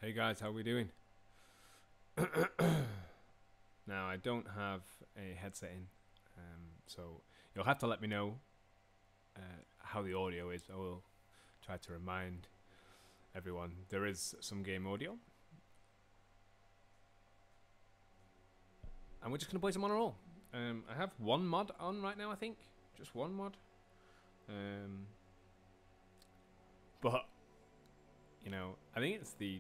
Hey guys, how we doing? Now I don't have a headset in, so you'll have to let me know how the audio is. I will try to remind everyone there is some game audio, and we're just gonna play some on a roll. I have one mod on right now, I think, just one mod. But you know, I think it's the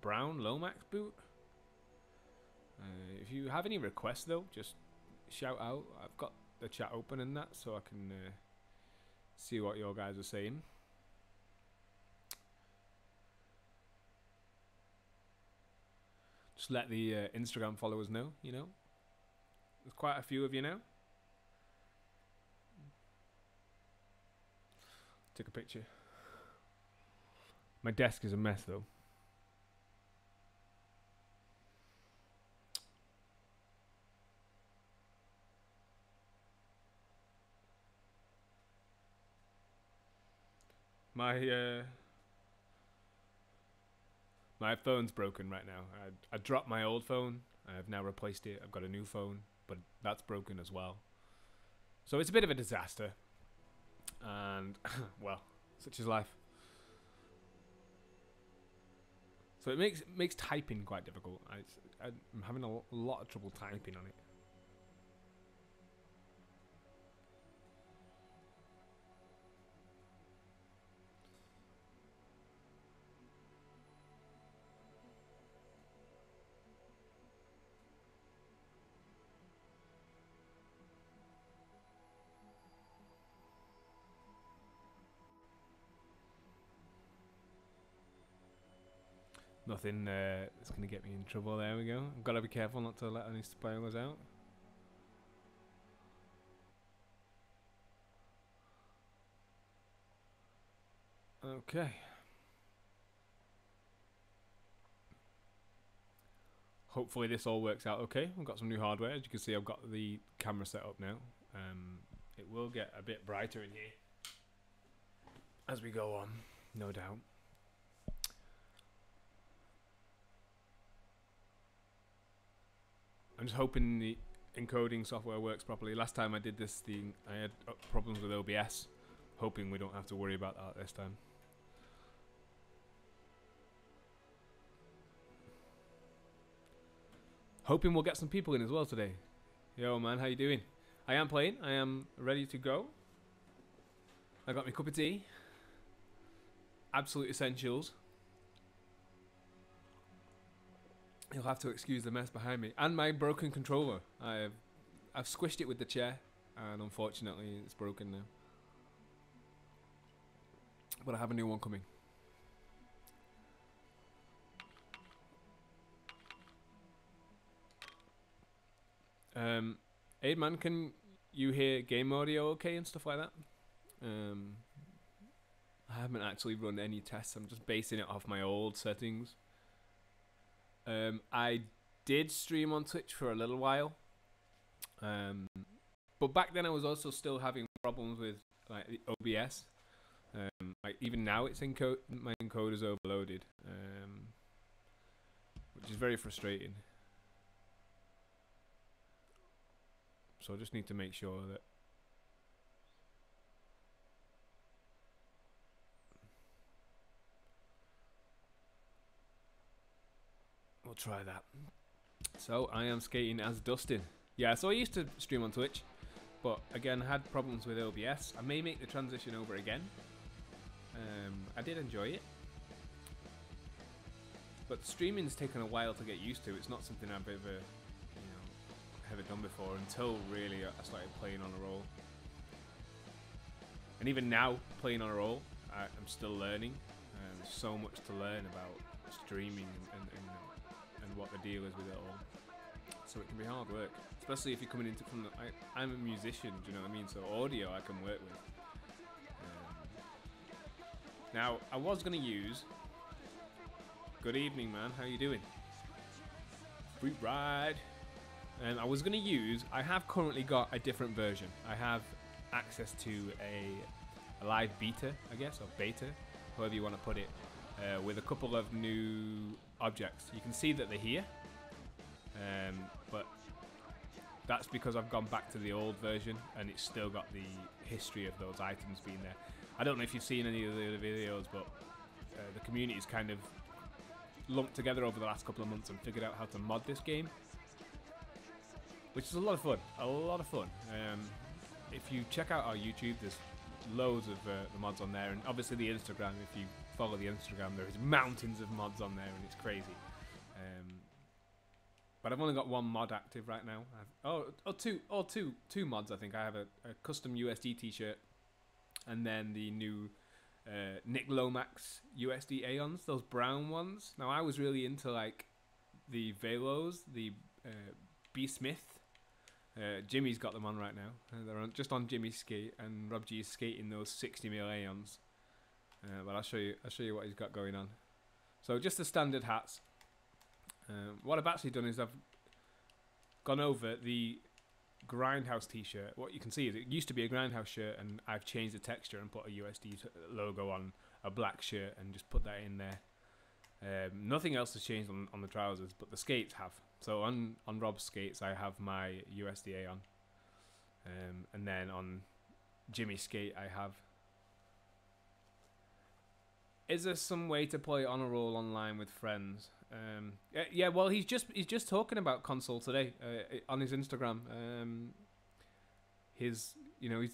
brown Lomax boot. If you have any requests though, just shout out. I've got the chat open and that, so I can see what your guys are saying. Just let the Instagram followers know, you know. There's quite a few of you now. Take a picture. My desk is a mess though. My phone's broken right now. I dropped my old phone. I have now replaced it. I've got a new phone, but that's broken as well. So it's a bit of a disaster. and well, such is life. So it makes typing quite difficult. I'm having a lot of trouble typing on it. Nothing that's going to get me in trouble. There we go. I've got to be careful not to let any spoilers out. Okay. Hopefully this all works out okay. I've got some new hardware. As you can see, I've got the camera set up now. It will get a bit brighter in here as we go on, no doubt. I'm just hoping the encoding software works properly. Last time I did this thing, I had problems with OBS. Hoping we don't have to worry about that this time. Hoping we'll get some people in as well today. Yo man, how you doing? I am playing. I am ready to go. I got my cup of tea. Absolute essentials. You'll have to excuse the mess behind me. And my broken controller. I've squished it with the chair, and unfortunately it's broken now. But I have a new one coming. Aidman, can you hear game audio okay and stuff like that? I haven't actually run any tests. I'm just basing it off my old settings. I did stream on Twitch for a little while, but back then I was also still having problems with like the OBS. Like even now, it's my encoder's overloaded, which is very frustrating. So I just need to make sure that we'll try that. So I am skating as Dustin. Yeah, so I used to stream on Twitch, but again had problems with OBS. I may make the transition over again. I did enjoy it, but streaming's taken a while to get used to. It's not something I've ever done before until really I started playing on a roll. And even now, playing on a roll, I'm still learning. There's so much to learn about streaming and what the deal is with it all. So it can be hard work, especially if you're coming into from the. I'm a musician, do you know what I mean? So audio I can work with. Now I was gonna use. Good evening, man. How you doing? Fruit ride. I was going to use, I have currently got a different version. I have access to a live beta, I guess, or beta, however you want to put it, with a couple of new objects. You can see that they're here, but that's because I've gone back to the old version and it's still got the history of those items being there. I don't know if you've seen any of the other videos, but the community's kind of lumped together over the last couple of months and figured out how to mod this game, which is a lot of fun. If you check out our YouTube, there's loads of the mods on there, and obviously the Instagram. If you follow the Instagram, there is mountains of mods on there, and it's crazy. But I've only got one mod active right now. Two mods. I think I have a custom USD T-shirt, and then the new Nick Lomax USD Aeons, those brown ones. Now I was really into like the Velos, the B Smith. Jimmy's got them on right now. They're just on Jimmy's skate, and Rob G is skating those 60mm Aeons. But I'll show you what he's got going on. So just the standard hats. What I've actually done is I've gone over the Grindhouse t-shirt. What you can see is it used to be a Grindhouse shirt, and I've changed the texture and put a USD logo on a black shirt and just put that in there. Nothing else has changed on the trousers, but the skates have. So on Rob's skates I have my USDA on, and then on Jimmy's skate I have Is there some way to play on a roll online with friends? Yeah, well, he's just talking about console today on his Instagram. He's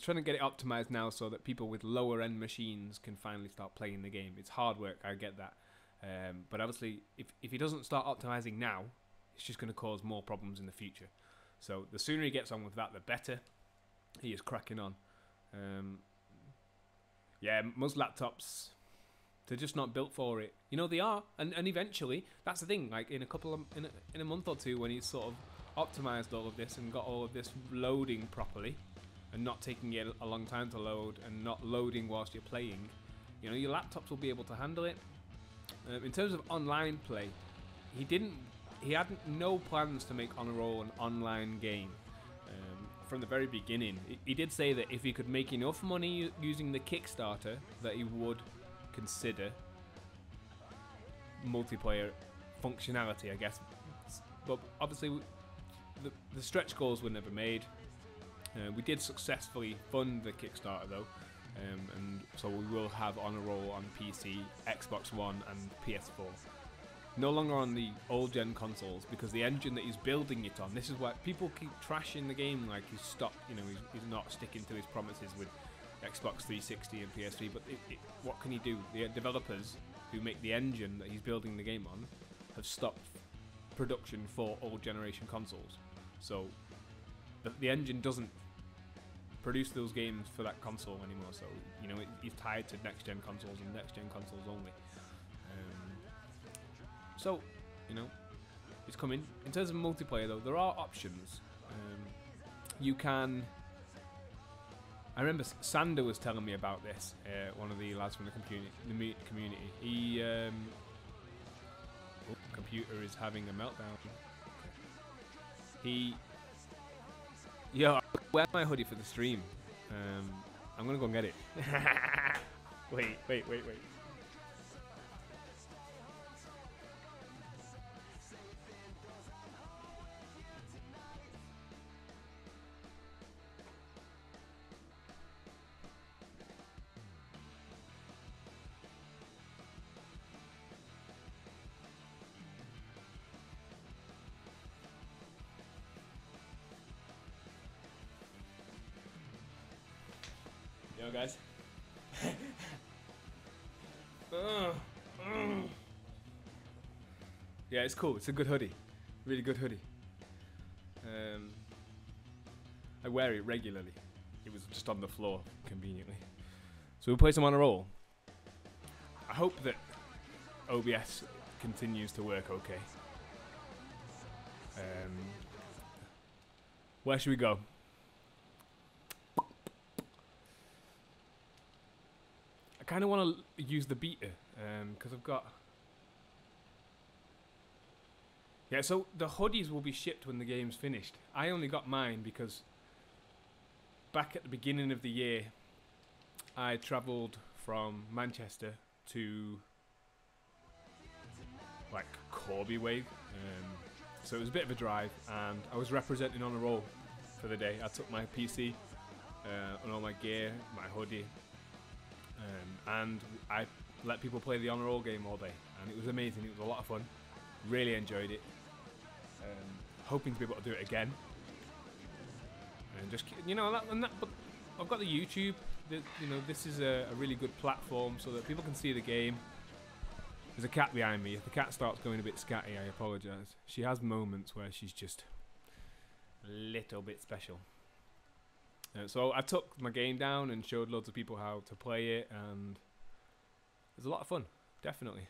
trying to get it optimized now so that people with lower end machines can finally start playing the game. It's hard work, I get that, but obviously, if he doesn't start optimizing now, it's just going to cause more problems in the future. So the sooner he gets on with that, the better. He is cracking on. Yeah, most laptops, they're just not built for it. They are, and eventually, that's the thing. Like in a month or two, when he's sort of optimized all of this and got all of this loading properly, and not taking it a long time to load, and not loading whilst you're playing, your laptops will be able to handle it. In terms of online play, he had no plans to make On a Roll an online game. From the very beginning, he did say that if he could make enough money using the Kickstarter, that he would consider multiplayer functionality, I guess. But obviously, the stretch goals were never made. We did successfully fund the Kickstarter though, and so we will have On a Roll on PC, Xbox One, and PS4. No longer on the old gen consoles, because the engine that he's building it on, this is why people keep trashing the game like he's stopped, he's not sticking to his promises with Xbox 360 and PS3, but what can he do? The developers who make the engine that he's building the game on have stopped production for old generation consoles. So the engine doesn't produce those games for that console anymore, so he's tied to next gen consoles and next gen consoles only. So, it's coming. In terms of multiplayer, though, there are options. You can... I remember Sander was telling me about this, one of the lads from the community. He... computer is having a meltdown. Yo, I wear my hoodie for the stream. I'm gonna go and get it. Wait. Yo, guys. Yeah, it's cool. It's a good hoodie. Really good hoodie. I wear it regularly. It was just on the floor, conveniently. So we'll play some On a Roll. I hope that OBS continues to work okay. Where should we go? I kind of want to use the beta, because I've got... Yeah, so the hoodies will be shipped when the game's finished. I only got mine because back at the beginning of the year, I travelled from Manchester to, like, Corby way. So it was a bit of a drive, and I was representing On a Roll for the day. I took my PC and all my gear, my hoodie, and I let people play the On a Roll game all day, and it was amazing. It was a lot of fun. Really enjoyed it. Hoping to be able to do it again. And just but I've got the YouTube. This is a really good platform so that people can see the game. There's a cat behind me. If the cat starts going a bit scatty, I apologise. She has moments where she's just a little bit special. So I took my game down and showed loads of people how to play it, and it was a lot of fun, definitely.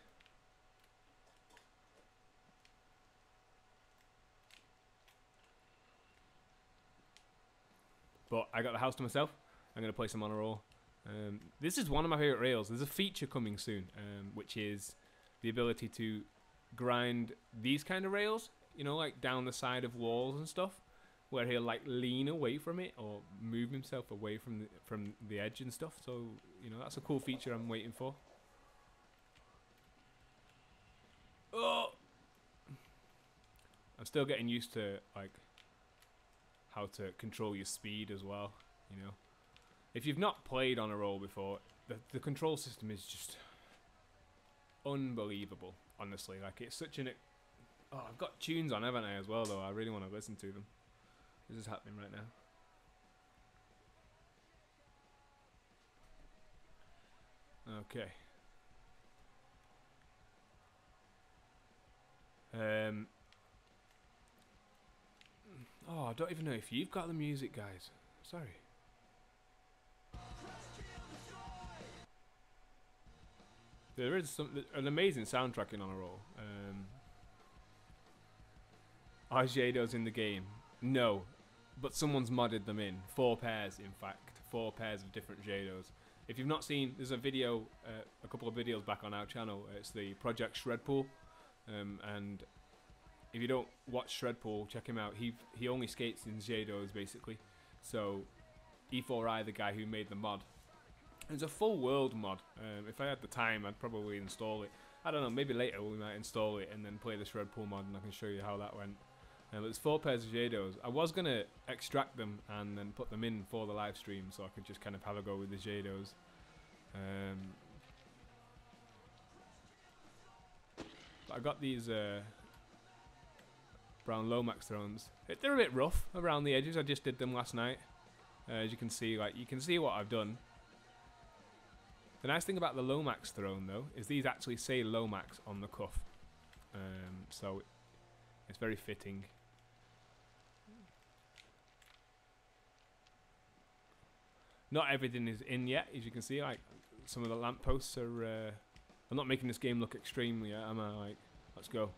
But I got the house to myself. I'm going to play some On a Roll. This is one of my favourite rails. There's a feature coming soon, which is the ability to grind these kind of rails, like down the side of walls and stuff, where he'll like lean away from it or move himself away from the edge and stuff. So, that's a cool feature I'm waiting for. Oh! I'm still getting used to, like, how to control your speed as well, If you've not played On a Roll before, the control system is just unbelievable, honestly. Like, it's such an... Oh, I've got tunes on, haven't I, as well, though. I really want to listen to them. This is happening right now. Okay. Oh, I don't even know if you've got the music, guys. Sorry. There is an amazing soundtracking on a roll. Are Jados in the game? No, but someone's modded them in. 4 pairs, in fact. 4 pairs of different Jados. If you've not seen, there's a video, a couple of videos back on our channel. It's the Project Shredpool, and if you don't watch Shredpool, check him out. He only skates in Jados basically. So E4I, the guy who made the mod, it's a full world mod. If I had the time, I'd probably install it. I don't know, maybe later we might install it and then play the Shredpool mod, and I can show you how that went. There's 4 pairs of Jados. I was going to extract them and then put them in for the live stream so I could just kind of have a go with the Jados. But I got these brown Lomax thrones. They're a bit rough around the edges. I just did them last night. As you can see, like, you can see what I've done. The nice thing about the Lomax throne, though, is these actually say Lomax on the cuff. So it's very fitting. Not everything is in yet, as you can see. Like, some of the lampposts are... I'm not making this game look extreme yet, am I? Like, let's go.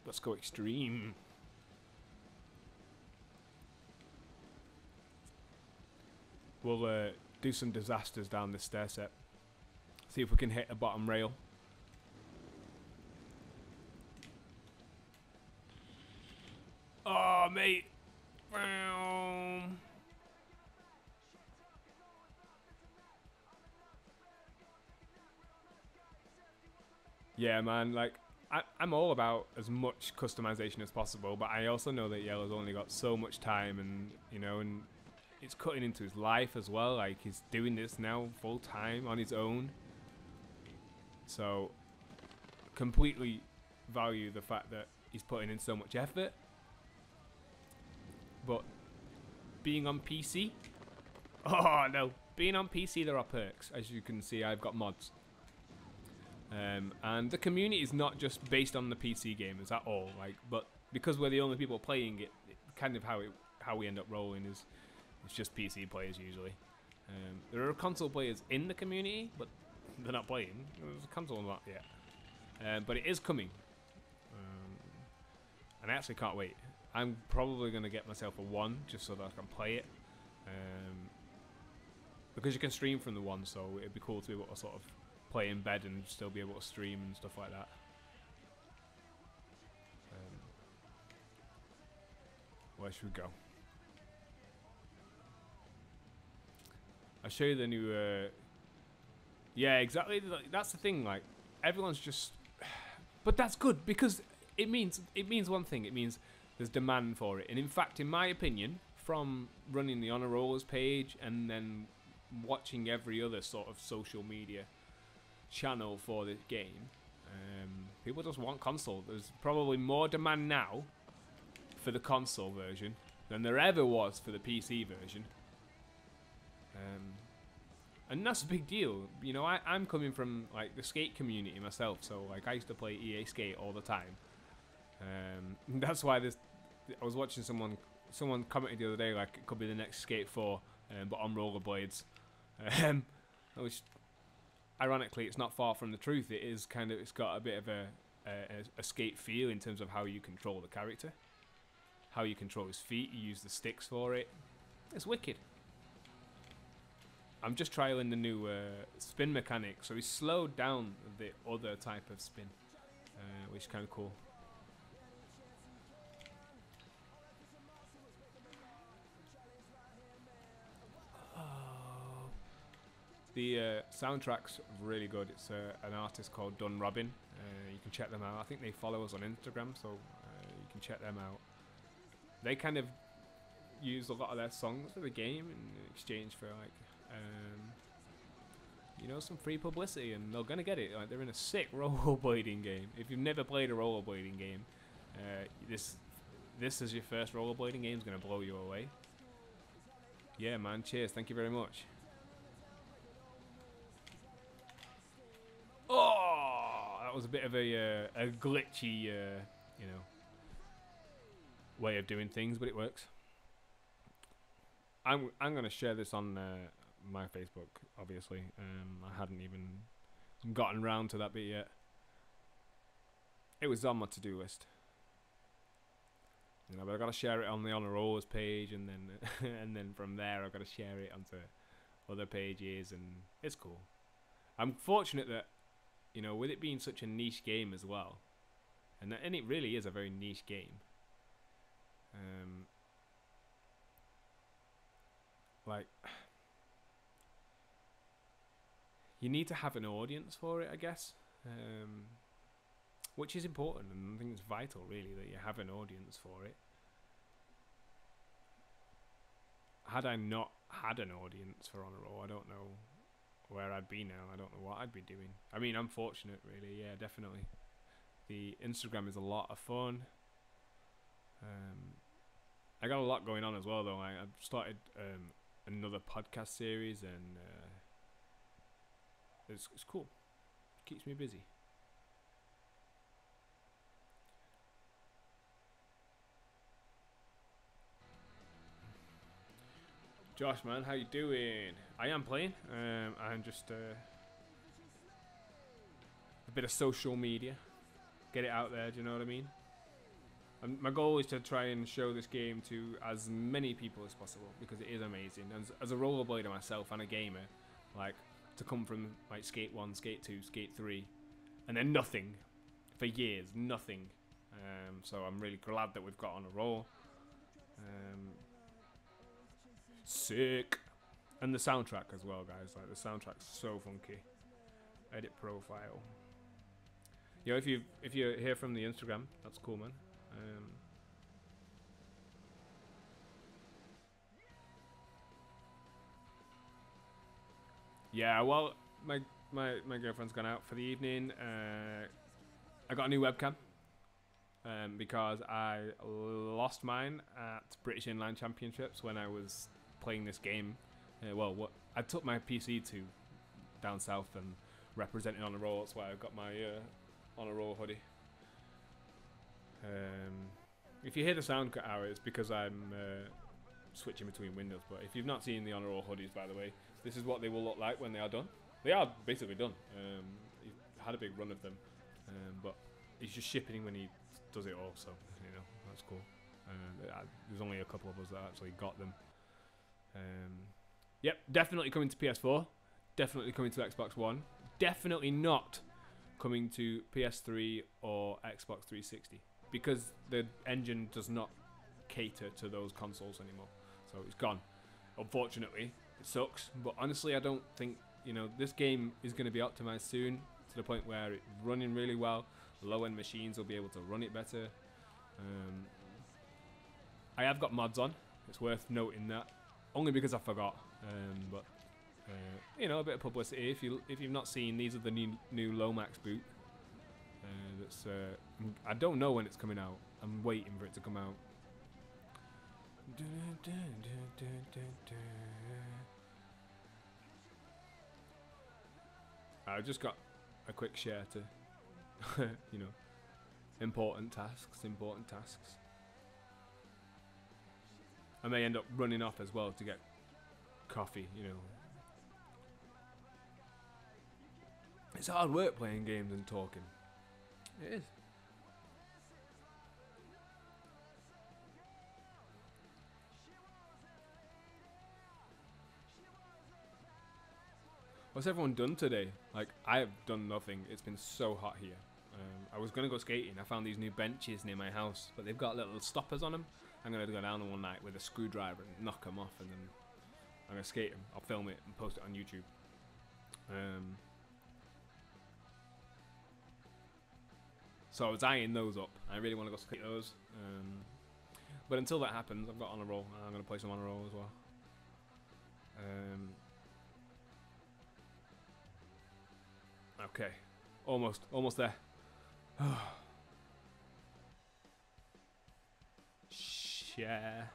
Let's go extreme. We'll do some disasters down this stair set. See if we can hit a bottom rail. Oh, mate. Yeah, man, like, I'm all about as much customization as possible, but I also know that Yellow's only got so much time, and, you know, and it's cutting into his life as well. Like, he's doing this now full time on his own. So, completely value the fact that he's putting in so much effort. But being on PC, oh no, being on PC there are perks. As you can see, I've got mods. And the community is not just based on the PC gamers at all, like, but because we're the only people playing it, kind of how we end up rolling is it's just PC players usually. There are console players in the community, but they're not playing. There's a console not yet, but it is coming, and I actually can't wait. I'm probably going to get myself a 1 just so that I can play it, because you can stream from the 1, so it'd be cool to be able to sort of play in bed and still be able to stream and stuff like that. Where should we go? I'll show you the new... yeah, exactly. That's the thing. Like, everyone's just... But that's good, because it means one thing. It means there's demand for it. And in fact, in my opinion, from running the Honor Rollers page and then watching every other sort of social media channel for this game, people just want console. There's probably more demand now for the console version than there ever was for the PC version, and that's a big deal. You know, I'm coming from like the skate community myself, so like I used to play EA Skate all the time. That's why this. I was watching someone commented the other day like it could be the next Skate 4, but on rollerblades. Which, ironically, it's not far from the truth. It is kind of, it's got a bit of a skate feel in terms of how you control the character, how you control his feet. You use the sticks for it. It's wicked. I'm just trialing the new spin mechanic, so he's slowed down the other type of spin, which is kind of cool. The soundtrack's really good. It's an artist called Dun Robin. You can check them out. I think they follow us on Instagram, so you can check them out. They kind of use a lot of their songs for the game in exchange for, like, know, some free publicity, and they're gonna get it. Like, they're in a sick rollerblading game. If you've never played a rollerblading game, this is your first rollerblading game is gonna blow you away. Yeah, man. Cheers. Thank you very much. Oh, that was a bit of a glitchy, you know, way of doing things, but it works. I'm gonna share this on my Facebook, obviously. I hadn't even gotten round to that bit yet. It was on my to-do list, you know, but I gotta share it on the Honor Rollers page, and then and then from there I gotta share it onto other pages, and it's cool. I'm fortunate that, you know, with it being such a niche game as well, and it really is a very niche game. Like, you need to have an audience for it, I guess, which is important, and I think it's vital, really, that you have an audience for it. Had I not had an audience for Honor Roll, I don't know where I'd be now. I don't know what I'd be doing. I mean, I'm fortunate, really. Yeah, definitely. The Instagram is a lot of fun. I got a lot going on as well, though. I've started another podcast series, and it's cool. Keeps me busy. Josh, man, how you doing? I am playing. I'm just a bit of social media. Get it out there, do you know what I mean? And my goal is to try and show this game to as many people as possible, because it is amazing. As a rollerblader myself and a gamer, like, to come from like Skate 1, Skate 2, Skate 3, and then nothing for years, nothing. So I'm really glad that we've got on a roll. Sick. And the soundtrack as well, guys. Like, the soundtrack's so funky. Edit profile. Yo, if you're here from the Instagram, that's cool, man. Yeah, well, my girlfriend's gone out for the evening. I got a new webcam because I lost mine at British Inline Championships when I was playing this game. I took my PC to down south and represented on a roll. That's why I got my on a roll hoodie. If you hear the sound cut out, it's because I'm switching between windows. But if you've not seen the Honor Roll hoodies, by the way, this is what they will look like when they are done. They are basically done. He had a big run of them, but he's just shipping when he does it all. So, you know, that's cool. There's only a couple of us that actually got them. Yep, definitely coming to PS4. Definitely coming to Xbox One. Definitely not coming to PS3 or Xbox 360, because the engine does not cater to those consoles anymore. So it's gone. Unfortunately, it sucks. But honestly, I don't think, you know, this game is going to be optimized soon to the point where it's running really well. Low-end machines will be able to run it better. I have got mods on. It's worth noting that, only because I forgot. But you know, a bit of publicity. If you've not seen, these are the new Lomax boot. I don't know when it's coming out. I'm waiting for it to come out. I just got a quick share to, you know, important tasks. I may end up running off as well to get coffee, you know. It's hard work playing games and talking. It is. What's everyone done today? Like, I have done nothing. It's been so hot here. I was going to go skating. I found these new benches near my house, but they've got little stoppers on them. I'm going to go down one night with a screwdriver and knock them off, and then I'm going to skate them. I'll film it and post it on YouTube. So I was eyeing those up. I really want to go skate those. But until that happens, I've got on a roll. I'm going to play some on a roll as well. Okay, almost there. Share.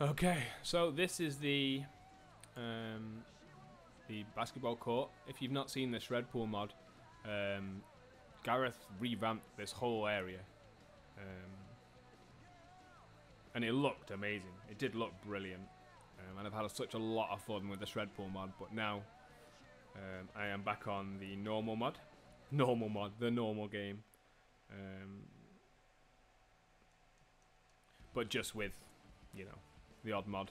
Okay, so this is the basketball court. If you've not seen the Shred Pool mod, Gareth revamped this whole area, and it looked amazing. It did look brilliant, and I've had such a lot of fun with the Shred Pool mod. But now I am back on the normal mod, the normal game, but just with, you know, the odd mod.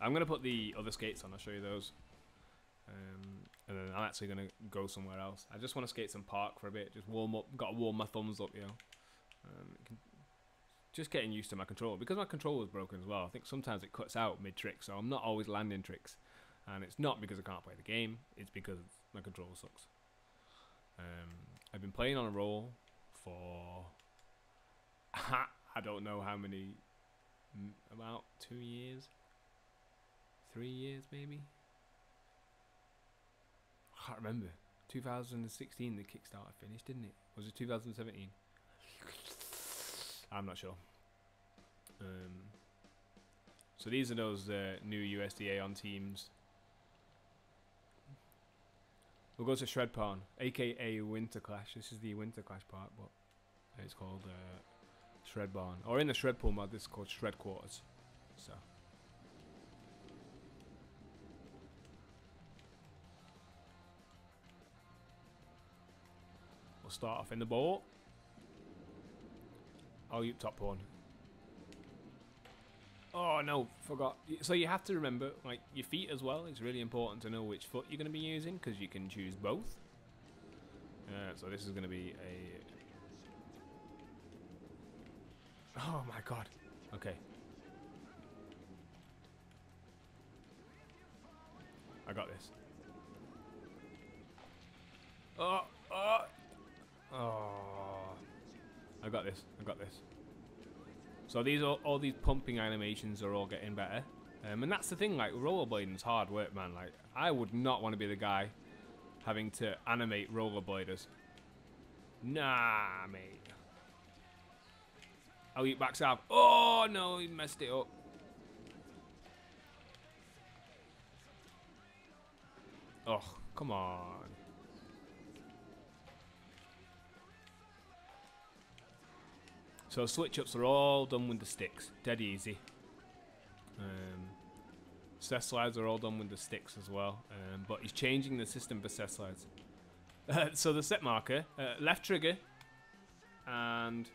I'm gonna put the other skates on. I'll show you those. And then I'm actually gonna go somewhere else. I just want to skate some park for a bit, just warm up. Got to warm my thumbs up, you know. Just getting used to my controller, because my controller's broken as well. I think sometimes it cuts out mid-trick, so I'm not always landing tricks. And it's not because I can't play the game, it's because my controller sucks. I've been playing on a roll for I don't know how many, about 2 years, 3 years maybe. I can't remember. 2016 the Kickstarter finished, didn't it? Was it 2017? I'm not sure. So these are those new USDA on teams. We'll go to Shred Pond, aka Winter Clash. This is the Winter Clash part, but it's called Shred Barn. Or in the Shred Pool mod, this is called Shred Quarters. So. We'll start off in the ball. Oh, you top pawn. Oh no, forgot. So you have to remember, like, your feet as well. It's really important to know which foot you're going to be using, because you can choose both. So this is going to be a... Oh my god. Okay. I got this. Oh. I got this. So these are all these pumping animations are all getting better. And that's the thing, like, rollerblading's hard work, man. Like, I would not want to be the guy having to animate rollerbladers. Nah, mate. I'll eat back south. Oh no, he messed it up. Oh, come on. So switch ups are all done with the sticks, dead easy. Set slides are all done with the sticks as well, but he's changing the system for set slides. So the set marker, left trigger and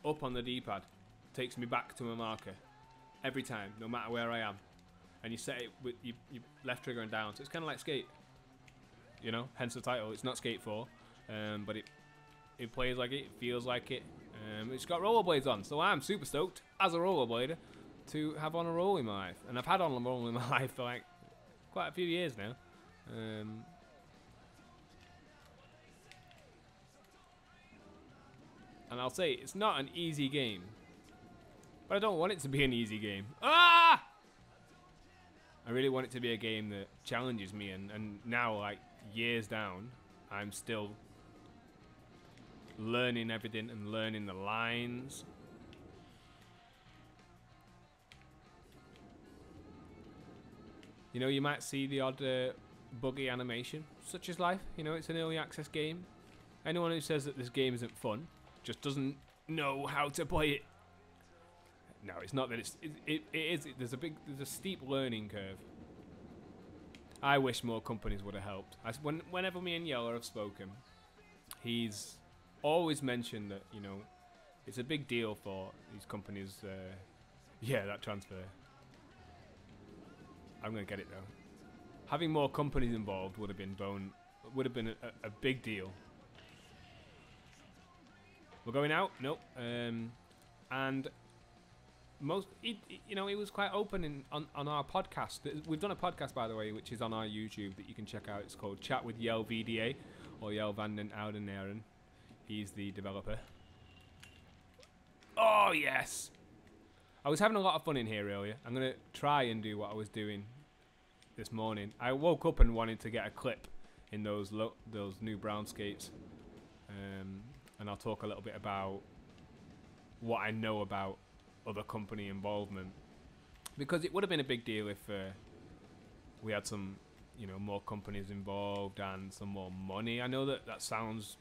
up on the D-pad takes me back to my marker every time, no matter where I am. And you set it with your left trigger and down, so it's kind of like Skate, you know, hence the title. It's not Skate 4, but it plays like it feels like it. It's got rollerblades on, so I'm super stoked as a rollerblader to have on a roll in my life. And I've had on a roll in my life for like quite a few years now. And I'll say it's not an easy game, but I don't want it to be an easy game. Ah! I really want it to be a game that challenges me, and now, like, years down, I'm still learning everything and learning the lines. You know, you might see the odd buggy animation, such as life. You know, it's an early access game. Anyone who says that this game isn't fun just doesn't know how to play it. No, it's not that it is. There's a steep learning curve. I wish more companies would have helped. Whenever me and Yeller have spoken, he's always mentioned that, you know, it's a big deal for these companies. Yeah, that transfer. I'm gonna get it though. Having more companies involved would have been a big deal. We're going out? Nope. And you know, he was quite open on our podcast. We've done a podcast, by the way, which is on our YouTube that you can check out. It's called Chat with Jel VDA, or Jel van den Oudenaren. He's the developer. Oh, yes! I was having a lot of fun in here earlier. I'm going to try and do what I was doing this morning. I woke up and wanted to get a clip in those new brown skates. And I'll talk a little bit about what I know about other company involvement. Because it would have been a big deal if we had some, you know, more companies involved and some more money. I know that sounds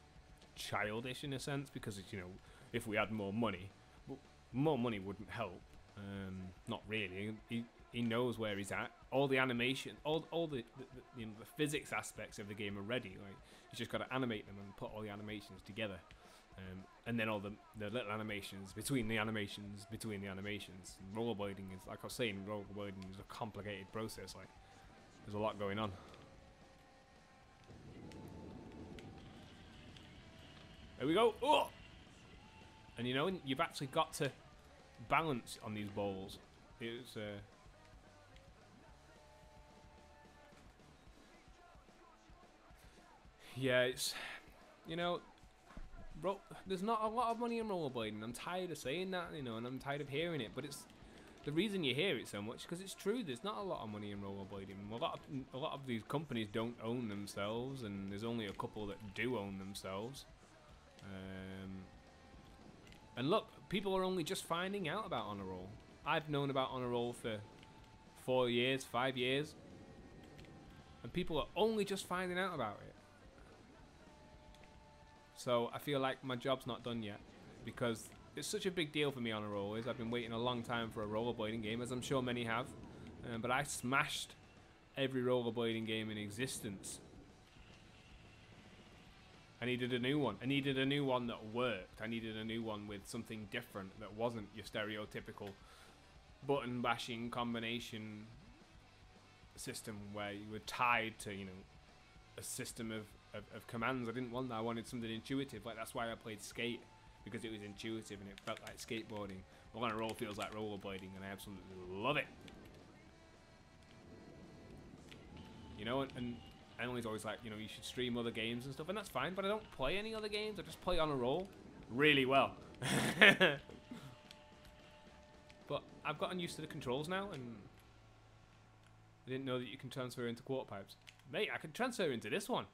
childish in a sense, because it's, you know, if we had more money wouldn't help. Not really. He knows where he's at. All the animation, all the you know, the physics aspects of the game are ready. Like, you just got to animate them and put all the animations together, and then all the little animations between the animations. Rollerblading is, like I was saying, rollerblading is a complicated process. Like, there's a lot going on. There we go. Oh! And you know, you've actually got to balance on these balls. It's yeah, it's, you know, there's not a lot of money in rollerblading. I'm tired of saying that, you know, and I'm tired of hearing it. But it's the reason you hear it so much because it's true. There's not a lot of money in rollerblading. A lot of these companies don't own themselves, and there's only a couple that do own themselves. And look, people are only just finding out about Honor Roll. I've known about Honor Roll for 4 years, 5 years, and people are only just finding out about it. So I feel like my job's not done yet, because it's such a big deal for me. Honor Roll is. I've been waiting a long time for a rollerblading game, as I'm sure many have, but I smashed every rollerblading game in existence. I needed a new one. I needed a new one that worked. I needed a new one with something different that wasn't your stereotypical button bashing combination system where you were tied to, you know, a system of commands. I didn't want that. I wanted something intuitive. Like, that's why I played Skate, because it was intuitive and it felt like skateboarding. Well, Honor Roll feels like rollerblading, and I absolutely love it. You know, and Emily's always like, you know, you should stream other games and stuff, and that's fine, but I don't play any other games. I just play Honor Roll really well. But I've gotten used to the controls now, and I didn't know that you can transfer into Quarterpipes. Mate, I can transfer into this one.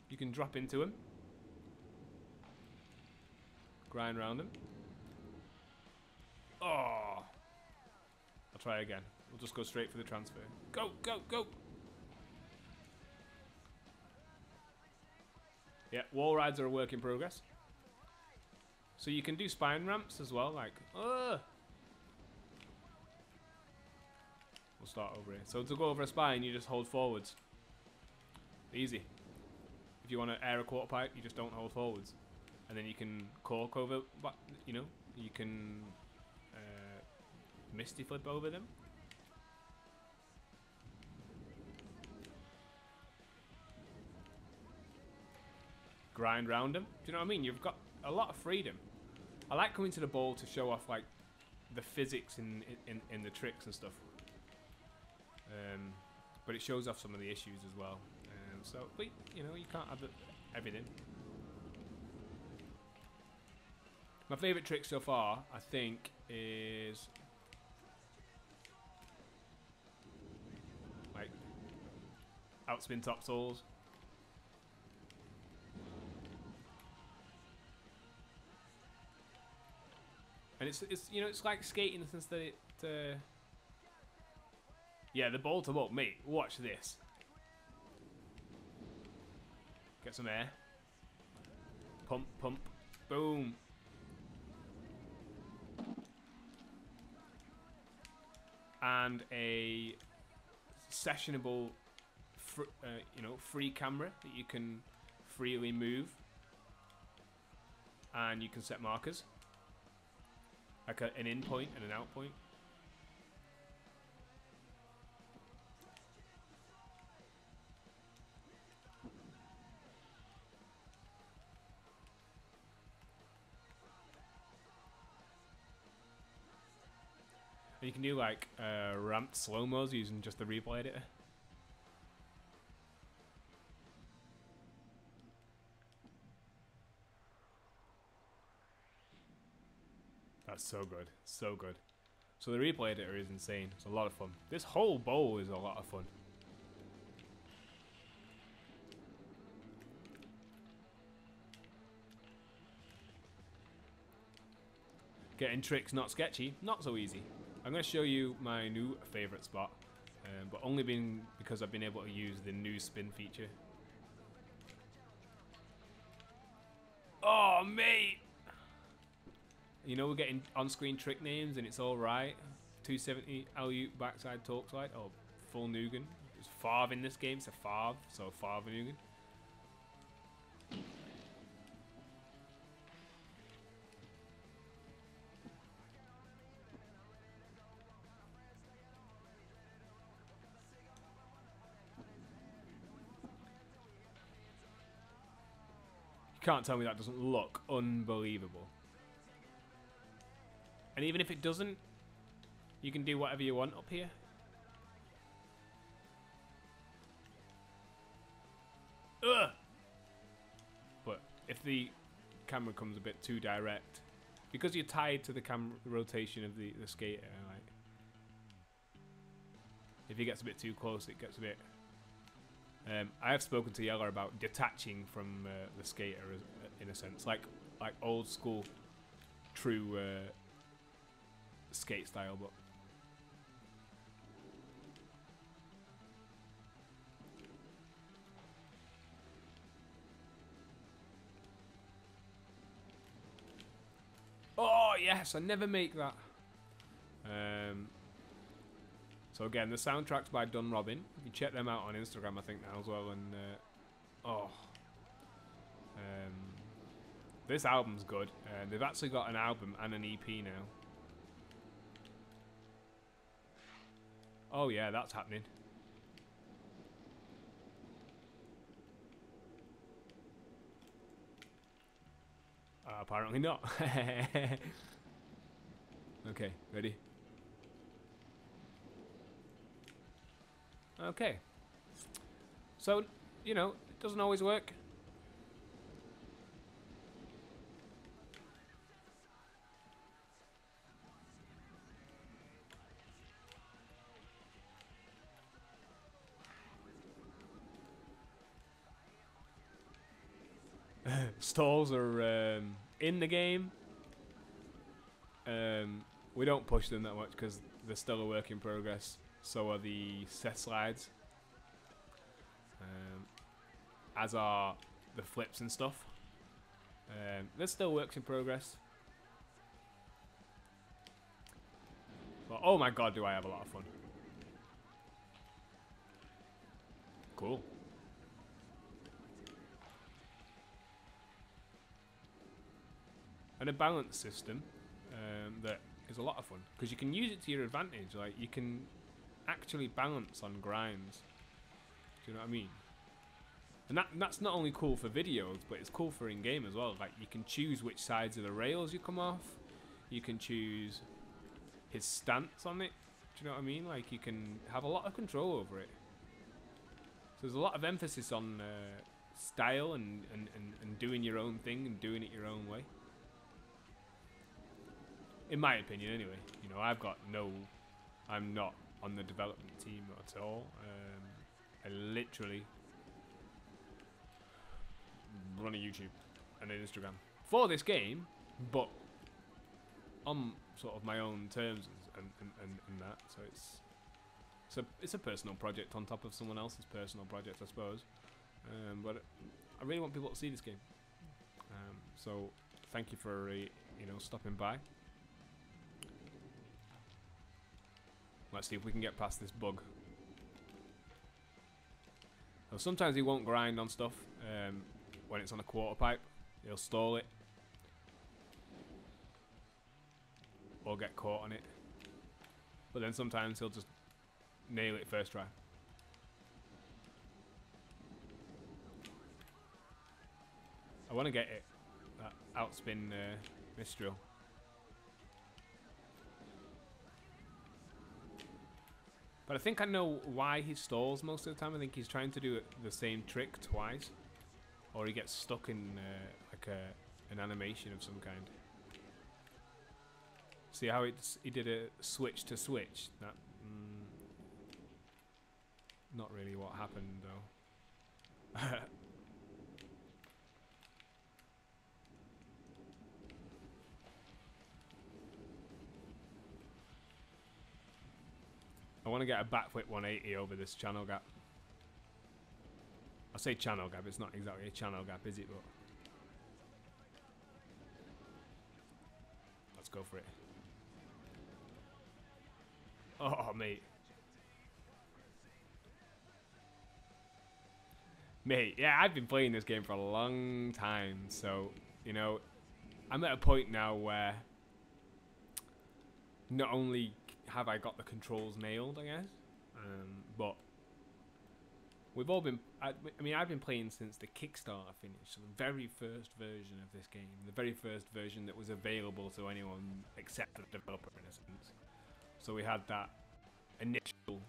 You can drop into him, grind around him. Oh, I'll try again. We'll just go straight for the transfer. Go, go, go. Yeah, wall rides are a work in progress. So you can do spine ramps as well, like, we'll start over here. So to go over a spine, you just hold forwards. Easy. If you want to air a quarter pipe, you just don't hold forwards. And then you can cork over, you know, you can misty flip over them. Grind round them. Do you know what I mean? You've got a lot of freedom. I like coming to the ball to show off like the physics in the tricks and stuff. But it shows off some of the issues as well. So, but you know, you can't have everything. My favourite trick so far, I think, is like outspin top souls. And it's you know, it's like skating in the sense that it yeah, the ball to ball, mate, watch this. Get some air. Pump, pump, boom. And a sessionable you know, free camera that you can freely move. And you can set markers. Like an in point and an out point. You can do like ramped slow-mos using just the replay editor. That's so good, so good. So the replay editor is insane. It's a lot of fun. This whole bowl is a lot of fun. Getting tricks not sketchy, not so easy. I'm going to show you my new favourite spot, but only because I've been able to use the new spin feature. Oh, mate! You know we're getting on-screen trick names and it's alright. 270 alley-oop backside torque slide. Oh, full Nugan. There's Favre in this game, it's a Favre, so Favre Nugan. Can't tell me that doesn't look unbelievable. And even if it doesn't, you can do whatever you want up here. Ugh! But if the camera comes a bit too direct, because you're tied to the camera rotation of the skater, like, if he gets a bit too close, it gets a bit... I have spoken to Yella about detaching from the skater, in a sense, like old school, true skate style. But oh yes, I never make that. So again, the soundtrack's by Dun Robin. You can check them out on Instagram, I think, now as well. And this album's good. They've actually got an album and an EP now. Oh yeah, that's happening. Apparently not. Okay, ready? Okay. So, you know, it doesn't always work. Stalls are in the game. We don't push them that much because they're still a work in progress. So are the set slides, as are the flips and stuff. They're still works in progress. But oh my god, do I have a lot of fun. Cool. And a balance system that is a lot of fun because you can use it to your advantage. Like, you can actually balance on grinds. Do you know what I mean? And that's not only cool for videos, but it's cool for in-game as well. Like, you can choose which sides of the rails you come off. You can choose his stance on it. Do you know what I mean? Like, you can have a lot of control over it. So there's a lot of emphasis on style and doing your own thing and doing it your own way. In my opinion, anyway. You know, I'm not on the development team at all. I literally run a YouTube and an Instagram for this game, but on sort of my own terms and that. So it's a personal project on top of someone else's personal project, I suppose. But I really want people to see this game. So thank you for stopping by. Let's see if we can get past this bug. So sometimes he won't grind on stuff when it's on a quarter pipe. He'll stall it. Or get caught on it. But then sometimes he'll just nail it first try. I want to get it. That outspin Mistral. But I think I know why he stalls most of the time. I think he's trying to do the same trick twice. Or he gets stuck in like an animation of some kind. See how he did a switch to switch? That, not really what happened though. I want to get a backflip 180 over this channel gap. I say channel gap, it's not exactly a channel gap, is it? But let's go for it. Oh, mate. Mate, yeah, I've been playing this game for a long time, so, you know, I'm at a point now where not only have I got the controls nailed, I guess, but we've all been, I mean, I've been playing since the Kickstarter finished, so the very first version of this game, the very first version that was available to anyone except the developer, in a sense. So we had that initial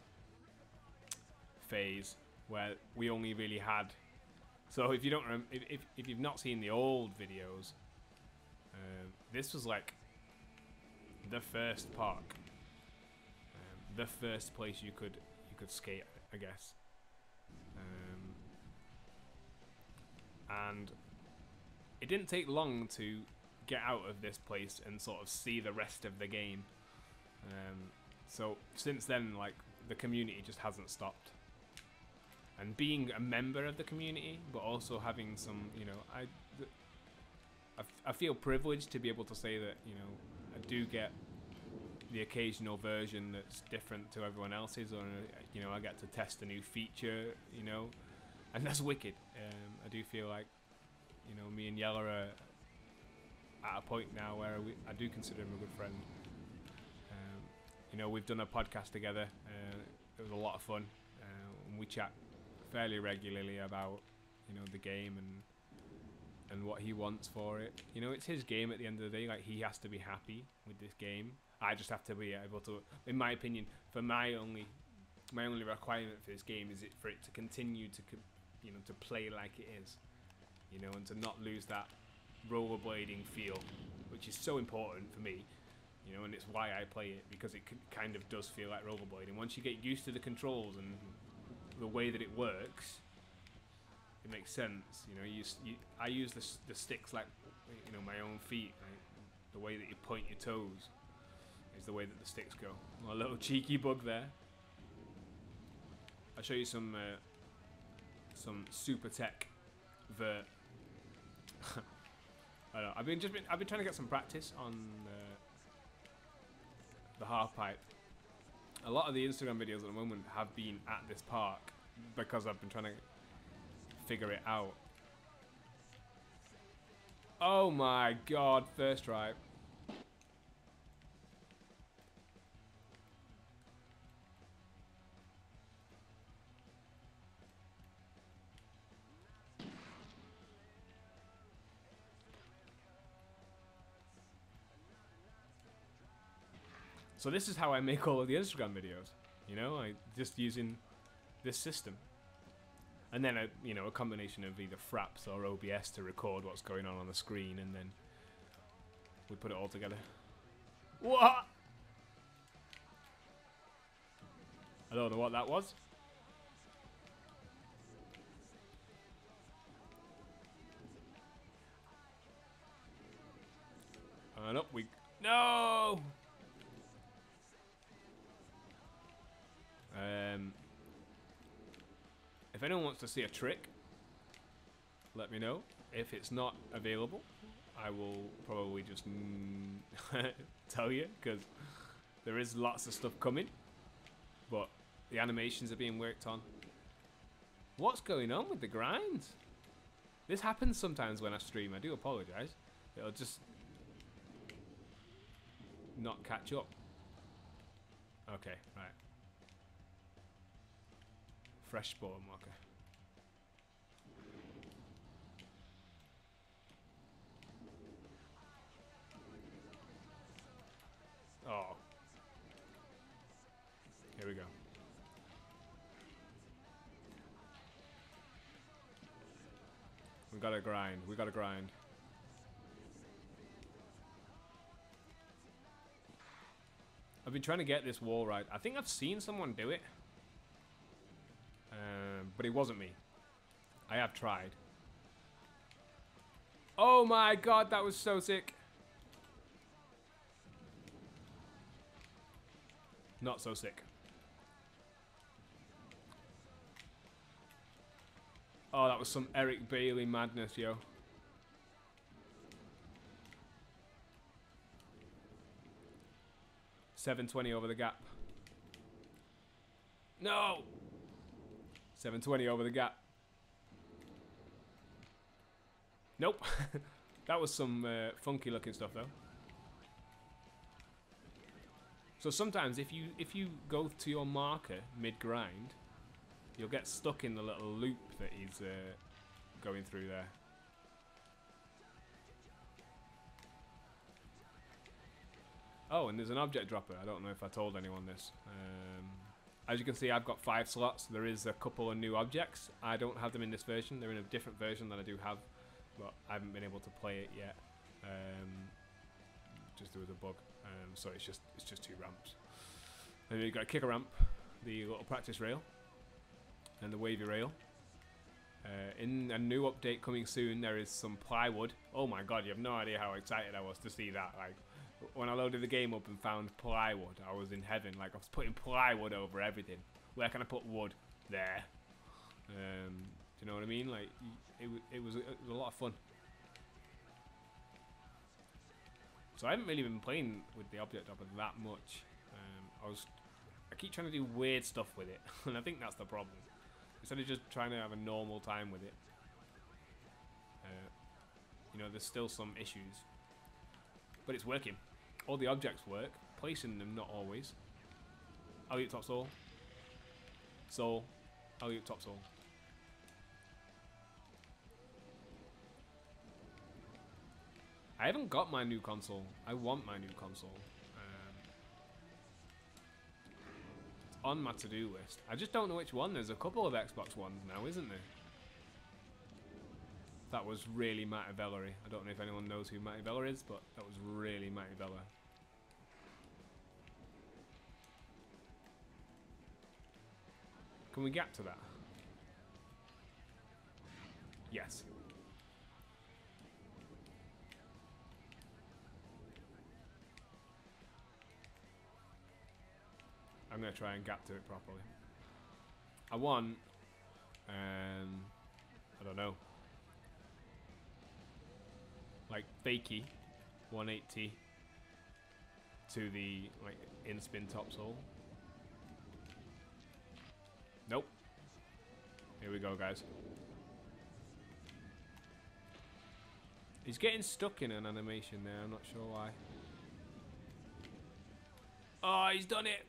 phase where we only really had, so if you don't if you've not seen the old videos, this was like the first park, the first place you could skate, I guess, and it didn't take long to get out of this place and sort of see the rest of the game. So since then, like, the community just hasn't stopped. And being a member of the community, but also having some, you know, I feel privileged to be able to say that, you know, I do get the occasional version that's different to everyone else's, or, you know, I get to test a new feature, you know, and that's wicked. I do feel like, you know, me and Yella are at a point now where I do consider him a good friend. You know, we've done a podcast together. It was a lot of fun. And we chat fairly regularly about, you know, the game and what he wants for it. You know, it's his game at the end of the day. Like, he has to be happy with this game. I just have to be able to, in my opinion, for my only requirement for this game is for it to continue to, you know, to play like it is, you know, and to not lose that rollerblading feel, which is so important for me. You know, and it's why I play it, because it kind of does feel like rollerblading. Once you get used to the controls and the way that it works, it makes sense. You know, I use the sticks like, you know, my own feet. Right? The way that you point your toes is the way that the sticks go. A little cheeky bug there. I'll show you some super tech vert. I don't know. I've been trying to get some practice on the half pipe. A lot of the Instagram videos at the moment have been at this park because I've been trying to figure it out. Oh my god, first try. So this is how I make all of the Instagram videos, you know, I just using this system. And then you know, a combination of either Fraps or OBS to record what's going on the screen, and then we put it all together. What? I don't know what that was. And up we... No! If anyone wants to see a trick, let me know. If it's not available, I will probably just tell you, because there is lots of stuff coming, but the animations are being worked on. What's going on with the grinds? This happens sometimes when I stream. I do apologize. It'll just not catch up. Okay, right. Fresh spawn marker. Oh. Here we go. We gotta grind. We gotta grind. I've been trying to get this wall right. I think I've seen someone do it. But it wasn't me. I have tried. Oh my god, that was so sick. Not so sick. Oh, that was some Eric Bailey madness, yo. $720 over the gap. No! $720 over the gap. Nope. That was some funky looking stuff though. So sometimes if you go to your marker mid-grind, you'll get stuck in the little loop that he's going through there. Oh, and there's an object dropper. I don't know if I told anyone this. As you can see, I've got 5 slots. There is a couple of new objects. I don't have them in this version. They're in a different version than I do have, but I haven't been able to play it yet. Just there was a bug, so it's just 2 ramps. And you've got a kicker ramp, the little practice rail, and the wavy rail. In a new update coming soon, there is some plywood. Oh my god, you have no idea how excited I was to see that. Like, when I loaded the game up and found plywood, I was in heaven. Like, I was putting plywood over everything. Where can I put wood? There. Do you know what I mean? Like, it was a lot of fun. So I haven't really been playing with the object dropper that much. I keep trying to do weird stuff with it, and I think that's the problem. Instead of just trying to have a normal time with it, you know, there's still some issues, but it's working. All the objects work. Placing them, not always. Alley-oop top soul. Soul. Alley-oop top soul. I haven't got my new console. I want my new console. It's on my to-do list. I just don't know which one. There's a couple of Xbox Ones now, isn't there? That was really Matty Bellery. I don't know if anyone knows who Matty Bellery is, but that was really Matty Bellery. Can we get to that? Yes. I'm going to try and gap to it properly. I want, I don't know, like fakie 180 to the like in-spin topsoul. Nope. Here we go, guys. He's getting stuck in an animation there. I'm not sure why. Oh, he's done it.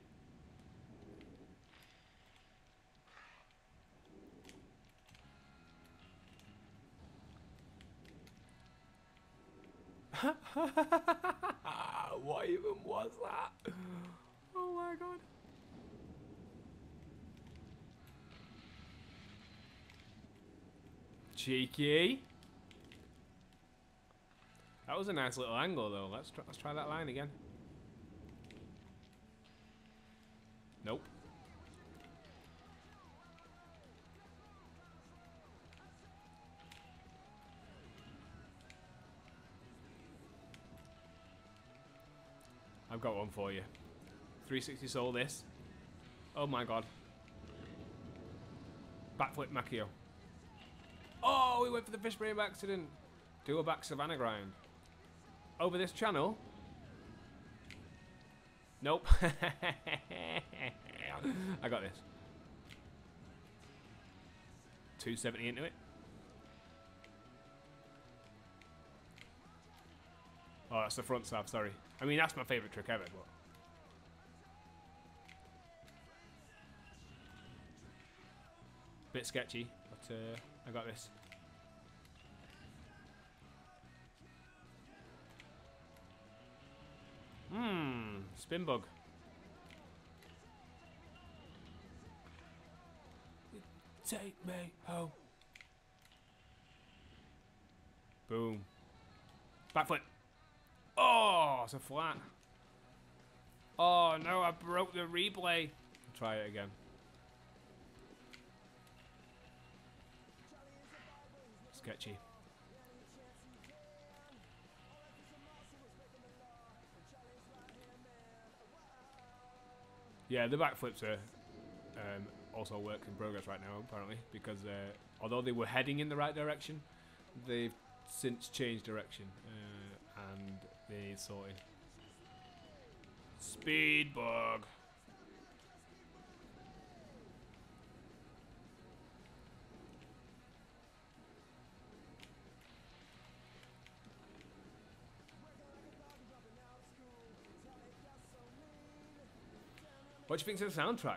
What even was that? Oh my god. Cheeky. That was a nice little angle though. Let's try that line again. Nope. I've got one for you. 360 soul this. Oh my god. Backflip Macchio. Oh, we went for the fish brain accident. Do a back Savannah grind. Over this channel. Nope. I got this. 270 into it. Oh, that's the front stab, sorry. I mean, that's my favourite trick ever, but... bit sketchy, but I got this. Spin bug. Take me home. Boom. Backflip. Oh, it's a flat. Oh no, I broke the replay. Try it again. Sketchy. Yeah, the backflips are also work in progress right now, apparently, because although they were heading in the right direction, they've since changed direction, and they sorted. Speed bug. What do you think of the soundtrack?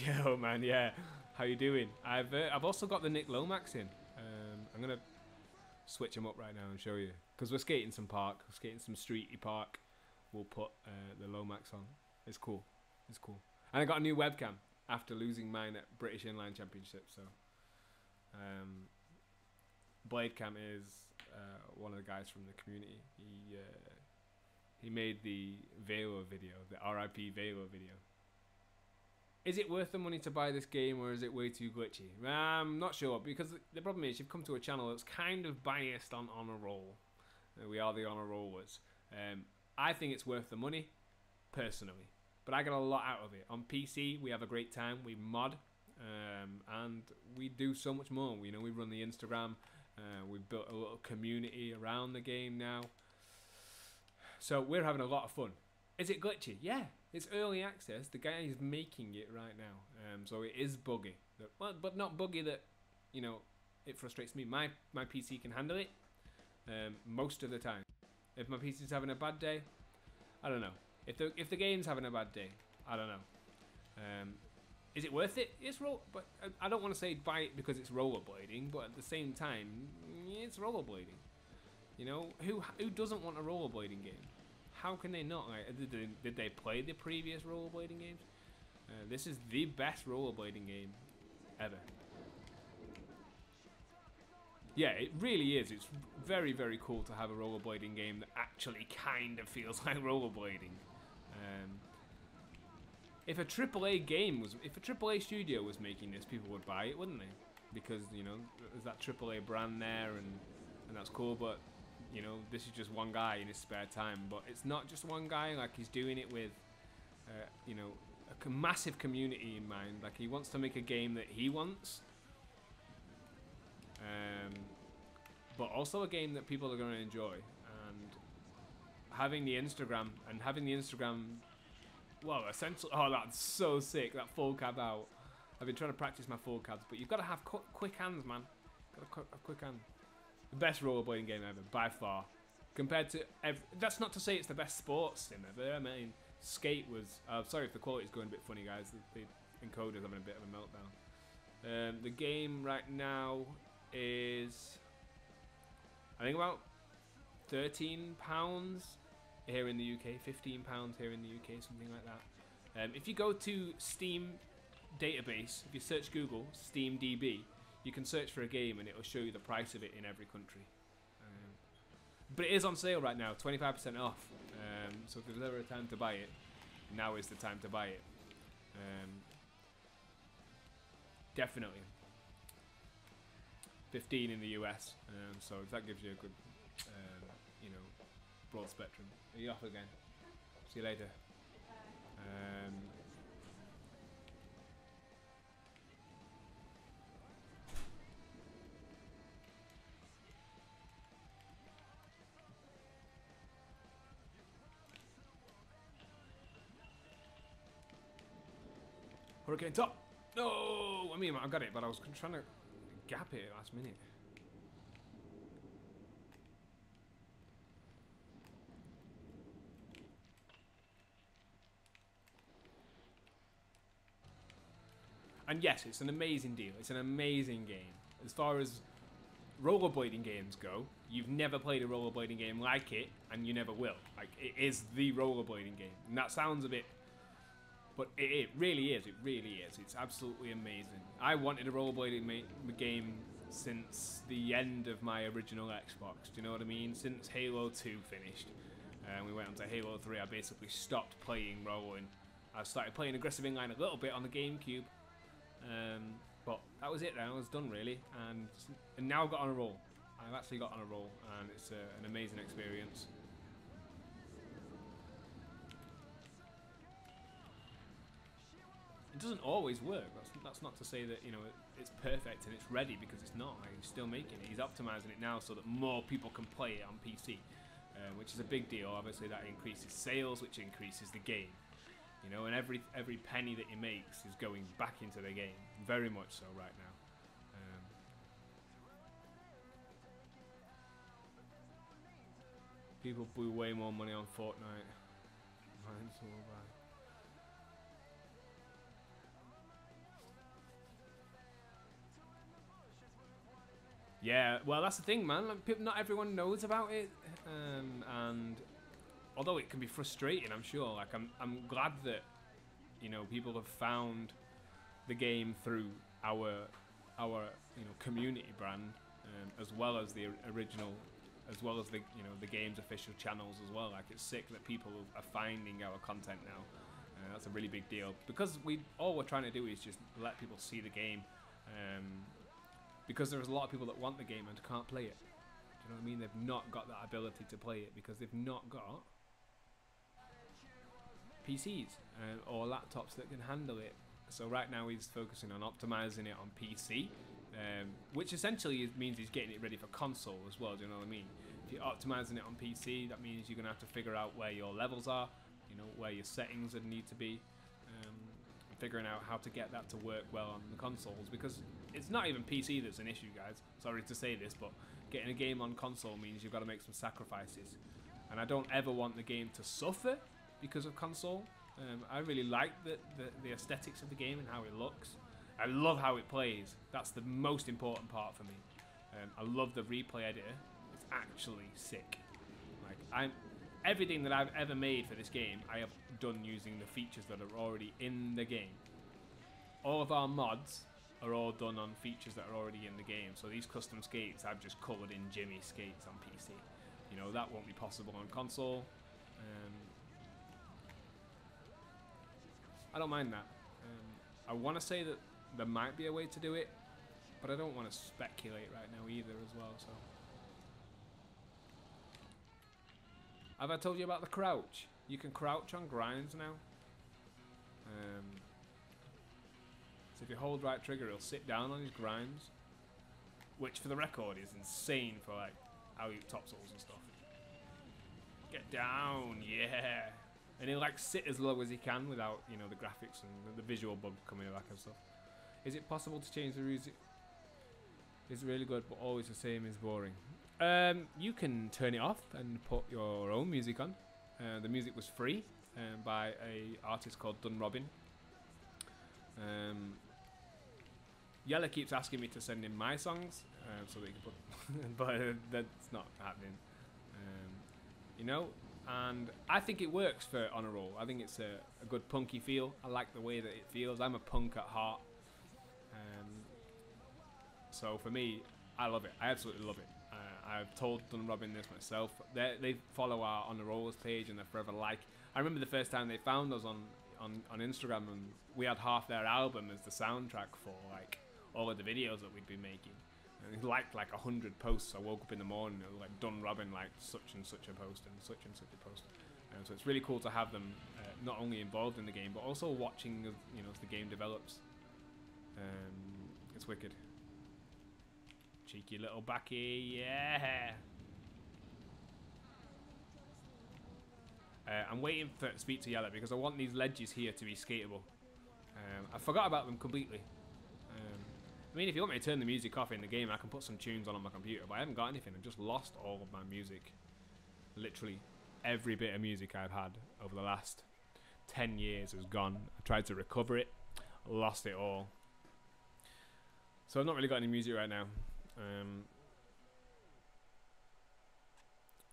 Yo, man, yeah. How you doing? I've also got the Nick Lomax in. I'm gonna switch them up right now and show you, because we're skating some park, we're skating some streety park. We'll put the Lomax on. It's cool. It's cool. And I got a new webcam after losing mine at British Inline Championship. So, Bladecam is one of the guys from the community. He made the Velo video, the RIP Velo video. Is it worth the money to buy this game, or is it way too glitchy? I'm not sure, because the problem is you've come to a channel that's kind of biased on honor roll. We are the honor rollers. I think it's worth the money, personally. But I got a lot out of it. On PC, we have a great time. We mod, and we do so much more. You know, we run the Instagram. We've built a little community around the game now. So we're having a lot of fun. Is it glitchy? Yeah, it's early access. The guy is making it right now. So it is buggy. But not buggy that, you know, it frustrates me. My PC can handle it most of the time. If my PC's having a bad day, I don't know. If the game's having a bad day, I don't know. Is it worth it? It's but I don't want to say buy it because it's rollerblading, but at the same time, it's rollerblading. You know, who doesn't want a rollerblading game? How can they not? Like, did they play the previous rollerblading games? This is the best rollerblading game ever. Yeah, it really is. It's very, very cool to have a rollerblading game that actually kind of feels like rollerblading. If a AAA studio was making this, people would buy it, wouldn't they? Because, you know, there's that AAA brand there, and that's cool. But, you know, this is just one guy in his spare time. But it's not just one guy. Like, he's doing it with, you know, a massive community in mind. Like, he wants to make a game that he wants. But also a game that people are going to enjoy, and having the Instagram, well, essentially, oh, that's so sick, that full cab out. I've been trying to practice my full cabs, but you've got to have quick hands, man. Got to have quick hands. The best rollerblading game ever, by far. Compared to, that's not to say it's the best sports sim ever. I mean, Skate was, sorry if the quality's going a bit funny, guys. The encoder's having a bit of a meltdown. The game right now is, I think, about £13 here in the UK, £15 here in the UK, something like that. If you go to Steam database, if you search Google SteamDB, you can search for a game and it will show you the price of it in every country. But it is on sale right now, 25% off. So if there's ever a time to buy it, now is the time to buy it. Definitely. 15 in the US, so that gives you a good, you know, broad spectrum. Are you off again? See you later. Hurricane top! No! I mean, I got it, but I was trying to gap it last minute. And yes, it's an amazing deal. It's an amazing game. As far as rollerblading games go, you've never played a rollerblading game like it, and you never will. Like, it is the rollerblading game. And that sounds a bit, but it really is. It really is. It's absolutely amazing. I wanted a rollerblading game since the end of my original Xbox. Do you know what I mean? Since Halo 2 finished, and we went on to Halo 3, I basically stopped playing rolling. I started playing aggressive inline a little bit on the GameCube, but that was it then. I was done really, and now I've got on a roll. I've actually got on a roll, and it's an amazing experience. It doesn't always work. That's not to say that, you know, it's perfect and it's ready, because it's not. Like, he's still making it. He's optimizing it now so that more people can play it on PC, which is a big deal. Obviously, that increases sales, which increases the game. You know, and every penny that he makes is going back into the game. Very much so right now. People blew way more money on Fortnite. Mine's all right. Yeah, well, that's the thing, man. Like, not everyone knows about it, and although it can be frustrating, I'm sure. Like, I'm glad that, you know, people have found the game through our you know, community brand, as well as the original, as well as the, you know, the game's official channels as well. Like, it's sick that people are finding our content now. That's a really big deal, because all we're trying to do is just let people see the game. Because there's a lot of people that want the game and can't play it. Do you know what I mean? They've not got that ability to play it because they've not got PCs or laptops that can handle it. So right now he's focusing on optimizing it on PC, which essentially means he's getting it ready for console as well. Do you know what I mean? If you're optimizing it on PC, that means you're going to have to figure out where your levels are, you know, where your settings would need to be, figuring out how to get that to work well on the consoles, because it's not even PC that's an issue, guys. Sorry to say this, but getting a game on console means you've got to make some sacrifices, and I don't ever want the game to suffer because of console. I really like the aesthetics of the game and how it looks. I love how it plays. That's the most important part for me. I love the replay editor. It's actually sick. Like, everything that I've ever made for this game, I have done using the features that are already in the game. All of our mods are all done on features that are already in the game. So these custom skates, I've just coloured in Jimmy skates on PC. You know, that won't be possible on console. I don't mind that. I want to say that there might be a way to do it, but I don't want to speculate right now either as well. So, have I told you about the crouch? You can crouch on grinds now. So if you hold right trigger, he'll sit down on his grinds, which for the record is insane for like out topsouls and stuff. Get down, yeah. And he'll like sit as low as he can without, you know, the graphics and the visual bug coming back and stuff. Is it possible to change the music? It's really good, but always the same is boring. You can turn it off and put your own music on. The music was free by a artist called Dun Robin. Yella keeps asking me to send in my songs so that he can put, but that's not happening. You know, and I think it works for On a Roll. I think it's a good punky feel. I like the way that it feels. I'm a punk at heart. So for me, I love it. I absolutely love it. I've told Dun Robin this myself. They follow our On the Rollers page and they're forever like. I remember the first time they found us on Instagram, and we had half their album as the soundtrack for like all of the videos that we'd been making. And he liked like 100 posts. I woke up in the morning and it was like Dun Robin liked such and such a post and such a post. So it's really cool to have them not only involved in the game but also watching, you know, as the game develops. It's wicked. Cheeky little backy, yeah. I'm waiting to speak to Yella because I want these ledges here to be skatable. I forgot about them completely. I mean, if you want me to turn the music off in the game, I can put some tunes on my computer, but I haven't got anything. I've just lost all of my music. Literally every bit of music I've had over the last 10 years is gone. I tried to recover it, lost it all. So I've not really got any music right now.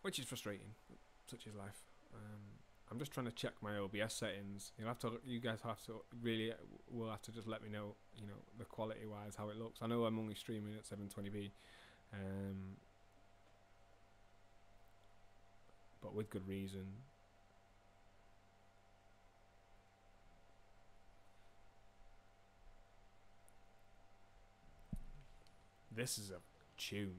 Which is frustrating. Such is life. I'm just trying to check my OBS settings. You guys have to really will have to just let me know, you know, the quality wise how it looks. I know I'm only streaming at 720p, but with good reason. This is a tune.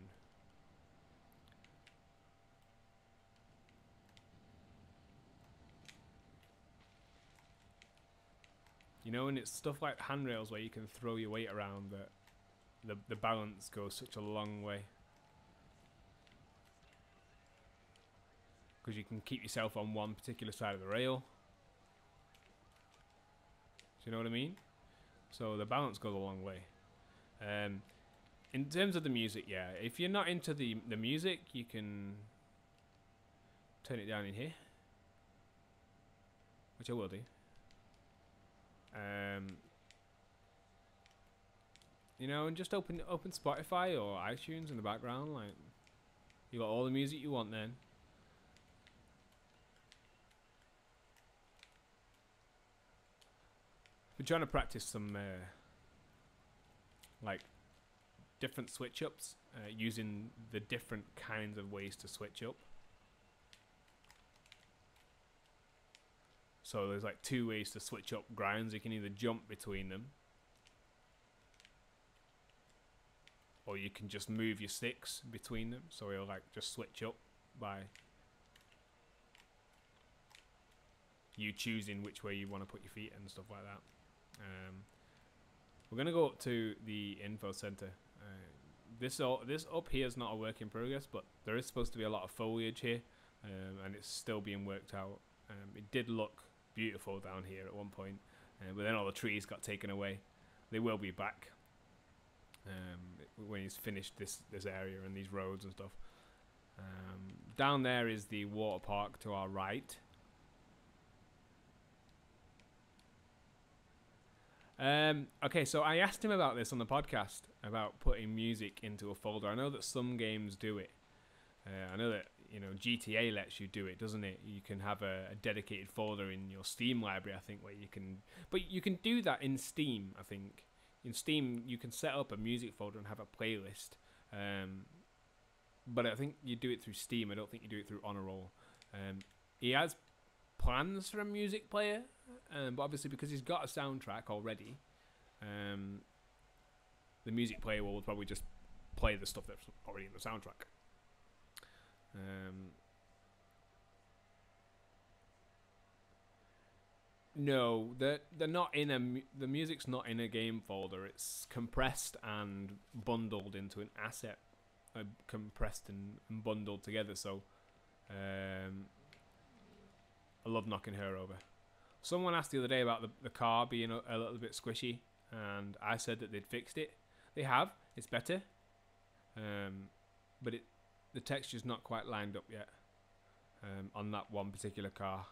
You know, and it's stuff like handrails where you can throw your weight around that the balance goes such a long way. Because you can keep yourself on one particular side of the rail. Do you know what I mean? So the balance goes a long way. In terms of the music, yeah, if you're not into the music, you can turn it down in here, which I will do. You know, and just open Spotify or iTunes in the background. Like, you got all the music you want then. We're trying to practice some like different switch ups, using the different kinds of ways to switch up. So there's like 2 ways to switch up grinds. You can either jump between them, or you can just move your sticks between them. So it'll like just switch up by you choosing which way you want to put your feet and stuff like that. We're gonna go up to the info center. This up here is not a work in progress, but there is supposed to be a lot of foliage here, and it's still being worked out. It did look beautiful down here at one point, but then all the trees got taken away. They will be back when he's finished this area and these roads and stuff. Down there is the water park to our right. Okay, so I asked him about this on the podcast, about putting music into a folder. I know that some games do it. I know that, you know, GTA lets you do it, doesn't it? You can have a dedicated folder in your Steam library, I think, where you can... But you can do that in Steam, I think. In Steam, you can set up a music folder and have a playlist. But I think you do it through Steam. I don't think you do it through Honor Roll. He has plans for a music player, but obviously because he's got a soundtrack already, the music player will probably just play the stuff that's already in the soundtrack. No, they're not in the music's not in a game folder. It's compressed and bundled into an asset, compressed and bundled together. So, I love knocking her over. Someone asked the other day about the car being a little bit squishy, and I said that they'd fixed it. They have. It's better, but the texture's not quite lined up yet on that one particular car.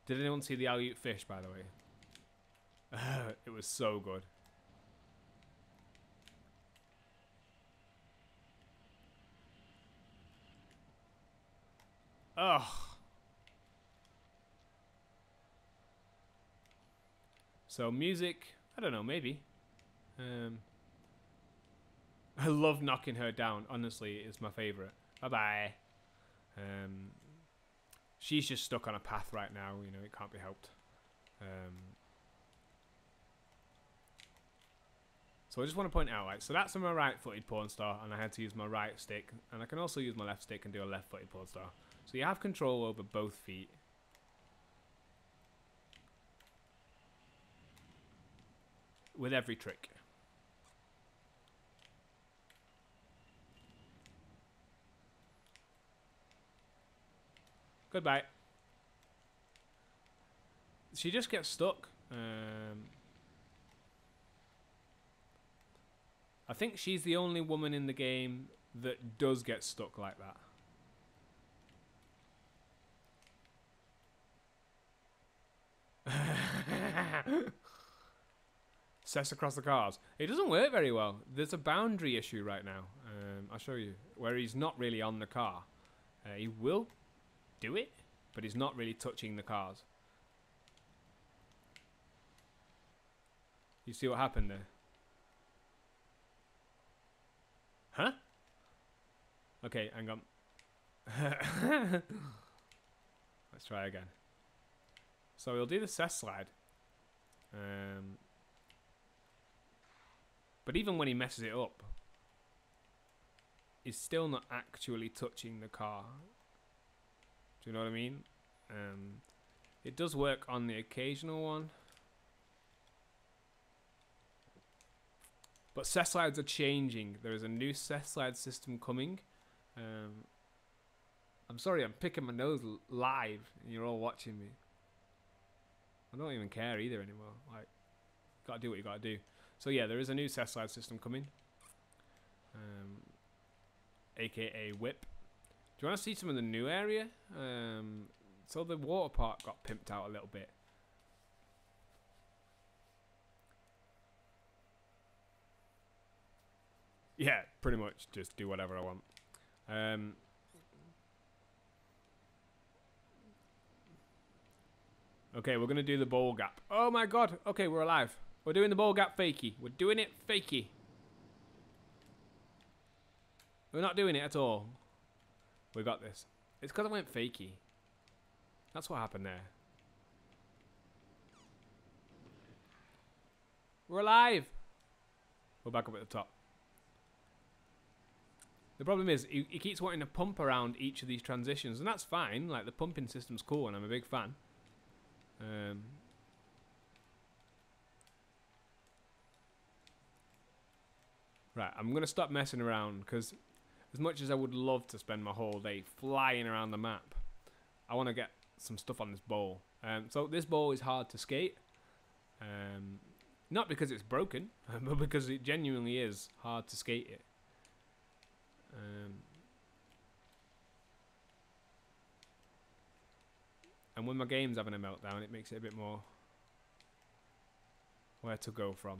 Did anyone see the alley-oop fish, by the way? It was so good. Ugh. So music, I don't know, maybe. I love knocking her down. Honestly, it's my favorite. Bye-bye. She's just stuck on a path right now. You know, it can't be helped. So I just want to point out, like, so that's my right-footed porn star, and I had to use my right stick, and I can also use my left stick and do a left-footed porn star. So you have control over both feet. With every trick. Goodbye. She just gets stuck. I think she's the only woman in the game that does get stuck like that. Sets across the cars. It doesn't work very well. There's a boundary issue right now. I'll show you. Where he's not really on the car. He will do it, but he's not really touching the cars. You see what happened there? Huh? Okay, hang on. Let's try again. So we'll do the cess slide. But even when he messes it up, he's still not actually touching the car. Do you know what I mean? It does work on the occasional one. But cess slides are changing. There is a new cess slide system coming. I'm sorry, I'm picking my nose live and you're all watching me. I don't even care either anymore. Like, gotta do what you gotta do. So yeah, there is a new cess slide system coming. AKA whip. Do you want to see some of the new area? So the water park got pimped out a little bit. Yeah, pretty much just do whatever I want. Okay, we're gonna do the bowl gap. Oh my god, okay, we're alive. We're doing the bowl gap fakey. We're doing it fakey. We're not doing it at all. We got this. It's because I went fakey. That's what happened there. We're alive. We're back up at the top. The problem is, he keeps wanting to pump around each of these transitions, and that's fine. Like, the pumping system's cool, and I'm a big fan. Right, I'm going to stop messing around, because as much as I would love to spend my whole day flying around the map, I want to get some stuff on this bowl. So this bowl is hard to skate. Not because it's broken, but because it genuinely is hard to skate it. And when my game's having a meltdown, it makes it a bit more where to go from.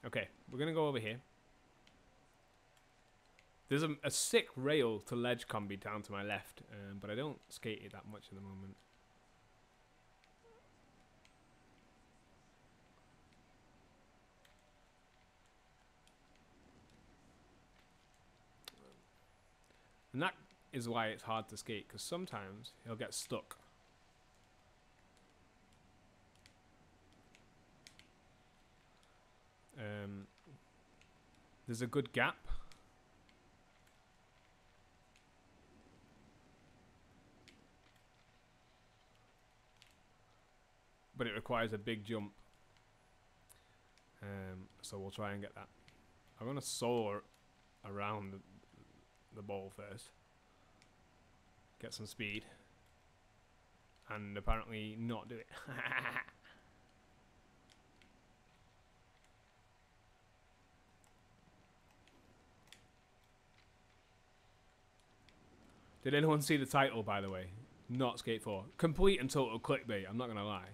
Okay, we're going to go over here. There's a sick rail to ledge combi down to my left, but I don't skate it that much at the moment. And that is why it's hard to skate, because sometimes he'll get stuck. There's a good gap. But it requires a big jump. So we'll try and get that. I'm going to soar around the ball first. Get some speed. And apparently not do it. Did anyone see the title, by the way? Not Skate 4. Complete and total clickbait, I'm not going to lie.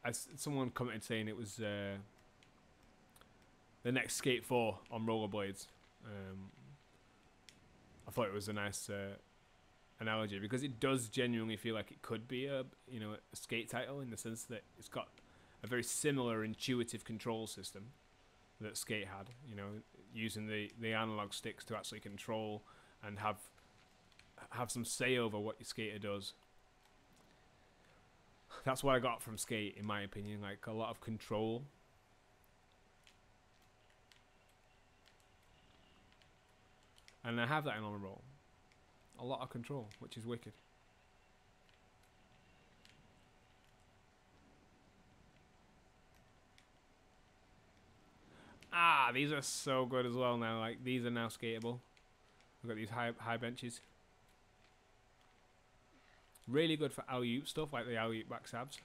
As someone commented saying it was the next Skate 4 on rollerblades. I thought it was a nice analogy, because it does genuinely feel like it could be a skate title, in the sense that it's got a very similar intuitive control system that Skate had, using the analog sticks to actually control and have some say over what your skater does. That's what I got from Skate, in my opinion, like a lot of control. And I have that in on a roll. A lot of control, which is wicked. Ah, these are so good as well now. Like, these are now skatable. We've got these high benches. Really good for alley-oop stuff, like the alley-oop back sabs.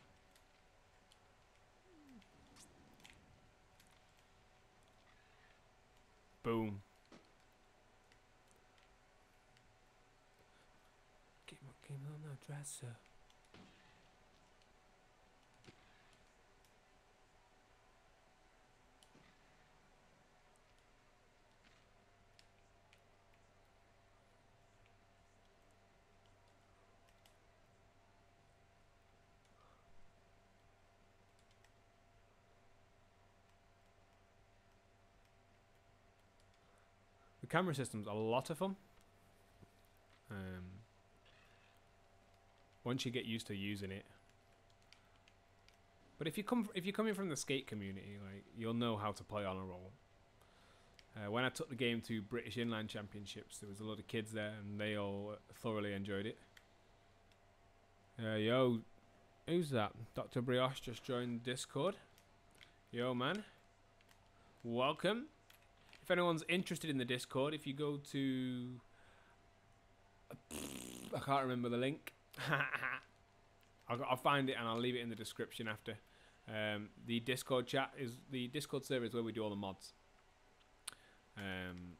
Boom. Keep on the dresser. camera system's a lot of fun. Once you get used to using it. But if you're coming from the skate community, like, you'll know how to play on a roll. When I took the game to British Inline Championships, there was a lot of kids there, and they all thoroughly enjoyed it. Yo, who's that? Dr. Brioche just joined Discord. Yo, man. Welcome. If anyone's interested in the Discord, if you go to... I can't remember the link. I'll find it and I'll leave it in the description after. The Discord chat is... The Discord server is where we do all the mods. And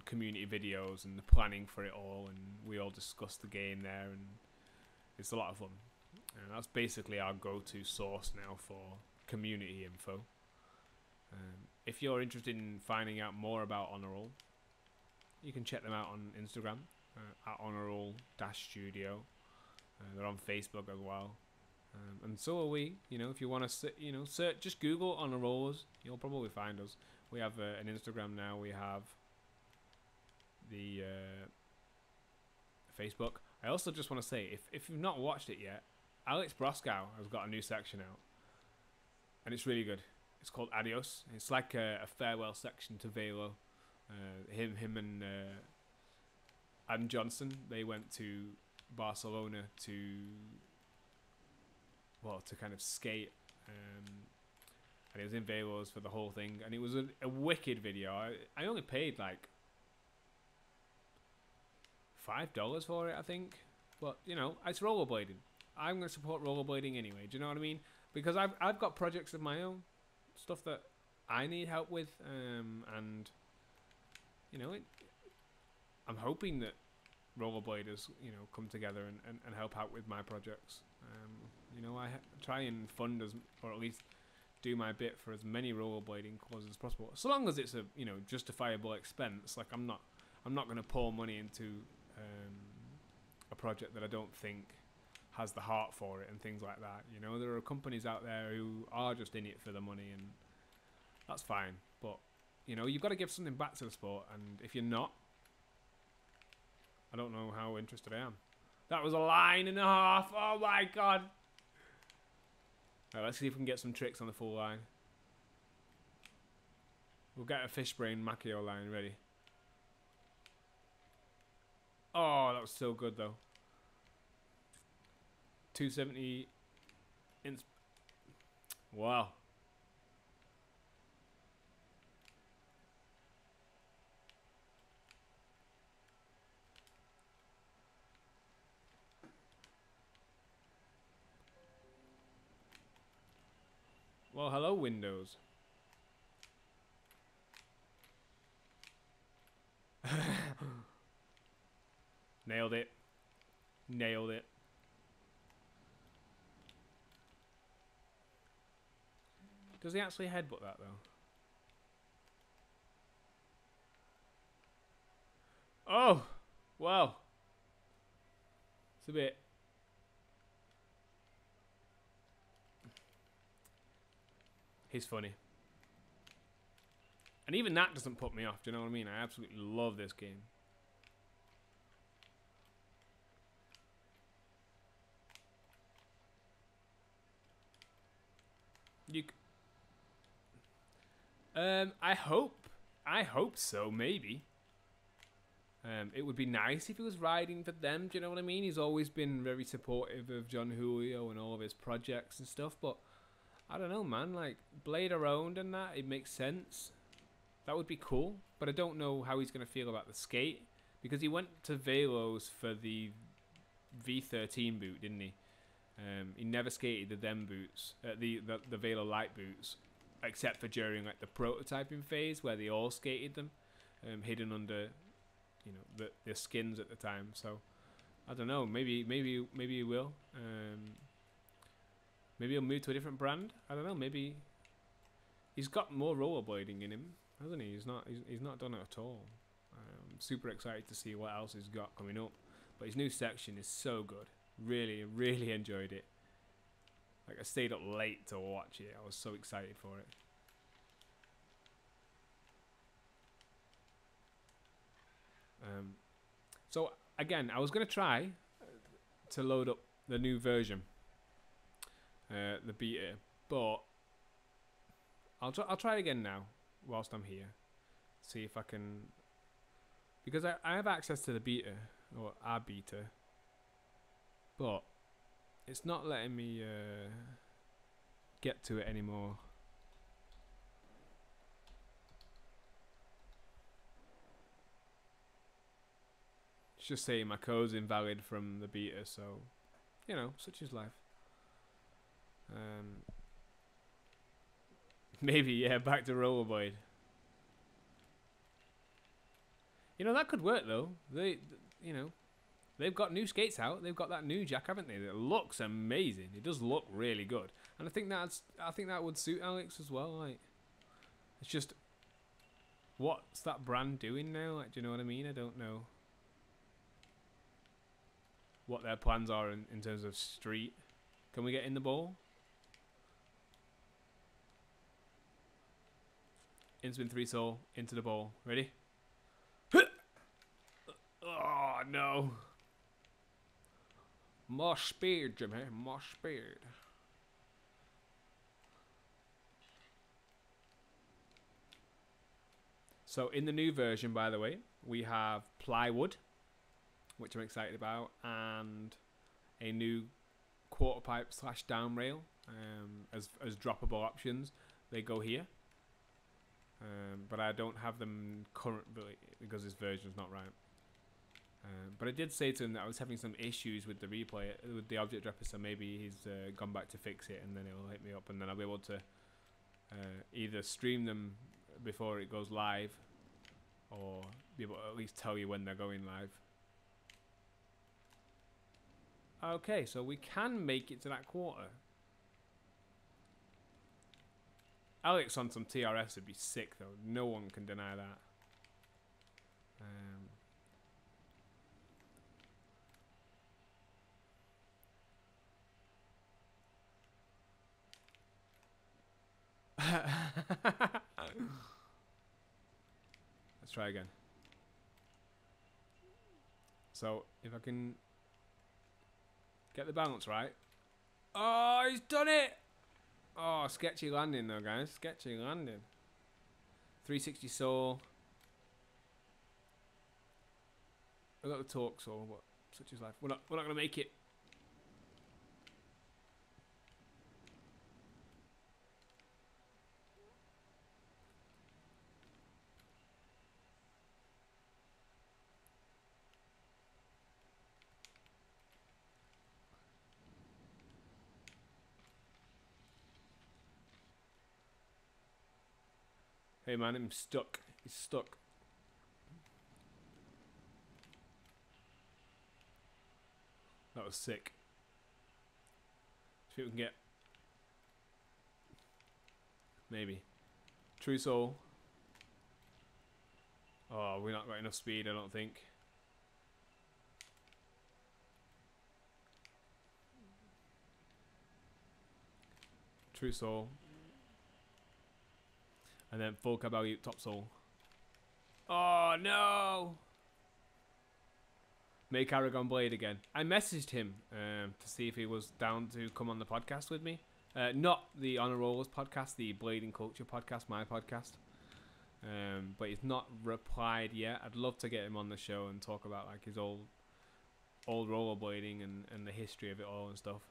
community videos and the planning for it all, and we all discuss the game there, and it's a lot of fun. And that's basically our go-to source now for community info. If you're interested in finding out more about Honor Roll, you can check them out on Instagram at honorroll-studio. They're on Facebook as well, and so are we. You know, if you want to, search, just Google Honor Rollers, you'll probably find us. We have an Instagram now. We have the Facebook. I also just want to say, if you've not watched it yet, Alex Broskow has got a new section out, and it's really good. It's called Adios. It's like a farewell section to Velo. Him and Adam Johnson, they went to Barcelona to kind of skate, and it was in Velos for the whole thing, and it was a wicked video. I only paid like $5 for it, I think, but you know, it's rollerblading. I'm going to support rollerblading anyway. Do you know what I mean? Because I've got projects of my own, stuff that I need help with, and you know, I'm hoping that rollerbladers, you know, come together and help out with my projects. You know, I try and fund or at least do my bit for as many rollerblading causes as possible, so long as it's a, you know, justifiable expense. Like, I'm not going to pour money into a project that I don't think has the heart for it and things like that. You know, there are companies out there who are just in it for the money, and that's fine. But you know, you've got to give something back to the sport, and if you're not, I don't know how interested I am. That was a line and a half. Oh my god. Right, let's see if we can get some tricks on the full line. We'll get a Fishbrain Macchio line ready. Oh, that was so good though. 270 inch. Wow. Well, hello, Windows. Nailed it. Nailed it. Does he actually headbutt that, though? Oh! Wow. It's a bit... He's funny. And even that doesn't put me off, do you know what I mean? I absolutely love this game. I hope so, maybe. It would be nice if he was riding for them, do you know what I mean? He's always been very supportive of John Julio and all of his projects and stuff, but I don't know, man, like, blade around and that, it makes sense. That would be cool, but I don't know how he's going to feel about the skate, because he went to Velos for the V13 boot, didn't he? He never skated the them boots, the Velo light boots, except for during like the prototyping phase where they all skated them, hidden under, you know, the skins at the time. So I don't know. Maybe he will. Maybe he'll move to a different brand. I don't know. Maybe he's got more rollerblading in him, hasn't he? He's not done it at all. I'm super excited to see what else he's got coming up. But his new section is so good. Really enjoyed it. Like, I stayed up late to watch it. I was so excited for it. So again, I was going to try to load up the new version, the beta, but I'll try again now whilst I'm here. See if I can, because I have access to the beta, or our beta, but it's not letting me get to it anymore. It's just saying my code's invalid from the beta, so you know, such is life. Maybe, yeah, back to Rollerblade. You know, that could work though. You know, they've got new skates out. They've got that new jack, haven't they? That looks amazing. It does look really good, and I think that would suit Alex as well. Like, it's just, what's that brand doing now? Like, do you know what I mean? I don't know what their plans are in terms of street. Can we get in the ball? In spin 3 soul, into the ball. Ready? Oh no. More speed, Jimmy. More speed. So in the new version, by the way, we have Plywood, which I'm excited about, and a new Quarterpipe / down rail as droppable options. They go here, but I don't have them currently because this version is not right. But I did say to him that I was having some issues with the replay, with the object dropper, so maybe he's gone back to fix it, and then it'll hit me up, and then I'll be able to either stream them before it goes live, or be able to at least tell you when they're going live. Okay, so we can make it to that quarter. Alex on some TRS would be sick though. No one can deny that. Let's try again. So if I can get the balance right. Oh, he's done it! Oh, sketchy landing though, guys. Sketchy landing. 360 soul. I got the torque soul, but such is life. We're not gonna make it. Hey man, I'm stuck. He's stuck. That was sick. See if we can get. Maybe. True soul. Oh, we're not got enough speed, I don't think. True soul. And then full cabal top soul. Oh no! Make Aragon Blade again. I messaged him to see if he was down to come on the podcast with me. Not the Honor Rollers podcast, the Blading Culture podcast, my podcast. But he's not replied yet. I'd love to get him on the show and talk about like his old rollerblading and the history of it all and stuff.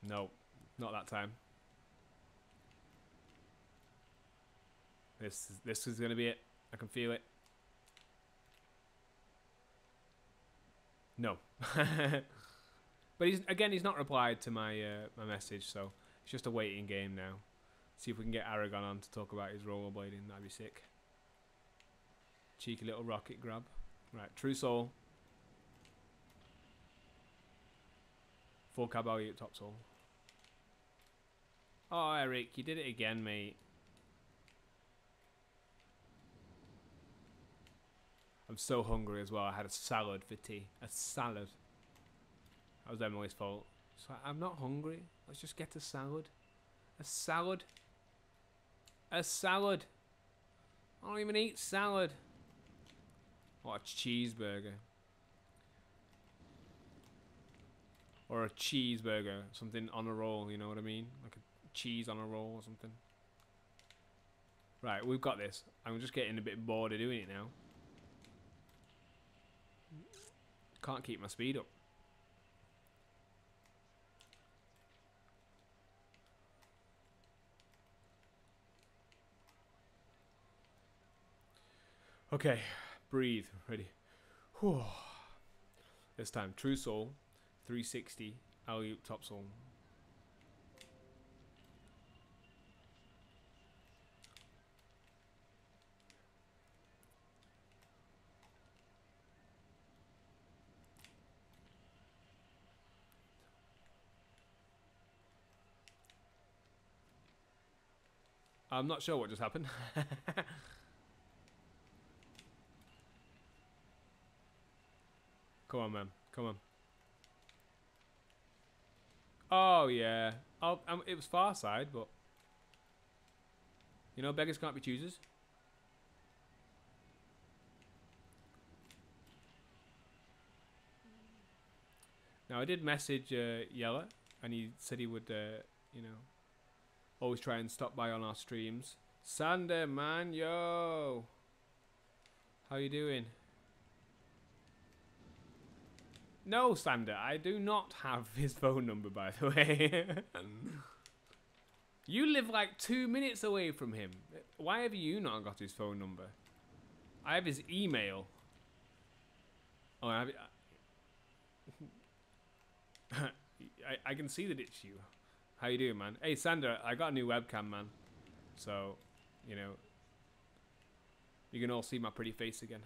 No, not that time. This is gonna be it. I can feel it. No. But he's not replied to my my message, so it's just a waiting game now. See if we can get Aragon on to talk about his rollerblading. That'd be sick. Cheeky little rocket grab. Right, True Soul. Full cabal top soul. Oh, Eric, you did it again, mate. I'm so hungry as well. I had a salad for tea. A salad. That was Emily's fault. So I'm not hungry. Let's just get a salad. A salad. A salad. I don't even eat salad. What a cheeseburger. Or a cheeseburger. Something on a roll, you know what I mean? Like a cheese on a roll or something. Right, we've got this. I'm just getting a bit bored of doing it now. Can't keep my speed up. Okay, breathe. Ready. Whew. This time, true soul, 360, alley-oop top soul. I'm not sure what just happened. Come on, man. Come on. Oh, yeah. Oh, it was far side, but... You know, beggars can't be choosers. Now, I did message Yella, and he said he would, you know, always try and stop by on our streams. Sander, man, yo! How you doing? No, Sander, I do not have his phone number, by the way. You live like 2 minutes away from him. Why have you not got his phone number? I have his email. Oh, I have... I can see that it's you. How you doing, man? Hey, Sander, I got a new webcam, man. So, you know, you can all see my pretty face again.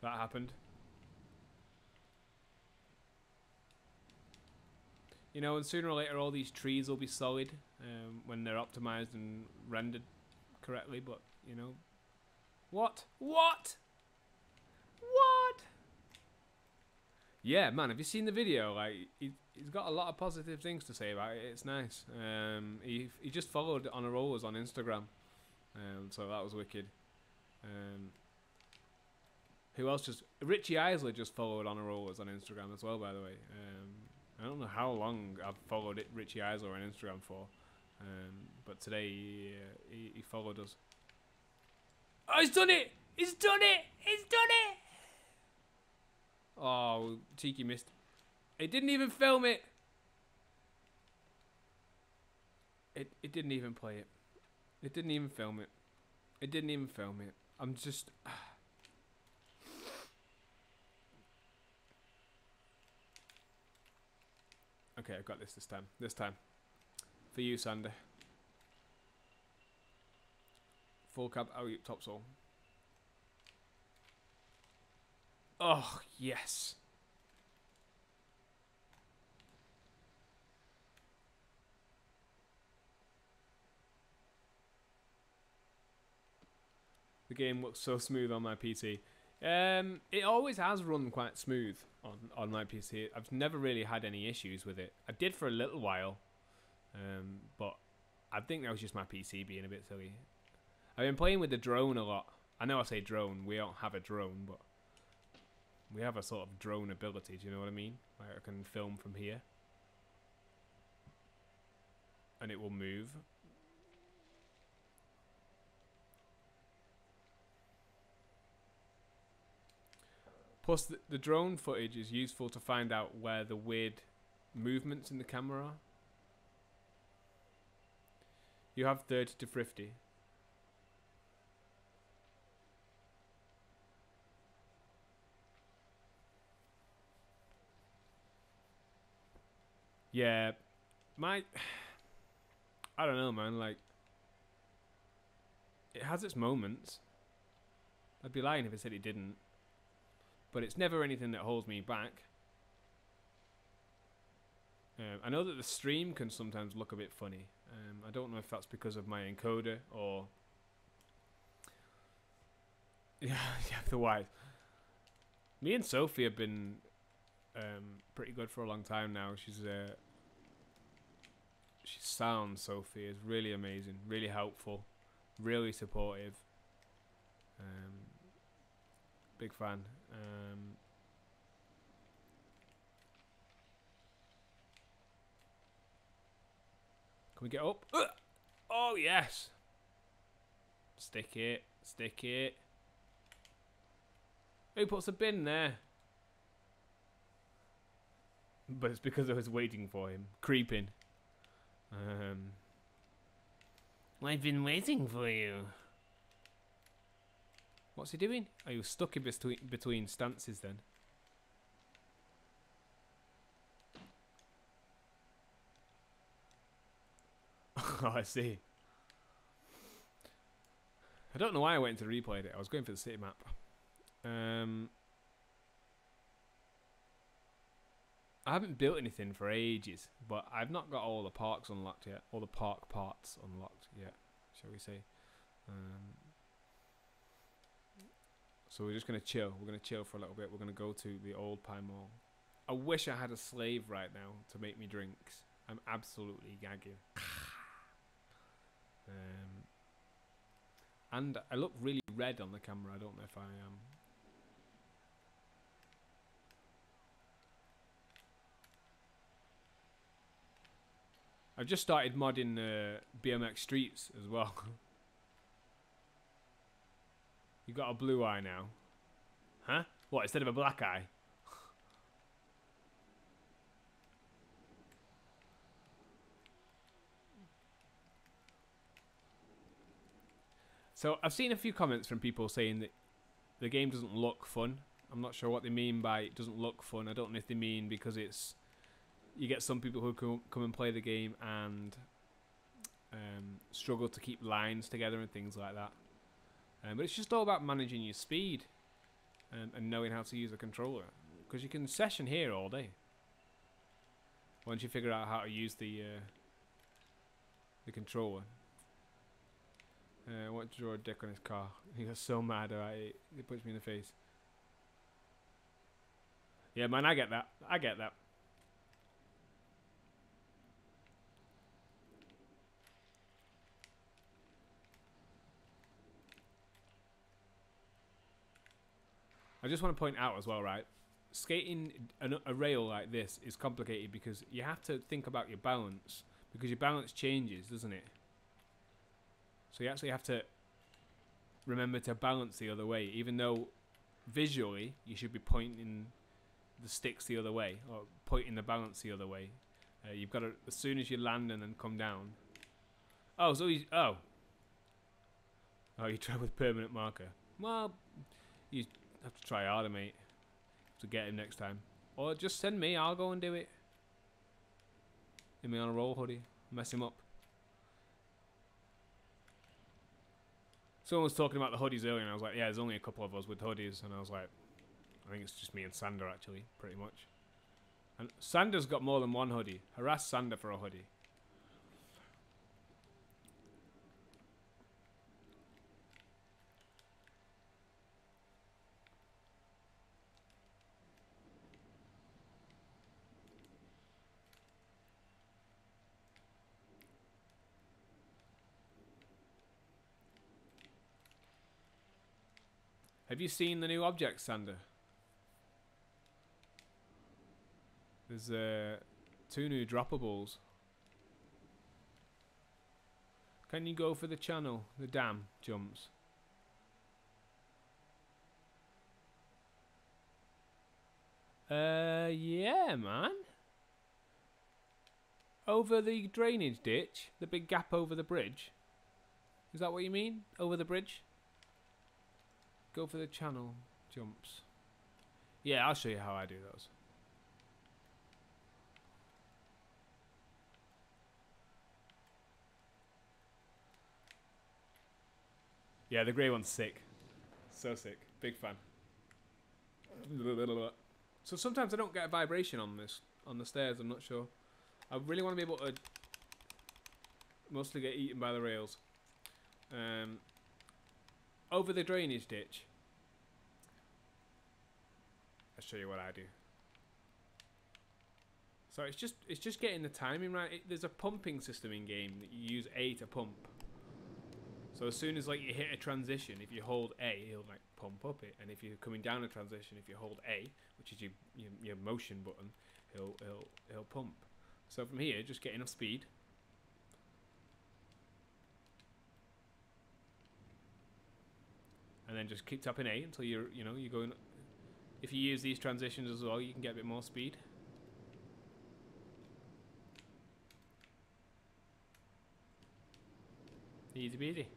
That happened. You know, and sooner or later all these trees will be solid when they're optimized and rendered correctly, but, you know. What? What? What? Yeah, man, have you seen the video? Like, he's got a lot of positive things to say about it. It's nice. He just followed On a Rollers on Instagram, so that was wicked. Who else just... Richie Eisler just followed On a Rollers on Instagram as well, by the way. I don't know how long I've followed Richie Eisler on Instagram for, but today he followed us. Oh, he's done it! He's done it! He's done it! Oh, Tiki missed. It didn't even film it. It didn't even play it. It didn't even film it. It didn't even film it. I'm just... Okay, I've got this time. This time. For you, Sander. Full cab, alley-oop topsoul. Oh, yes. The game looks so smooth on my PC. It always has run quite smooth on my PC. I've never really had any issues with it. I did for a little while, but I think that was just my PC being a bit silly. I've been playing with the drone a lot. I know I say drone, we don't have a drone, but we have a sort of drone ability, do you know what I mean? Like I can film from here. And it will move. Plus, the drone footage is useful to find out where the weird movements in the camera are. You have 30 to 50. Yeah, I don't know, man, like, it has its moments. I'd be lying if I said it didn't. But it's never anything that holds me back. I know that the stream can sometimes look a bit funny. I don't know if that's because of my encoder or... Yeah, the wires. Me and Sophie have been pretty good for a long time now. She's sound. Sophie is really amazing, really helpful, really supportive. Big fan. Can we get up? Oh yes. Stick it. Stick it. Who puts a bin there? But it's because I was waiting for him. Creeping. I've been waiting for you. What's he doing? Oh, he was stuck in between stances then. Oh, I see. I don't know why I went into replayed it. I was going for the city map. I haven't built anything for ages, but I've not got all the parks unlocked yet. All the park parts unlocked yet, shall we say. So we're just going to chill. We're going to chill for a little bit. We're going to go to the old Pie Mall. I wish I had a slave right now to make me drinks. I'm absolutely gagging. And I look really red on the camera. I don't know if I am. I've just started modding BMX Streets as well. You got a blue eye now. Huh? What, instead of a black eye? So I've seen a few comments from people saying that the game doesn't look fun. I'm not sure what they mean by it doesn't look fun. I don't know if they mean because it's... You get some people who come and play the game and struggle to keep lines together and things like that. But it's just all about managing your speed and knowing how to use a controller. Because you can session here all day. Once you figure out how to use the controller. I want to draw a dick on his car. He got so mad, alright. He punched me in the face. Yeah, man, I get that. I get that. I just want to point out as well, right? Skating a rail like this is complicated because you have to think about your balance. Because your balance changes, doesn't it? So you actually have to remember to balance the other way. Even though visually you should be pointing the sticks the other way. Or pointing the balance the other way. You've got to, as soon as you land and then come down. Oh, so he's... Oh. Oh, you try with permanent marker. Well, you... have to try harder, mate, to get him next time. Or just send me, I'll go and do it. Get me on a roll hoodie, mess him up. Someone was talking about the hoodies earlier and I was like, yeah, there's only a couple of us with hoodies. And I was like, I think it's just me and Sander actually, pretty much. And Sander's got more than one hoodie. Harass Sander for a hoodie. Have you seen the new objects, Sander? There's 2 new droppables. Can you go for the channel? The dam jumps. Yeah, man. Over the drainage ditch? The big gap over the bridge? Is that what you mean? Over the bridge? Go for the channel jumps. Yeah, I'll show you how I do those. Yeah, the grey one's sick. So sick. Big fan. So sometimes I don't get a vibration on the stairs, I'm not sure. I really want to be able to mostly get eaten by the rails. Over the drainage ditch. show you what I do. So it's just getting the timing right. There's a pumping system in game that you use A to pump. So as soon as like you hit a transition, if you hold A, he'll like pump up it, and if you're coming down a transition, if you hold A, which is your motion button, he'll pump. So from here, just get enough speed. And then just keep tapping A until you're going. If you use these transitions as well, you can get a bit more speed. Easy peasy.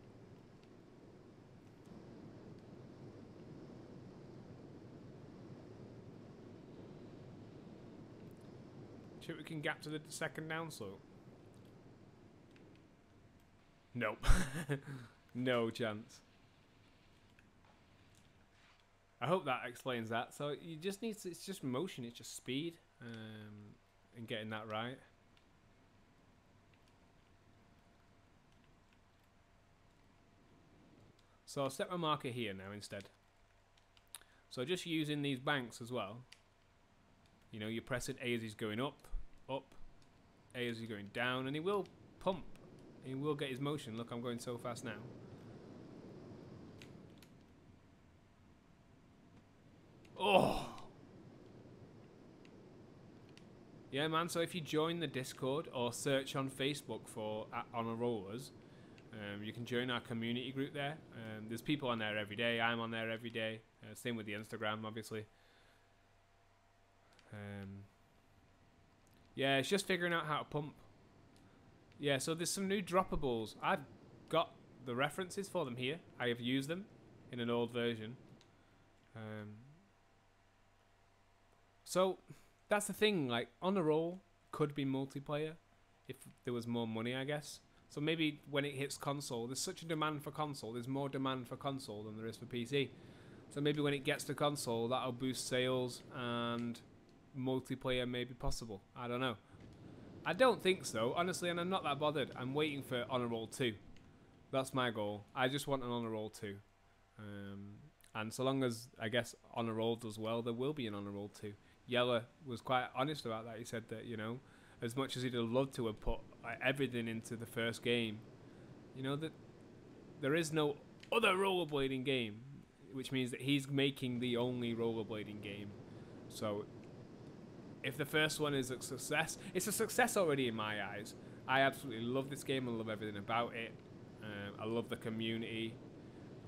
Should we can gap to the second down slope? Nope. No chance. I hope that explains that. So you just need to, it's just motion, it's just speed, and getting that right. So I'll set my marker here now instead. So just using these banks as well. You know, you're pressing A as he's going up, up, A as he's going down, and he will pump. He will get his motion. Look, I'm going so fast now. Oh! Yeah, man, so if you join the Discord or search on Facebook for @Honor Rollers, you can join our community group there. There's people on there every day. I'm on there every day. Same with the Instagram, obviously. Yeah, it's just figuring out how to pump. Yeah, so there's some new droppables. I've got the references for them here. I have used them in an old version. So that's the thing. Like, On a Roll could be multiplayer if there was more money, I guess. So maybe when it hits console, there's such a demand for console. There's more demand for console than there is for PC. So maybe when it gets to console, that'll boost sales and multiplayer may be possible. I don't know. I don't think so, honestly, and I'm not that bothered. I'm waiting for Honor Roll 2. That's my goal. I just want an Honor Roll 2. And so long as, I guess, Honor Roll does well, there will be an Honor Roll 2. Yeller was quite honest about that. He said that, you know, as much as he'd have loved to have put everything into the first game, you know, that there is no other rollerblading game, which means that he's making the only rollerblading game. So if the first one is a success, it's a success already in my eyes. I absolutely love this game. I love everything about it. I love the community.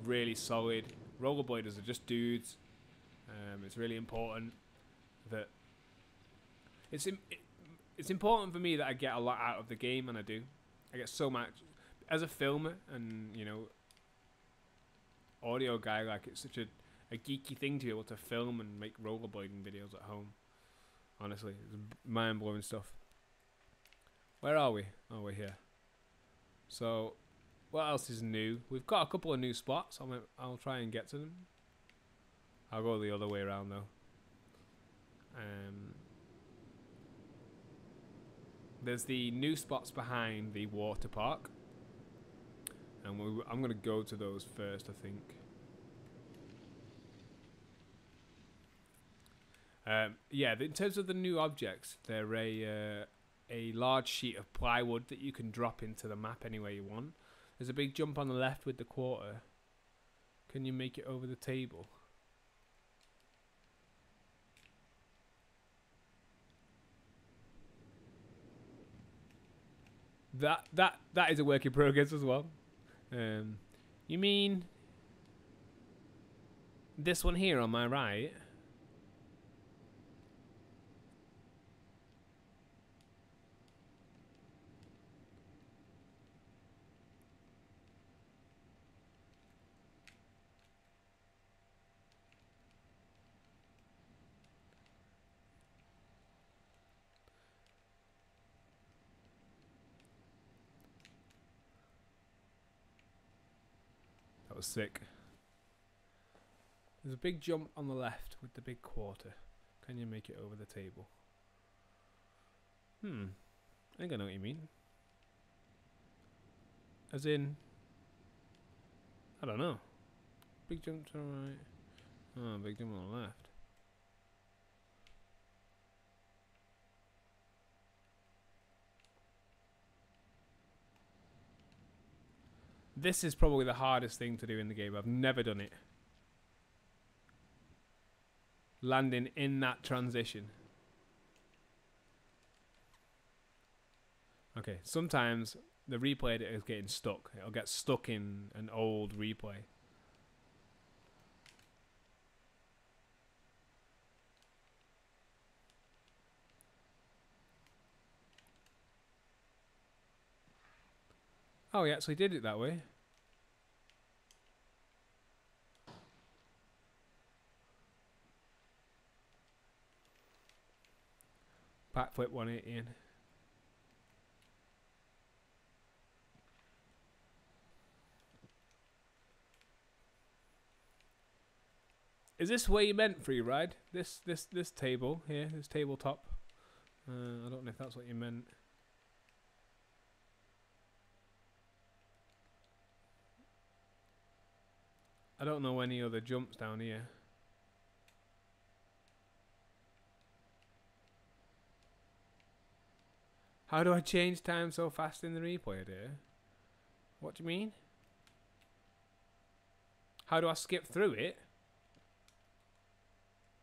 Really solid. Rollerbladers are just dudes. It's really important that it's important for me that I get a lot out of the game, and I do. I get so much as a filmer and, you know, audio guy. Like, it's such a geeky thing to be able to film and make rollerblading videos at home. Honestly, it's mind-blowing stuff. Where are we? Oh, we're here. So, what else is new? We've got a couple of new spots. I'll try and get to them. I'll go the other way around though. There's the new spots behind the water park, and I'm going to go to those first, I think. Yeah, in terms of the new objects, they're a large sheet of plywood that you can drop into the map anywhere you want. There's a big jump on the left with the quarter. Can you make it over the table? That is a work in progress as well. You mean this one here on my right? That was sick. There's a big jump on the left with the big quarter. Can you make it over the table? I think I know what you mean. As in, I don't know. Big jump to the right. Oh, big jump on the left. This is probably the hardest thing to do in the game. I've never done it. Landing in that transition. Okay, sometimes the replay editor is getting stuck. It'll get stuck in an old replay. Oh, he actually did it that way. Backflip 180 in. Is this where you meant free ride? This table here, this tabletop. I don't know if that's what you meant. I don't know any other jumps down here. How do I change time so fast in the replay, dear? What do you mean? How do I skip through it?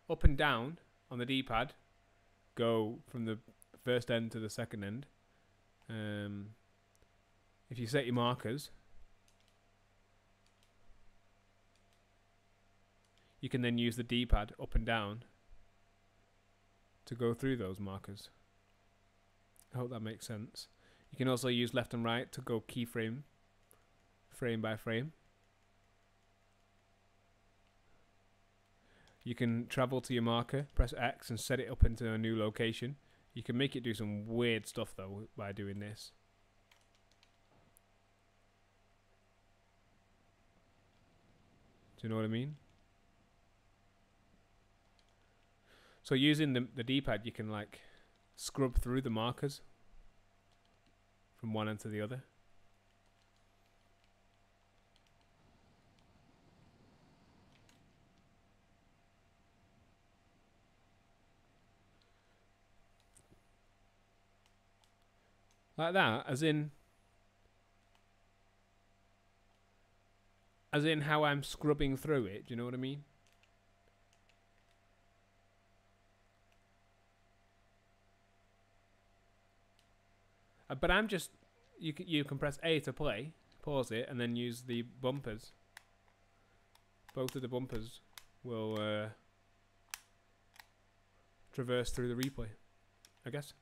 Up and down on the D-pad. Go from the first end to the second end. If you set your markers, you can then use the D-pad up and down to go through those markers. I hope that makes sense. You can also use left and right to go keyframe, frame by frame. You can travel to your marker, press X and set it up into a new location. You can make it do some weird stuff though by doing this. Do you know what I mean? So using the D-pad, you can like scrub through the markers from one end to the other. Like that, as in how I'm scrubbing through it, do you know what I mean? But I'm just, you can press A to play, pause it, and then use the bumpers. Both of the bumpers will traverse through the replay, I guess.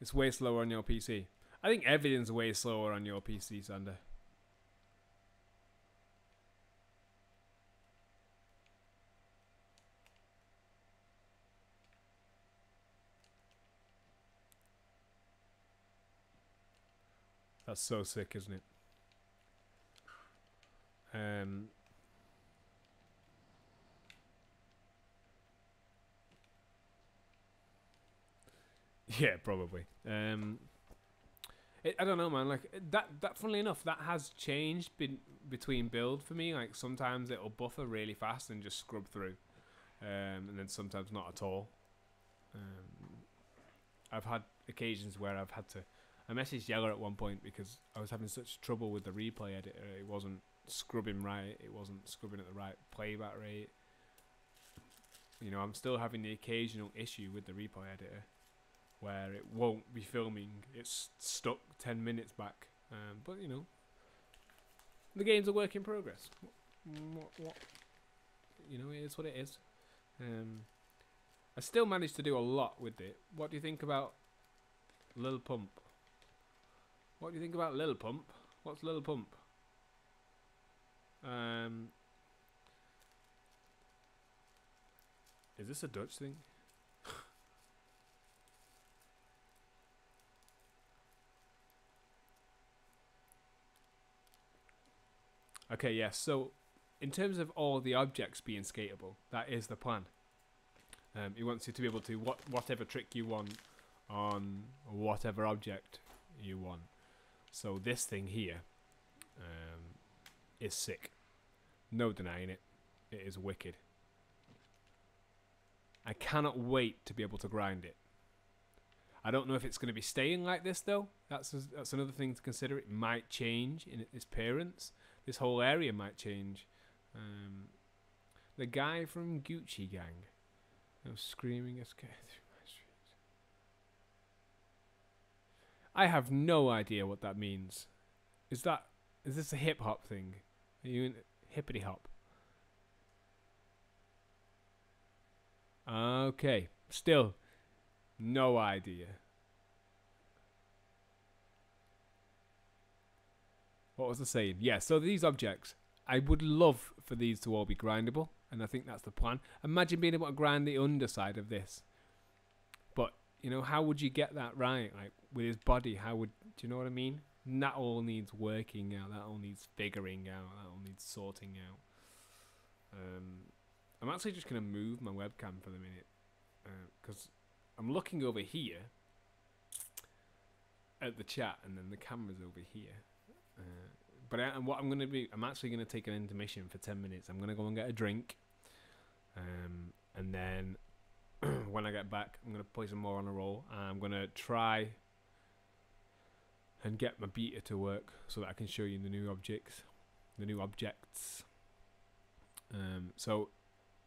It's way slower on your PC. I think everything's way slower on your PC, Sander. That's so sick, isn't it? Yeah, probably. I don't know, man. Like that. Funnily enough, that has changed between build for me. Like sometimes it'll buffer really fast and just scrub through, and then sometimes not at all. I've had occasions where I've had to. I messaged Yeller at one point because I was having such trouble with the replay editor. It wasn't scrubbing right. It wasn't scrubbing at the right playback rate. You know, I'm still having the occasional issue with the replay editor where it won't be filming. It's stuck 10 minutes back. But, you know, the game's a work in progress. What? You know, it is what it is. I still managed to do a lot with it. What do you think about Lil Pump? What do you think about Lil Pump? What's Lil Pump? Is this a Dutch thing? Okay, yes. So, in terms of all the objects being skatable, that is the plan. He wants you to be able to whatever trick you want on whatever object you want. So this thing here is sick. No denying it. It is wicked. I cannot wait to be able to grind it. I don't know if it's going to be staying like this though. That's another thing to consider. It might change in its appearance. This whole area might change. The guy from Gucci Gang, screaming escape through my streets. I have no idea what that means. Is this a hip hop thing? Are you in hippity hop? Okay, still no idea. What was I saying? Yeah, so these objects, I would love for these to all be grindable, and I think that's the plan. Imagine being able to grind the underside of this. But, you know, how would you get that right? Like, with his body, do you know what I mean? And that all needs working out, that all needs figuring out, that all needs sorting out. I'm actually just going to move my webcam for the minute, because I'm looking over here at the chat, and then the camera's over here. What I'm going to be, I'm actually going to take an intermission for 10 minutes. I'm going to go and get a drink, and then when I get back, I'm going to play some more on a roll. I'm going to try and get my beta to work so that I can show you the new objects. So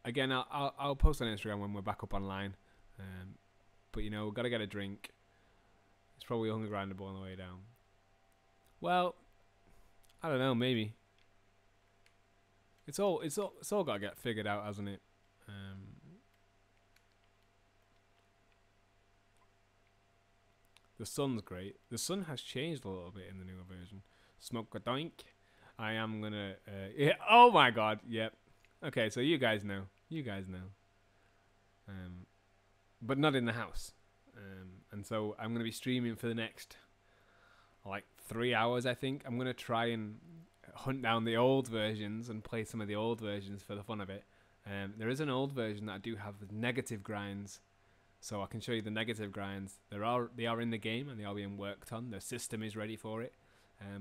again, I'll post on Instagram when we're back up online. But you know, we've got to get a drink. It's probably only grindable on the way down. Well, I don't know, maybe. It's all got to get figured out, hasn't it? The sun's great. The sun has changed a little bit in the newer version. Smoke a doink. I am gonna. Yeah. Oh my God. Yep. Okay, so you guys know. But not in the house. And so I'm gonna be streaming for the next like 3 hours. I think I'm gonna try and hunt down the old versions and play some of the old versions for the fun of it. There is an old version that I do have with negative grinds, so I can show you the negative grinds. They are in the game and they are being worked on. The system is ready for it,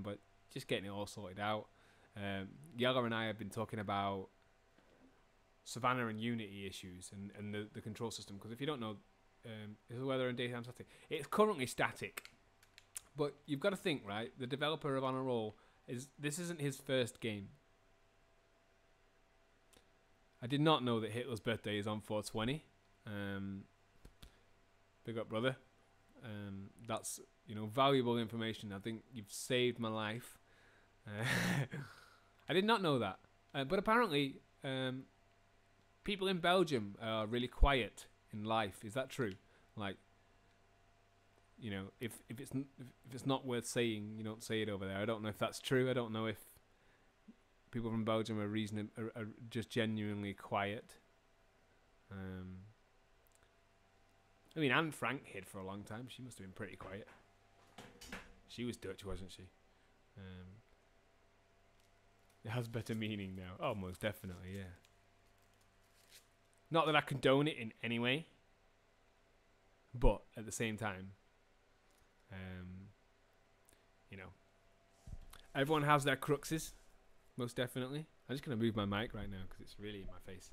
but just getting it all sorted out. Yella and I have been talking about Savannah and Unity issues and the control system, because if you don't know, is the weather and daytime static? It's currently static, but you've got to think, right? The developer of On a Roll this isn't his first game. I did not know that Hitler's birthday is on 420. Big up, brother. That's, you know, valuable information. I think you've saved my life. I did not know that. But apparently, people in Belgium are really quiet in life. Is that true? Like, you know, if it's not worth saying, you don't say it over there. I don't know if that's true. I don't know if people from Belgium are just genuinely quiet. I mean, Anne Frank hid for a long time. She must have been pretty quiet. She was Dutch, wasn't she? It has better meaning now. Oh, most definitely, yeah. Not that I condone it in any way, but at the same time, you know, everyone has their cruxes, most definitely. I'm just going to move my mic right now because it's really in my face.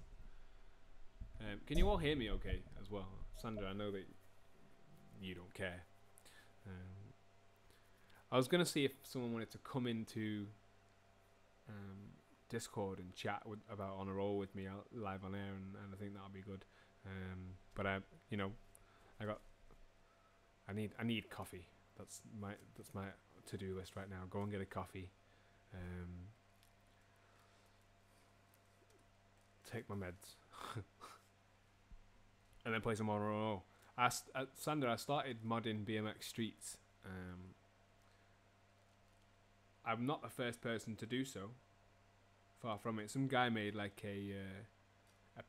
Can you all hear me okay as well? Sandra, I know that you don't care. I was going to see if someone wanted to come into Discord and chat about On a Roll with me live on air, and I think that'll be good. But you know, I need coffee. That's my to-do list right now. Go and get a coffee. Take my meds. And then play some On a Roll. Sandra, I started modding BMX Streets. I'm not the first person to do so. Far from it. Some guy made like a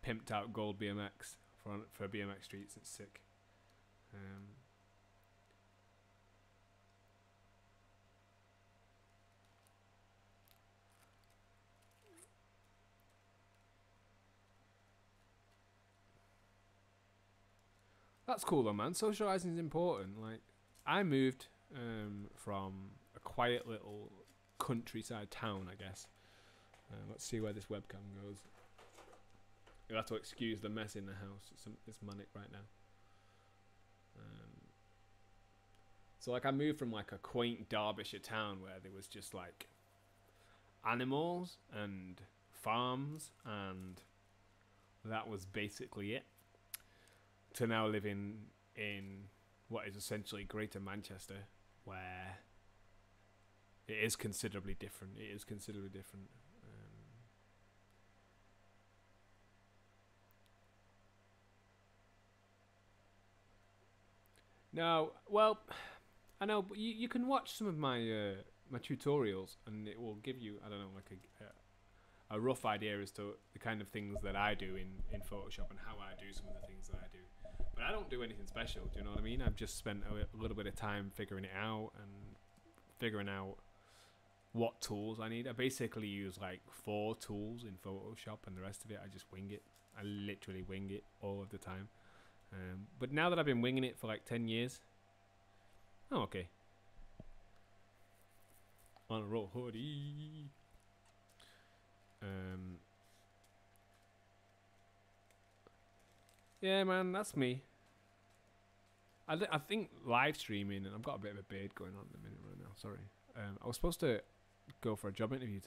pimped out gold BMX for BMX Streets. It's sick. That's cool though, man. Socializing is important. Like, I moved from a quiet little countryside town, I guess. Let's see where this webcam goes. You'll have to excuse the mess in the house. It's manic right now. So like I moved from like a quaint Derbyshire town where there was just like animals and farms and that was basically it, to now living in what is essentially Greater Manchester, where it is considerably different. It is considerably different. No, well, I know, but you can watch some of my my tutorials, and it will give you, I don't know, like a rough idea as to the kind of things that I do in Photoshop and how I do some of the things that I do. But I don't do anything special. Do you know what I mean? I've just spent a little bit of time figuring it out and figuring out what tools I need. I basically use like 4 tools in Photoshop, and the rest of it I just wing it. I literally wing it all of the time. But now that I've been winging it for like 10 years, oh, okay. On a roll hoodie. Yeah, man, that's me. I think live streaming, and I've got a bit of a beard going on at the minute right now. Sorry. I was supposed to go for a job interview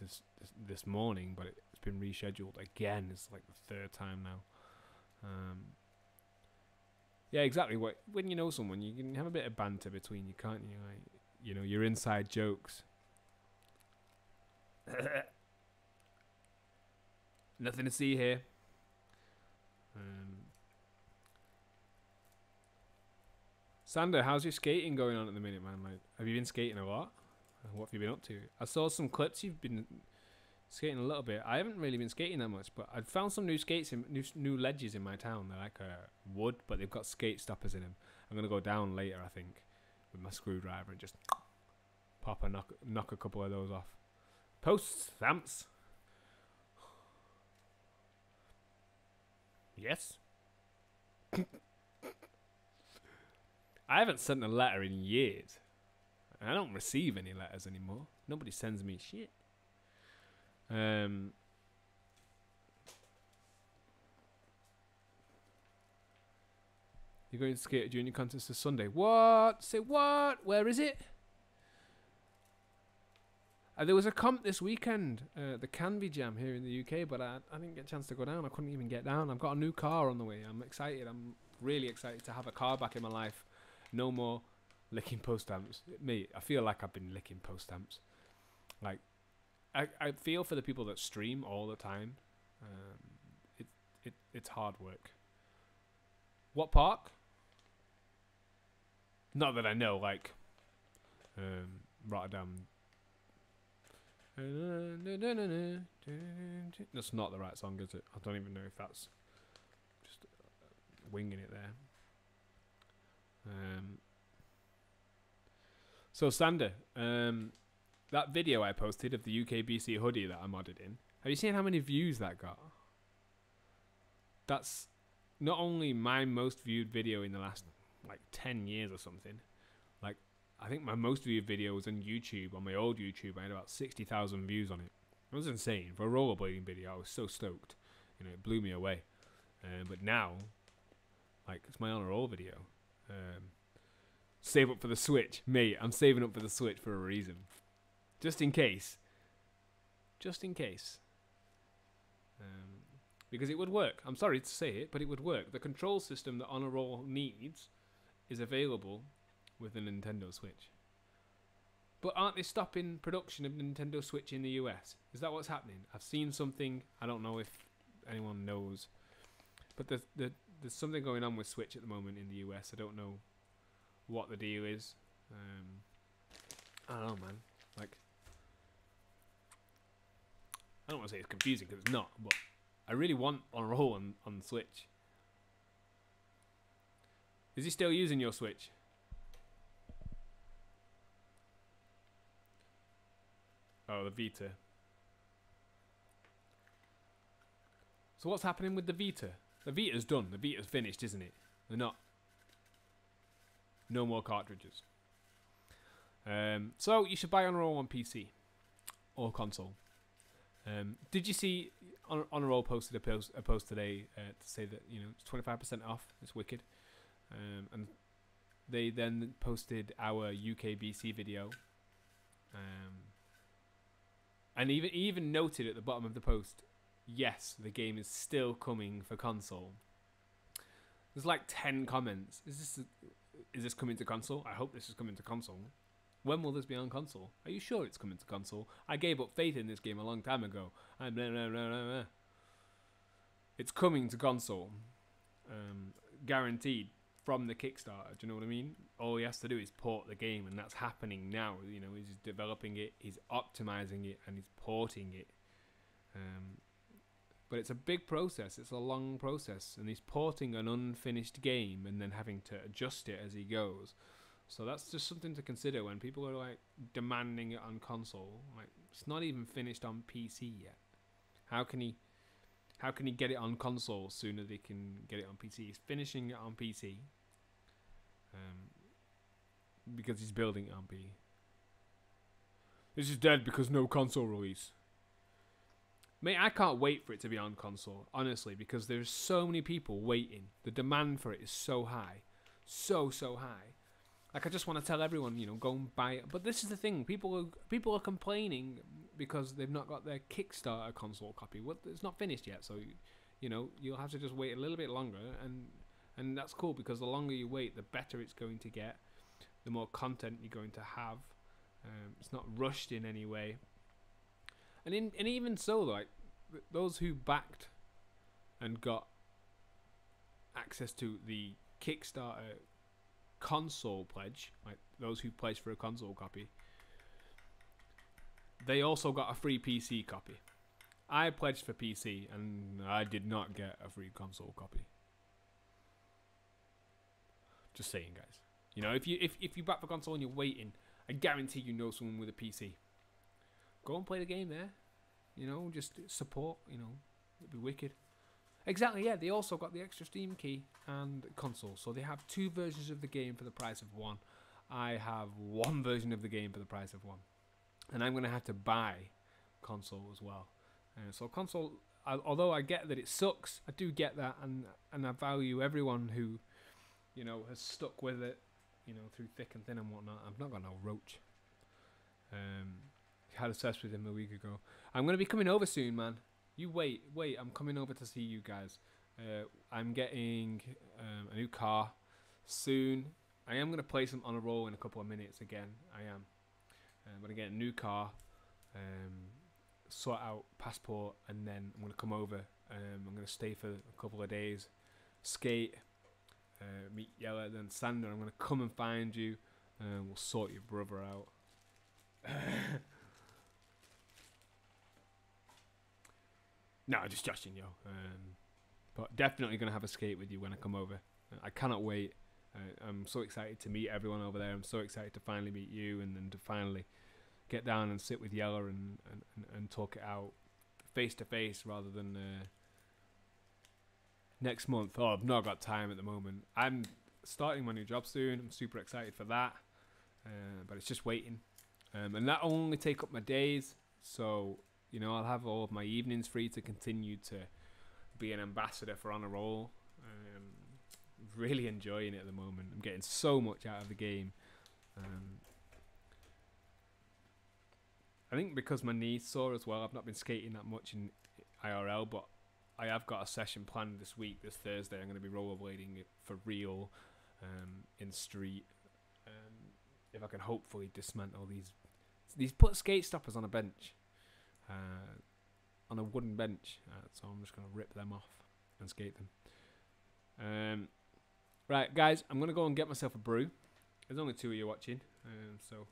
this morning, but it's been rescheduled again. It's like the 3rd time now. Yeah, exactly. When you know someone, you can have a bit of banter between you, can't you? Like, you know, your inside jokes. Nothing to see here. Sander, how's your skating going on at the minute, man? Like, have you been skating a lot? What have you been up to? I saw some clips. You've been skating a little bit. I haven't really been skating that much, but I've found some new skates, new ledges in my town. They're like wood, but they've got skate stoppers in them. I'm gonna go down later, I think, with my screwdriver and just knock a couple of those off. Post stamps. Yes. I haven't sent a letter in years. I don't receive any letters anymore. Nobody sends me shit. You're going to skate a junior contest this Sunday. What? Say what? Where is it? There was a comp this weekend, the Canvey Jam here in the UK, but I didn't get a chance to go down. I couldn't even get down. I've got a new car on the way. I'm excited. I'm really excited to have a car back in my life. No more licking post stamps. Me, I feel like I've been licking post stamps. Like, I feel for the people that stream all the time. It's hard work. What park? Not that I know, like Rotterdam. That's not the right song, is it? I don't even know if that's just winging it there. So Sander, that video I posted of the UKBC hoodie that I modded in, have you seen how many views that got? That's not only my most viewed video in the last like 10 years or something. Like, I think my most viewed video was on YouTube. On my old YouTube, I had about 60,000 views on it. It was insane. For a rollerblading video, I was so stoked. You know, it blew me away. But now, like, it's my honor roll video. Save up for the Switch. Mate, I'm saving up for the Switch for a reason. Just in case. Just in case. Because it would work. I'm sorry to say it, but it would work. The control system that Honor Roll needs is available with the Nintendo Switch. But aren't they stopping production of Nintendo Switch in the US? Is that what's happening? I've seen something. I don't know if anyone knows. But there's something going on with Switch at the moment in the US. I don't know what the deal is. I don't know, man. Like, I don't want to say it's confusing because it's not, but I really want on roll on Switch. Is he still using your Switch? Oh, the Vita. So what's happening with the Vita? The Vita's done. The Vita's finished, isn't it? They're not. No more cartridges. So you should buy on roll on PC or console. Did you see on a roll posted a post today to say that it's 25% off? It's wicked. And they then posted our UKBC video, and even noted at the bottom of the post, yes, the game is still coming for console. There's like 10 comments. Is this coming to console? I hope this is coming to console. When will this be on console? Are you sure it's coming to console? I gave up faith in this game a long time ago. Blah, blah, blah, blah, blah. It's coming to console. Guaranteed from the Kickstarter. Do you know what I mean? All he has to do is port the game, and that's happening now. He's developing it, he's optimizing it, and he's porting it. But it's a big process. It's a long process, and he's porting an unfinished game and then having to adjust it as he goes. So that's just something to consider when people are like demanding it on console. Like, it's not even finished on PC yet. How can he get it on console sooner they can get it on PC? He's finishing it on PC because he's building it on PC. This is dead because no console release. Mate, I can't wait for it to be on console, honestly, because there's so many people waiting. The demand for it is so high. So high. Like, I just want to tell everyone, go and buy it. But this is the thing. People are complaining because they've not got their Kickstarter console copy. Well, it's not finished yet, so, you'll have to just wait a little bit longer. And that's cool, because the longer you wait, the better it's going to get. The more content you're going to have. It's not rushed in any way. And even so, like, those who backed and got access to the Kickstarter console pledge, like those who pledged for a console copy, they also got a free PC copy. I pledged for PC, and I did not get a free console copy. Just saying, guys. If you back for console and you're waiting, I guarantee you know someone with a PC. Go and play the game there. Just support. It'd be wicked. Exactly, yeah. They also got the extra Steam key and console. So they have 2 versions of the game for the price of 1. I have 1 version of the game for the price of 1. And I'm going to have to buy console as well. So console, although I get that it sucks, I do get that. And I value everyone who, has stuck with it, through thick and thin and whatnot. I've not got no roach. Had a sesh with him a week ago. I'm going to be coming over soon, man. You wait, I'm coming over to see you guys. I'm getting a new car soon. I am going to place them on a roll in a couple of minutes again. I am. I'm going to get a new car, sort out passport, and then I'm going to come over. I'm going to stay for a couple of days, skate, meet Yella, then Sander. I'm going to come and find you, and we'll sort your brother out. No, just joshing, yo. But definitely going to have a skate with you when I come over. I cannot wait. I'm so excited to meet everyone over there. I'm so excited to finally meet you, and then to finally get down and sit with Yella and talk it out face to face rather than next month. Oh, I've not got time at the moment. I'm starting my new job soon. I'm super excited for that. But it's just waiting. And that will only take up my days. So, I'll have all of my evenings free to continue to be an ambassador for On A Roll. Really enjoying it at the moment. I'm getting so much out of the game. I think because my knee's sore as well, I've not been skating that much in IRL, but I have got a session planned this week, this Thursday. I'm going to be rollerblading it for real in street. If I can hopefully dismantle these put skate stoppers on a bench. On a wooden bench, so I'm just going to rip them off and skate them. Right, guys, I'm going to go and get myself a brew. There's only 2 of you watching, so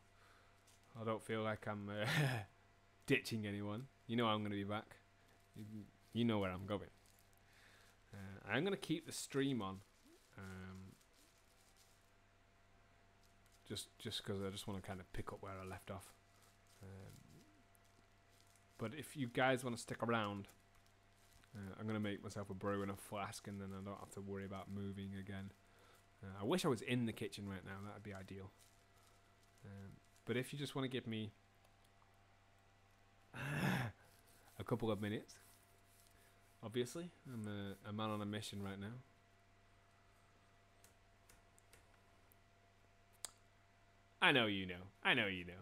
I don't feel like I'm ditching anyone. I'm going to be back. You know where I'm going. I'm going to keep the stream on, just because I just want to kind of pick up where I left off. But if you guys want to stick around, I'm going to make myself a brew and a flask, and then I don't have to worry about moving again. I wish I was in the kitchen right now. That would be ideal. But if you just want to give me a couple of minutes. Obviously, I'm a man on a mission right now. I know you know. I know you know.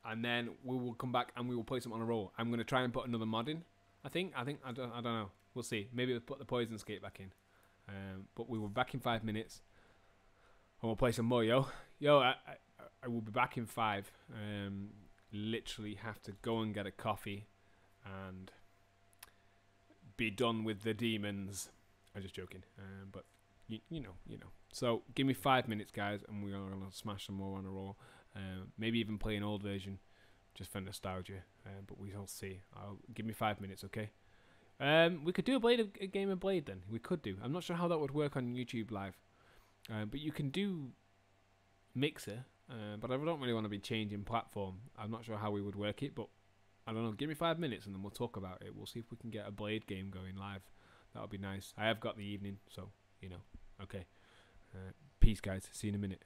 And then we will come back and we will play some on a roll. I'm gonna try and put another mod in. I don't know. We'll see. Maybe we'll put the poison skate back in. But we will be back in 5 minutes, and we'll play some more, yo. I will be back in 5. Literally have to go and get a coffee, and be done with the demons. I'm just joking. But you know. So give me 5 minutes, guys, and we're gonna smash some more on a roll. Maybe even play an old version, just for nostalgia. But we will see. Give me 5 minutes, okay? We could do a game of Blade then. We could do. I'm not sure how that would work on YouTube Live. But you can do Mixer. But I don't really want to be changing platform. I'm not sure how we would work it, but I don't know. Give me 5 minutes and then we'll talk about it. We'll see if we can get a Blade game going live. That would be nice. I have got the evening, so, Okay. Peace, guys. See you in a minute.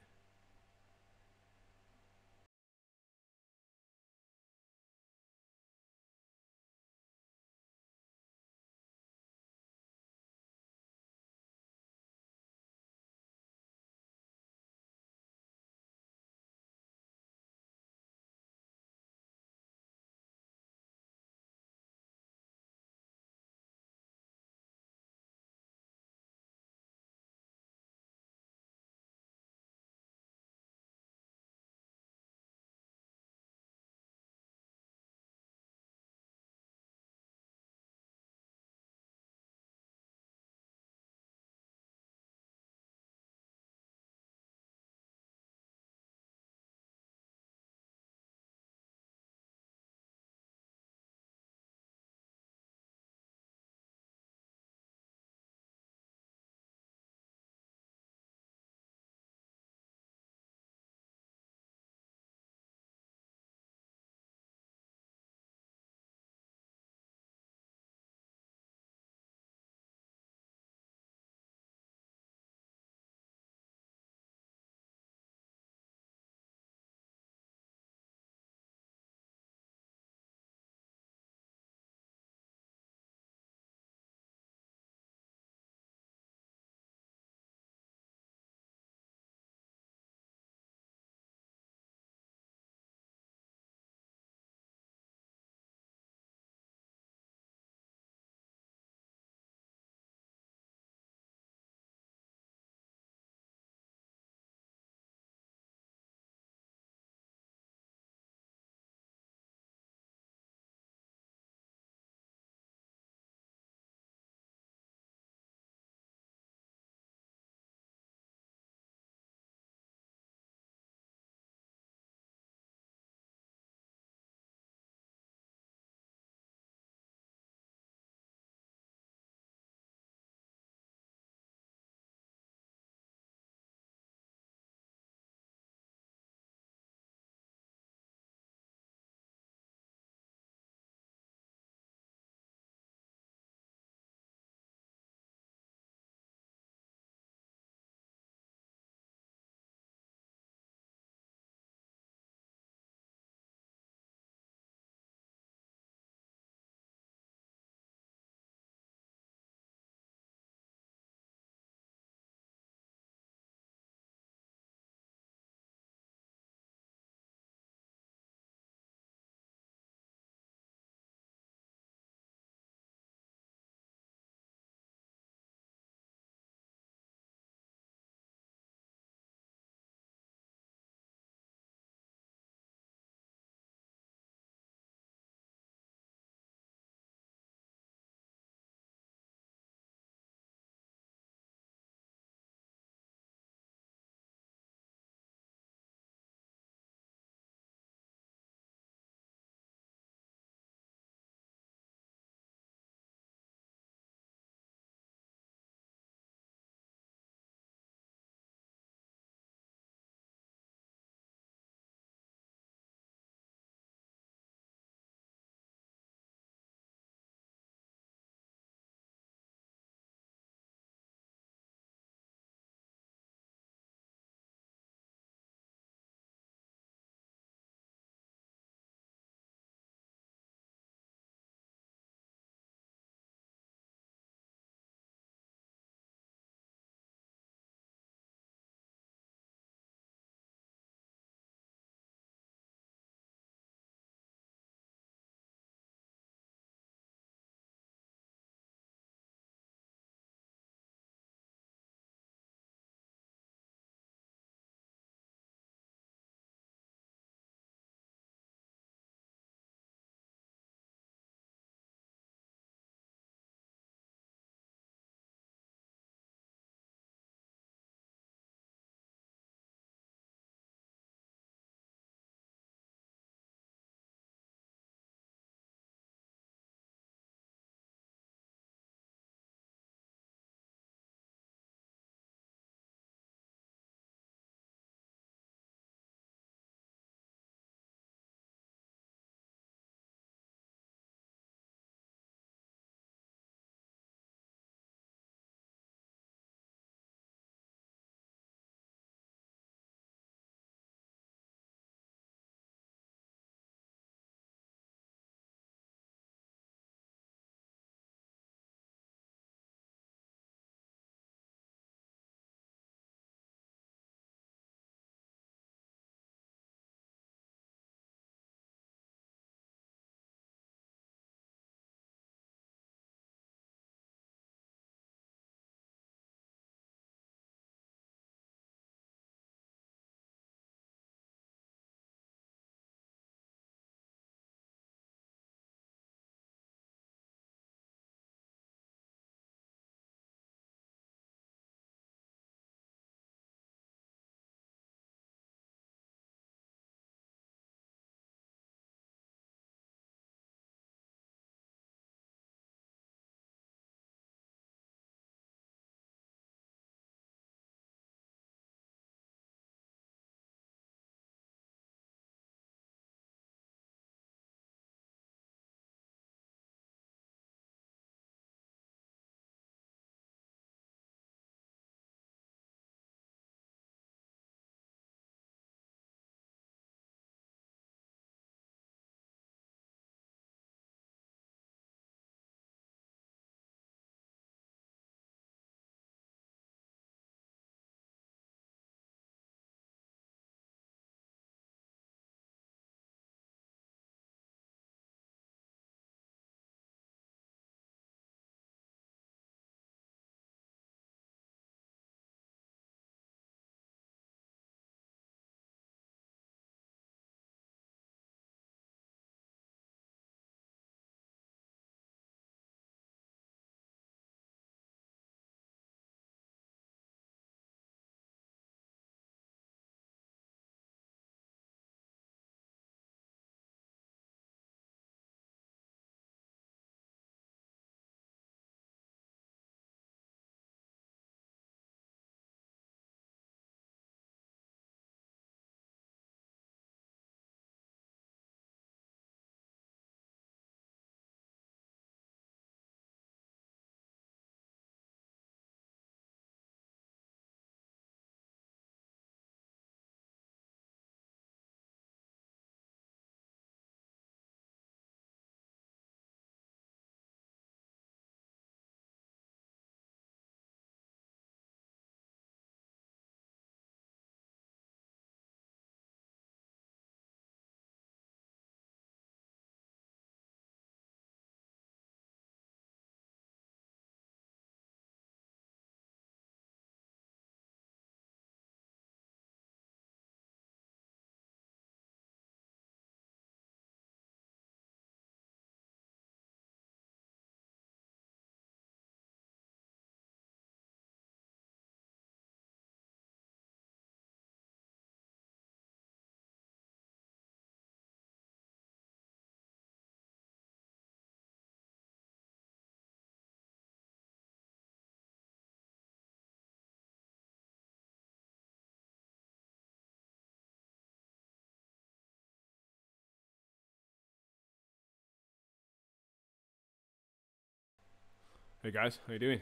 Hey guys, how you doing?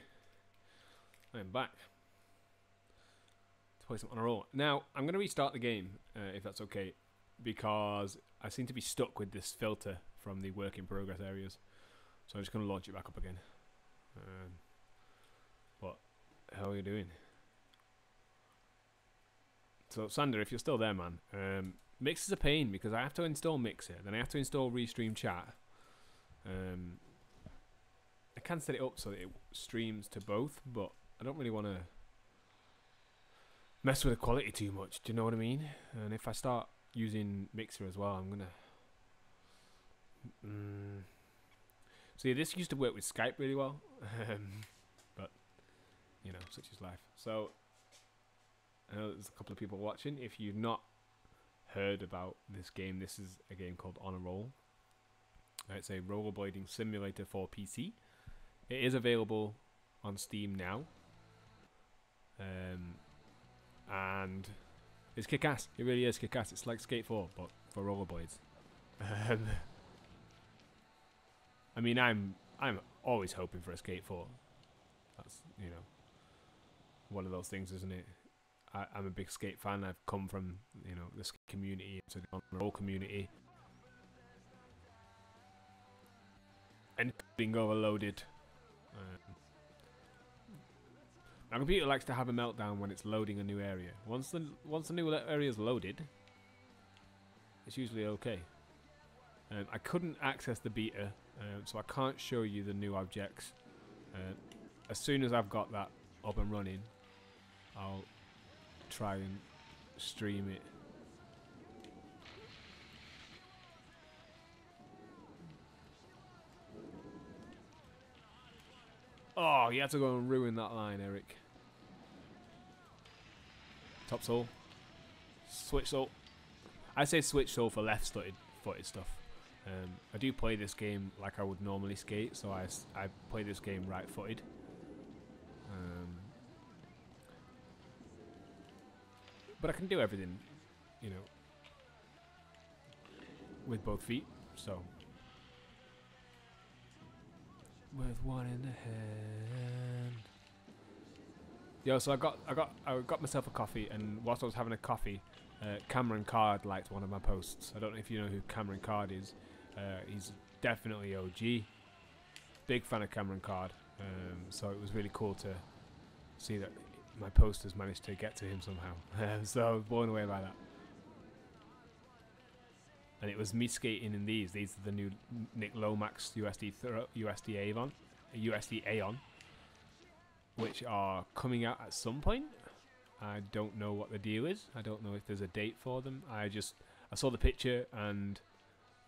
I'm back to play some on a roll. Now, I'm going to restart the game, if that's okay, because I seem to be stuck with this filter from the work in progress areas. So I'm just going to launch it back up again. But how are you doing? So Sander, if you're still there, man, Mix is a pain because I have to install Mixer, then I have to install Restream Chat. I can set it up so that it streams to both, but I don't really want to mess with the quality too much. Do you know what I mean? And if I start using Mixer as well, I'm gonna. See, this used to work with Skype really well, but you know, such is life. So I know there's a couple of people watching. If you've not heard about this game, this is a game called On a Roll. It's a rollerblading simulator for PC. It is available on Steam now, and it's kick-ass. It really is kick-ass. It's like Skate 4, but for rollerblades. I mean, I'm always hoping for a Skate 4. That's, you know, one of those things, isn't it? I'm a big skate fan. I've come from, you know, the skate community to the on-roll community. And being overloaded. My computer likes to have a meltdown when it's loading a new area. Once the new area is loaded, it's usually okay. I couldn't access the beta, so I can't show you the new objects. As soon as I've got that up and running, I'll try and stream it. Oh, you had to go and ruin that line, Eric. Top sole. Switch sole. I say switch sole for left-footed stuff. I do play this game like I would normally skate, so I play this game right-footed. But I can do everything, you know, with both feet, so. With one in the hand. Yo, so I got myself a coffee, and whilst I was having a coffee, Cameron Card liked one of my posts. I don't know if you know who Cameron Card is. He's definitely OG. Big fan of Cameron Card. So it was really cool to see that my post has managed to get to him somehow. So I was blown away by that. And it was me skating in these. These are the new Nick Lomax USD Aeon, which are coming out at some point. I don't know what the deal is. I don't know if there's a date for them. I saw the picture and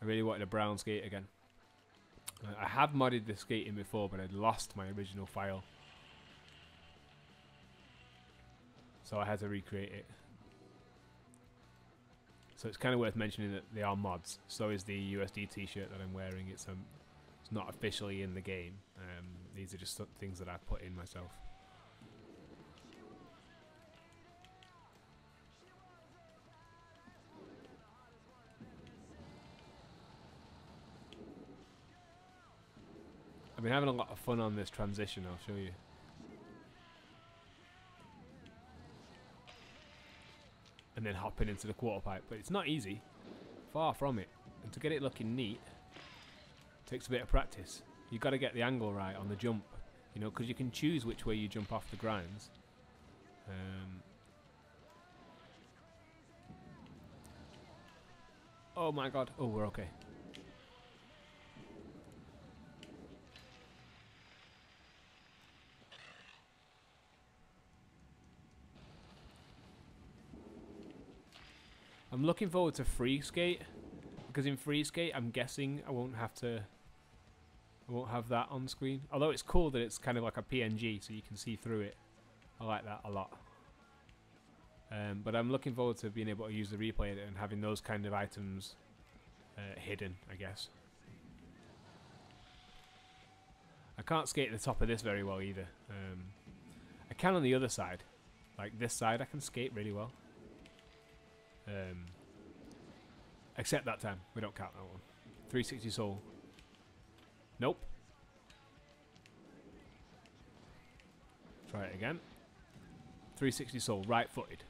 I really wanted a brown skate again. I have modded the skating before, but I'd lost my original file, so I had to recreate it. So it's kind of worth mentioning that they are mods. So is the USD t-shirt that I'm wearing. It's not officially in the game. These are just some things that I put in myself. I've been having a lot of fun on this transition, I'll show you. And then hopping into the quarter pipe, but it's not easy. Far from it. And to get it looking neat, takes a bit of practice. You've got to get the angle right on the jump, you know, because you can choose which way you jump off the grinds. Oh my god. Oh, we're okay. I'm looking forward to free skate, because in free skate I'm guessing I won't have that on screen. Although it's cool that it's kind of like a PNG so you can see through it. I like that a lot. But I'm looking forward to being able to use the replay and having those kind of items hidden, I guess. I can't skate at the top of this very well either. I can on the other side. Like this side I can skate really well. Except that time. We don't count that one. 360 soul. Nope. try it again. 360 soul, right-footed.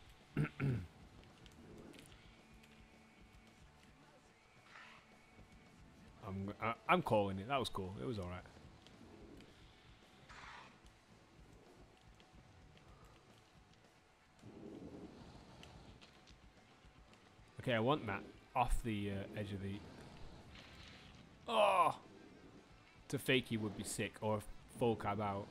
I'm calling it. That was cool. It was all right. Okay, I want that off the edge of the... Oh! To fakie would be sick, or full cab out.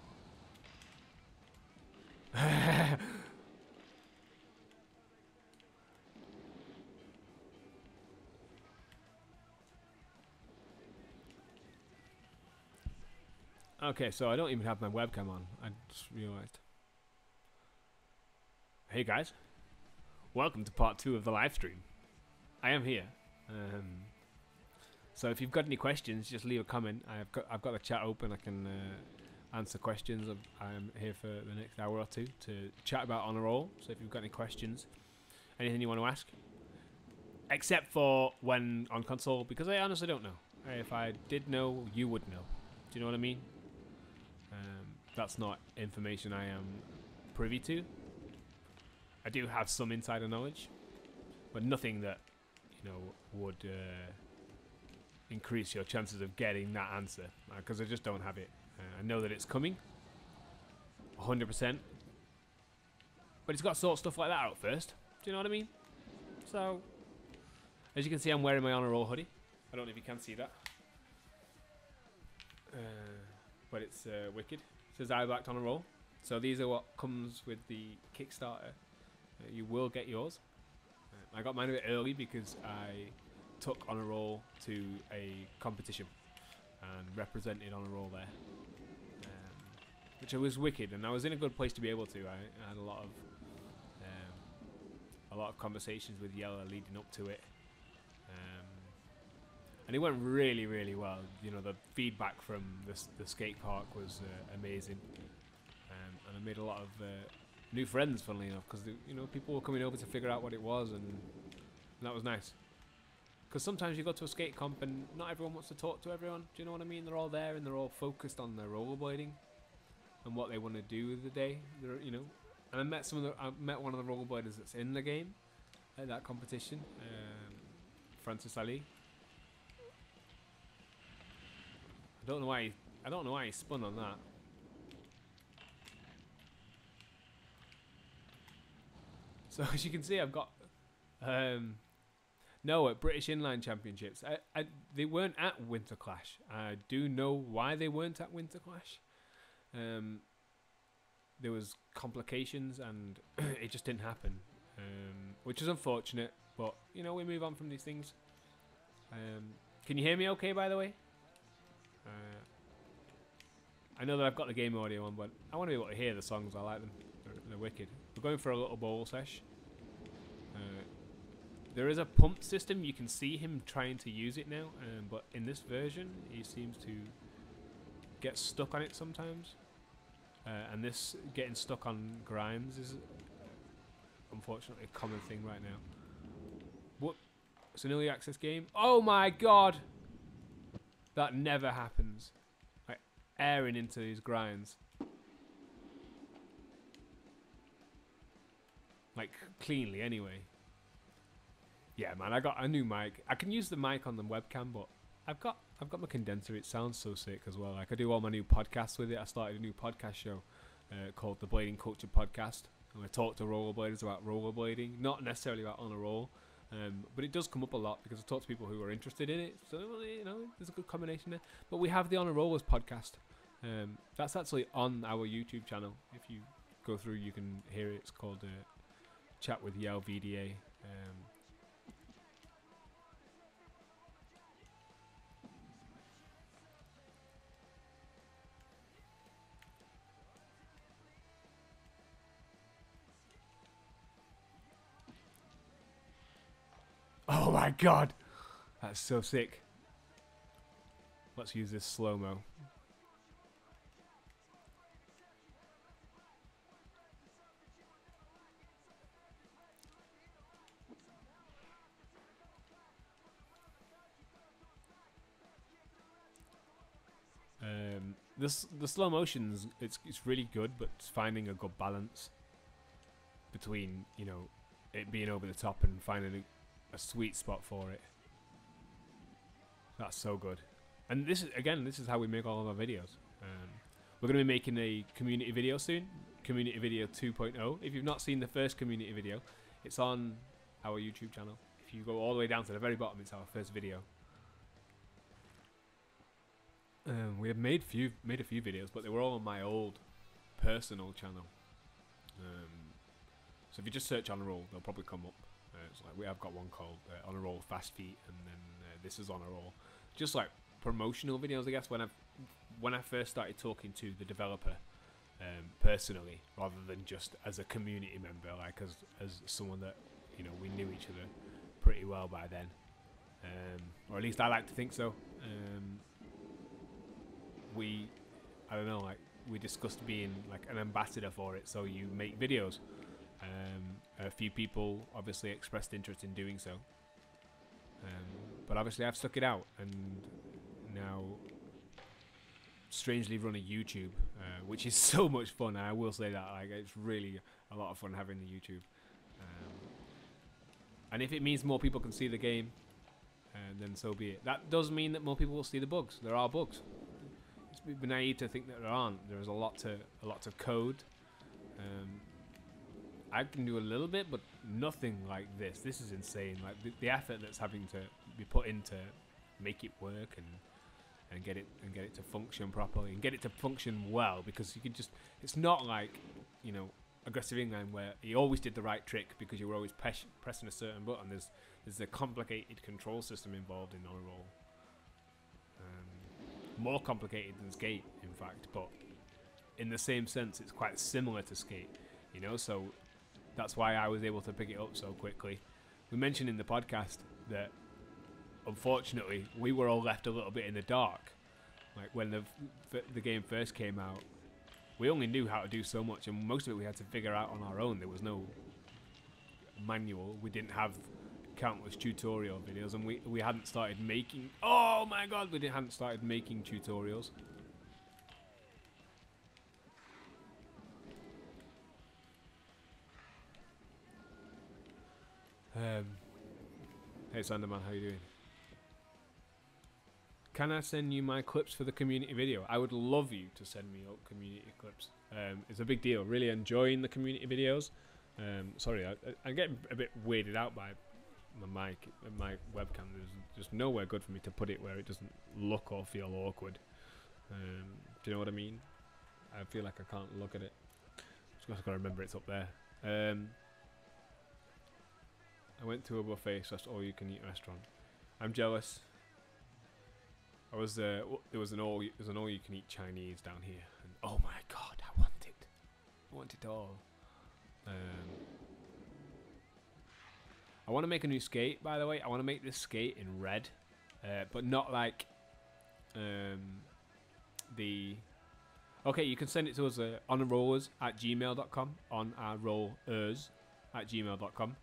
Okay, so I don't even have my webcam on. I just realized. Hey guys, welcome to part 2 of the live stream. I am here. So if you've got any questions, just leave a comment. I've got the chat open. I can answer questions. I'm here for the next hour or two to chat about on a roll. So if you've got any questions, anything you want to ask, except for when on console, because I honestly don't know. If I did know, you would know. Do you know what I mean? That's not information I am privy to. I do have some insider knowledge, but nothing that, you know, would increase your chances of getting that answer, because I just don't have it. I know that it's coming, 100%, but it's got to sort stuff like that out first. Do you know what I mean? So, as you can see, I'm wearing my honor roll hoodie. I don't know if you can see that, but it's wicked. It says I backed on a roll. So these are what comes with the Kickstarter. You will get yours. I got mine a bit early because I took on a roll to a competition and represented on a roll there, which was wicked, and I was in a good place to be able to. I had a lot of conversations with Yella leading up to it, and it went really, really well. You know, the feedback from the skate park was amazing, and I made a lot of new friends, funnily enough, because you know, people were coming over to figure out what it was, and that was nice. Because sometimes you go to a skate comp and not everyone wants to talk to everyone. Do you know what I mean? They're all there and they're all focused on their rollerblading and what they want to do with the day. They're, you know, and I met one of the rollerbladers that's in the game at that competition, Francis Ali. I don't know why he spun on that. So as you can see, I've got no, at British Inline Championships. They weren't at Winter Clash. I do know why they weren't at Winter Clash. There was complications and it just didn't happen, which is unfortunate. But you know, we move on from these things. Can you hear me okay, by the way? I know that I've got the game audio on, but I want to be able to hear the songs. I like them. They're wicked. We're going for a little bowl sesh. There is a pump system. You can see him trying to use it now, but in this version, he seems to get stuck on it sometimes. And this getting stuck on grinds is unfortunately a common thing right now. What? It's an early access game? Oh my god! That never happens. Like, airing into these grinds. Like, cleanly anyway. Yeah, man, I got a new mic. I can use the mic on the webcam, but I've got my condenser. It sounds so sick as well. Like, I do all my new podcasts with it. I started a new podcast show called the Blading Culture Podcast, and I talk to rollerbladers about rollerblading, not necessarily about on a roll, but it does come up a lot because I talk to people who are interested in it. So you know, there's a good combination there. But we have the On a Rollers podcast. That's actually on our YouTube channel. If you go through, you can hear it. It's called Chat with Yell VDA. Oh my god! That's so sick. Let's use this slow-mo. the slow motions, it's really good, but it's finding a good balance between, you know, it being over the top and finding a sweet spot for it. That's so good. And this is how we make all of our videos. We're going to be making a community video soon, community video 2.0. If you've not seen the first community video, it's on our YouTube channel. If you go all the way down to the very bottom, it's our first video. We have made a few videos, but they were all on my old personal channel. So if you just search on a roll, they'll probably come up. It's like we have got one called on a roll fast feet, and then this is on a roll. Just like promotional videos, I guess. When I first started talking to the developer personally, rather than just as a community member, like as someone that, you know, we knew each other pretty well by then, or at least I like to think so. I don't know, like we discussed being like an ambassador for it, so you make videos. A few people obviously expressed interest in doing so, but obviously I've stuck it out, and now strangely run a YouTube, which is so much fun. I will say that, like, it's really a lot of fun having the YouTube, and if it means more people can see the game, then so be it. That does mean that more people will see the bugs. There are bugs. It's naive to think that there aren't. There is a lot to code. I can do a little bit, but nothing like this. This is insane. Like the effort that's having to be put into make it work and get it to function properly and get it to function well, because you can just, it's not like, you know, aggressive inline where you always did the right trick because you were always pressing a certain button. There's a complicated control system involved in on a roll. More complicated than skate, in fact, but in the same sense, it's quite similar to skate, you know. So that's why I was able to pick it up so quickly. We mentioned in the podcast that unfortunately we were all left a little bit in the dark. Like when the game first came out, we only knew how to do so much, and most of it we had to figure out on our own. There was no manual. We didn't have countless tutorial videos, and we hadn't started making, oh my god, we hadn't started making tutorials. Hey Sanderman, how you doing? Can I send you my clips for the community video? I would love you to send me up community clips. It's a big deal. Really enjoying the community videos. Sorry, I'm getting a bit weirded out by my mic and my webcam. There's just nowhere good for me to put it where it doesn't look or feel awkward. Do you know what I mean? I feel like I can't look at it. Just gotta remember it's up there. I went to a buffet / all-you-can-eat restaurant. I'm jealous. There was an all-you-can-eat Chinese down here, and oh my god, I want it all. I want to make a new skate, by the way. I want to make this skate in red, but not like the. Okay, you can send it to us on rollers@gmail.com, on our rollers@gmail.com.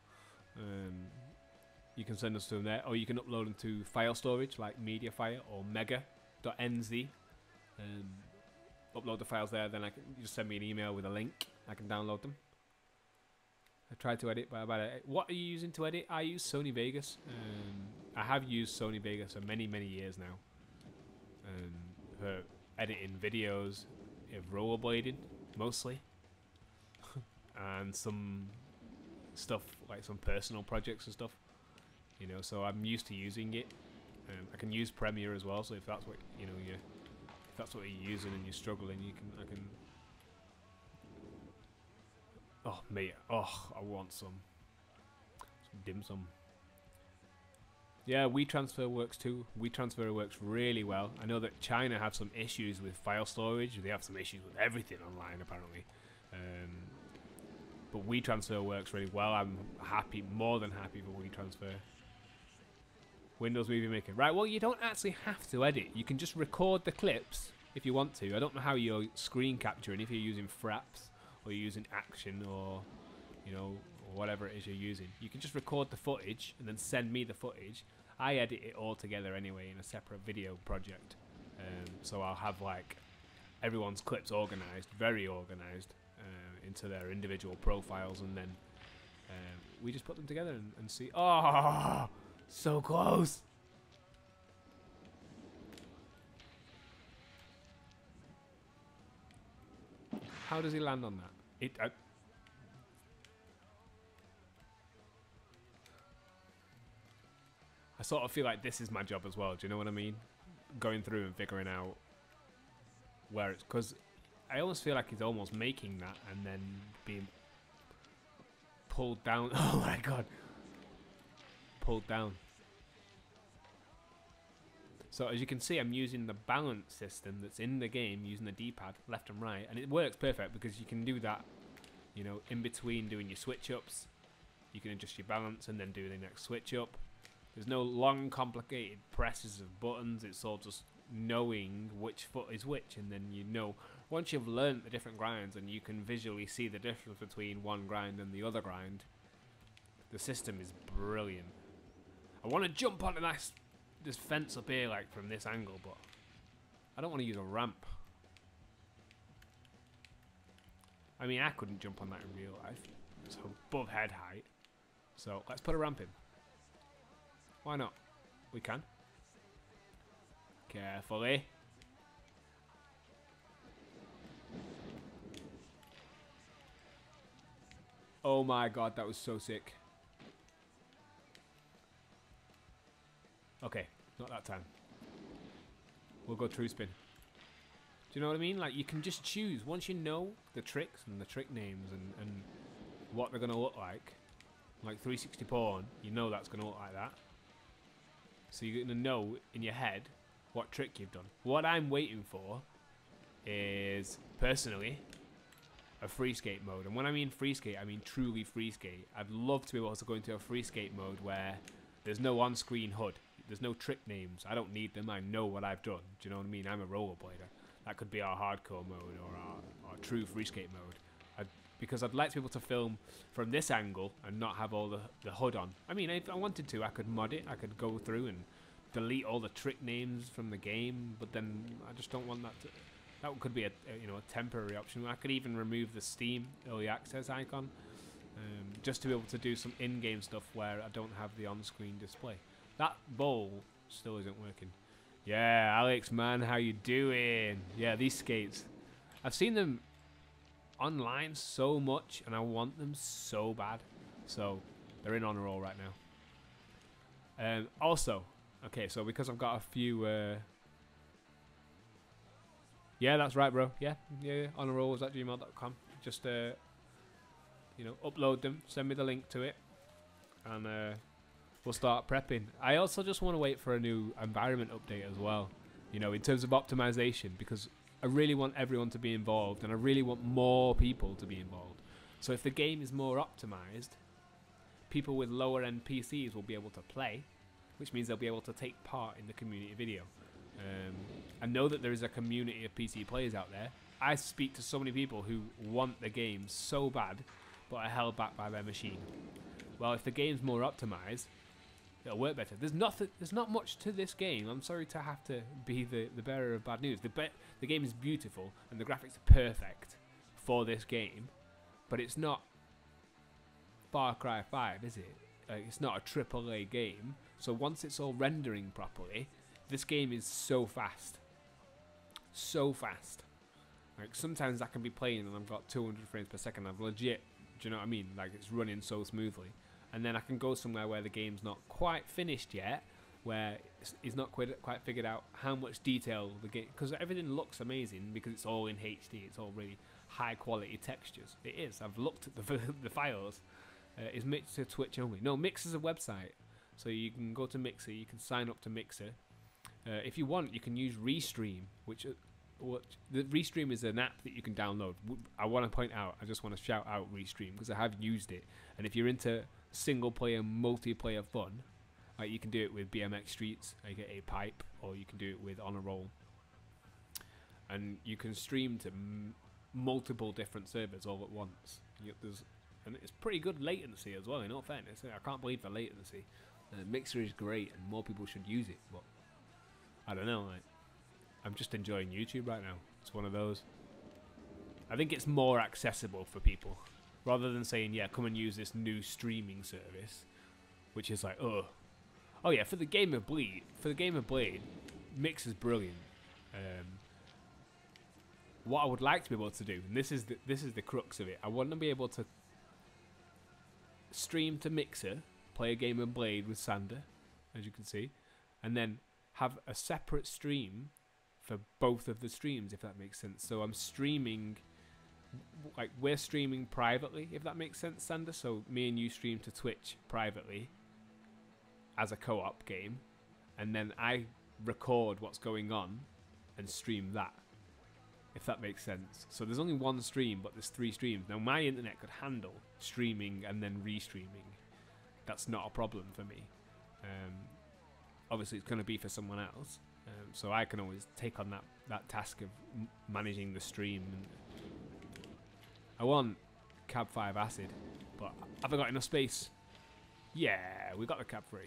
You can send us to them there, or you can upload them to file storage like MediaFire or mega.nz. Upload the files there, then you just send me an email with a link. I can download them. I tried to edit, but what are you using to edit? I use Sony Vegas. I have used Sony Vegas for many years now. For editing videos of rollerblading mostly, and some stuff like some personal projects and stuff. You know, so I'm used to using it. I can use Premiere as well. So if that's what if that's what you're using and you're struggling, I can. Oh mate, I want some dim sum. Yeah, WeTransfer works too. WeTransfer works really well. I know that China have some issues with file storage. They have some issues with everything online apparently. But WeTransfer works really well. I'm happy, more than happy for WeTransfer. Windows Movie Maker. Right, well, you don't actually have to edit. You can just record the clips if you want to. I don't know how you're screen capturing, if you're using Fraps or you're using Action or, or whatever it is you're using. You can just record the footage and then send me the footage. I edit it all together anyway in a separate video project. So I'll have like everyone's clips organized, very organized, into their individual profiles, and then we just put them together and see. Oh, so close. How does he land on that? I sort of feel like this is my job as well. Do you know what I mean? Going through and figuring out where it's, because I almost feel like he's almost making that and then being pulled down. Oh my god, pulled down. So as you can see, I'm using the balance system that's in the game, using the D-pad, left and right, and it works perfect because you can do that, you know, in between doing your switch ups. You can adjust your balance and then do the next switch up. There's no long, complicated presses of buttons. It's all just knowing which foot is which, and then you know, once you've learnt the different grinds and you can visually see the difference between one grind and the other grind, the system is brilliant. I want to jump onto this fence up here, like from this angle, but I don't want to use a ramp. I mean, I couldn't jump on that in real life. It's above head height. So let's put a ramp in. Why not? We can. Carefully. Oh my god, that was so sick. Okay, not that time. We'll go true spin. Do you know what I mean? Like, you can just choose. Once you know the tricks and the trick names and what they're going to look like 360 pawn, you know that's going to look like that. So you're going to know in your head what trick you've done. What I'm waiting for is, personally, a free skate mode. And when I mean free skate, I mean truly free skate. I'd love to be able to go into a free skate mode where there's no on-screen HUD. There's no trick names. I don't need them. I know what I've done. Do you know what I mean? I'm a rollerblader. That could be our hardcore mode or our true free skate mode. Because I'd like to be able to film from this angle and not have all the HUD on. I mean, if I wanted to, I could mod it. I could go through and delete all the trick names from the game. But then I just don't want that to... That could be a temporary option. I could even remove the Steam Early Access icon. Just to be able to do some in-game stuff where I don't have the on-screen display. That bowl still isn't working. Yeah, Alex, man, how you doing? Yeah, these skates. I've seen them online so much, and I want them so bad. So, they're in on a roll right now. Also, okay, so because I've got a few... yeah, that's right, bro. Yeah, on a roll is at gmail.com. Just, upload them, send me the link to it, and we'll start prepping. I also just want to wait for a new environment update as well, in terms of optimization, because I really want everyone to be involved, and I really want more people to be involved. So if the game is more optimized, people with lower end PCs will be able to play, which means they'll be able to take part in the community video. I know that there is a community of PC players out there. I speak to so many people who want the game so bad, but are held back by their machine. Well, if the game's more optimized, it'll work better. There's not much to this game. I'm sorry to have to be the bearer of bad news. The game is beautiful and the graphics are perfect for this game, but it's not Far Cry 5, is it? It's not a AAA game. So once it's all rendering properly, this game is so fast. So fast. Like, sometimes I can be playing and I've got 200 frames per second. I've legit, do you know what I mean? Like, it's running so smoothly. And then I can go somewhere where the game's not quite finished yet, where it's not quite figured out how much detail the game... Because everything looks amazing because it's all in HD. It's all really high quality textures. It is. I've looked at the files. Is Mixer Twitch only? No, Mixer's a website. So you can go to Mixer. You can sign up to Mixer. If you want, you can use Restream, the Restream is an app that you can download. I want to point out, I just want to shout out Restream because I have used it. And if you're into single player, multiplayer fun, you can do it with BMX Streets, aka Pipe, or you can do it with On a Roll. And you can stream to multiple different servers all at once. And it's pretty good latency as well, in all fairness. I can't believe the latency. Mixer is great and more people should use it, but I don't know, I'm just enjoying YouTube right now. It's one of those. I think it's more accessible for people, rather than saying, yeah, come and use this new streaming service, which is like, oh yeah, for the game of Blade, Mix is brilliant. What I would like to be able to do, and this is the crux of it, I want to be able to stream to Mixer, play a game of Blade with Sander, as you can see, and then have a separate stream for both of the streams, if that makes sense. So I'm streaming, like we're streaming privately, if that makes sense, Sander. So me and you stream to Twitch privately as a co-op game, and then I record what's going on and stream that, if that makes sense. So there's only one stream, but there's 3 streams. Now my internet could handle streaming and then re-streaming. That's not a problem for me. Obviously it's going to be for someone else. So I can always take on that task of managing the stream. And I want Cab 5 Acid, but have I got enough space? Yeah, we got the Cab 3.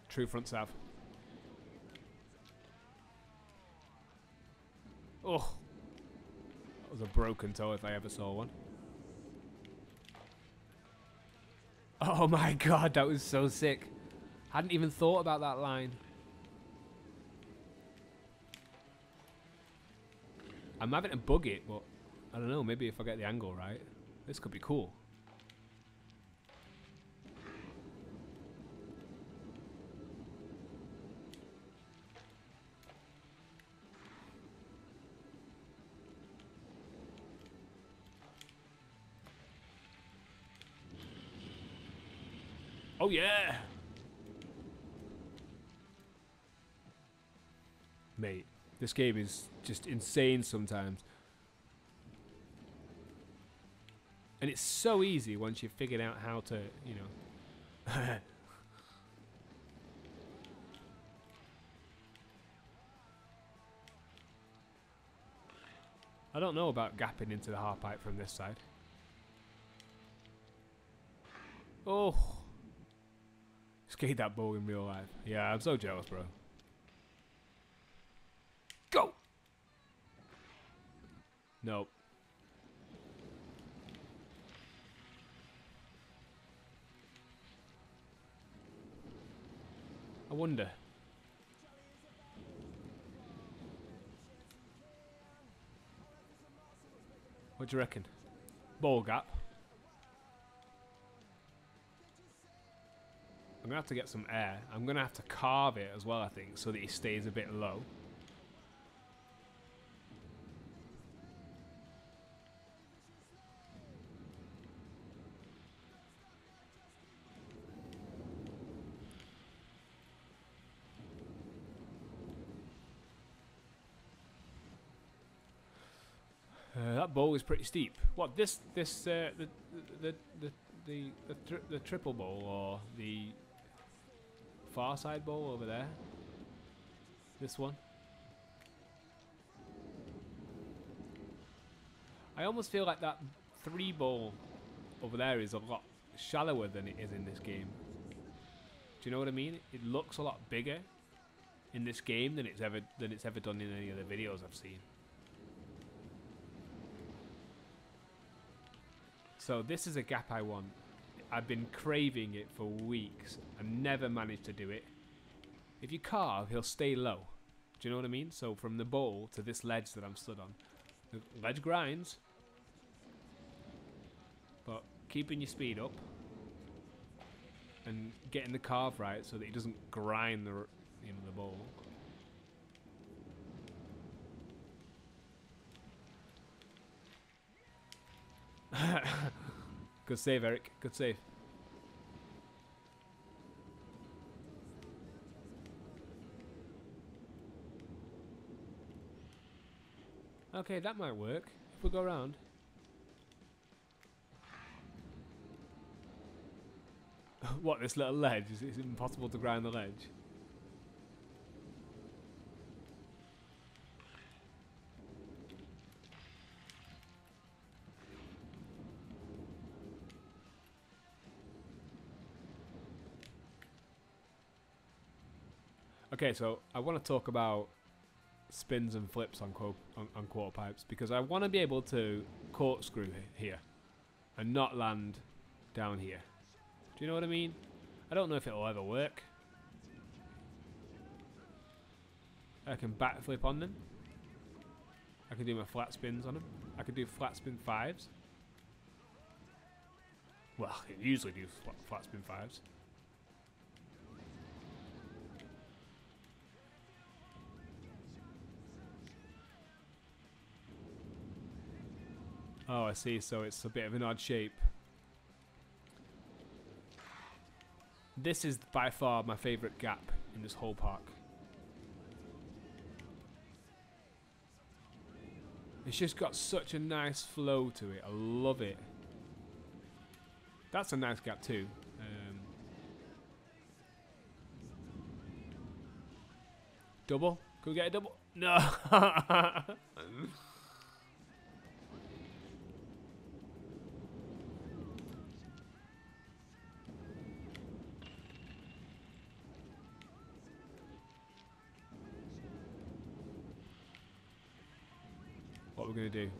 True front south. Oh, that was a broken toe if I ever saw one. Oh my god, that was so sick. Hadn't even thought about that line. I'm having to bug it, but I don't know, maybe if I get the angle right, this could be cool. Oh yeah! Mate, this game is just insane sometimes. And it's so easy once you've figured out how to, you know... I don't know about gapping into the half pipe from this side. Oh! Skate that ball in real life. Yeah, I'm so jealous, bro. Go! Nope. I wonder. What do you reckon? Ball gap. I'm going to have to get some air. I'm going to have to carve it as well, I think, so that it stays a bit low. That bowl is pretty steep. What, the triple bowl or the far side bowl over there? This one? I almost feel like that 3 bowl over there is a lot shallower than it is in this game. Do you know what I mean? It looks a lot bigger in this game than it's ever done in any of the videos I've seen. So this is a gap I want. I've been craving it for weeks and never managed to do it. If you carve, he'll stay low. Do you know what I mean? So from the bowl to this ledge that I'm stood on. The ledge grinds, but keeping your speed up and getting the carve right so that it doesn't grind the bowl. Good save, Eric. Good save. Okay, that might work. If we go around. What, this little ledge? Is it impossible to grind the ledge? Okay, so I want to talk about spins and flips on quarter pipes because I want to be able to corkscrew here and not land down here. Do you know what I mean? I don't know if it'll ever work. I can backflip on them. I can do my flat spins on them. I can do flat spin 5s. Well, I can usually do flat spin 5s. Oh, I see. So it's a bit of an odd shape. This is by far my favourite gap in this whole park. It's just got such a nice flow to it. I love it. That's a nice gap too. Double? Can we get a double? No! What we're going to do.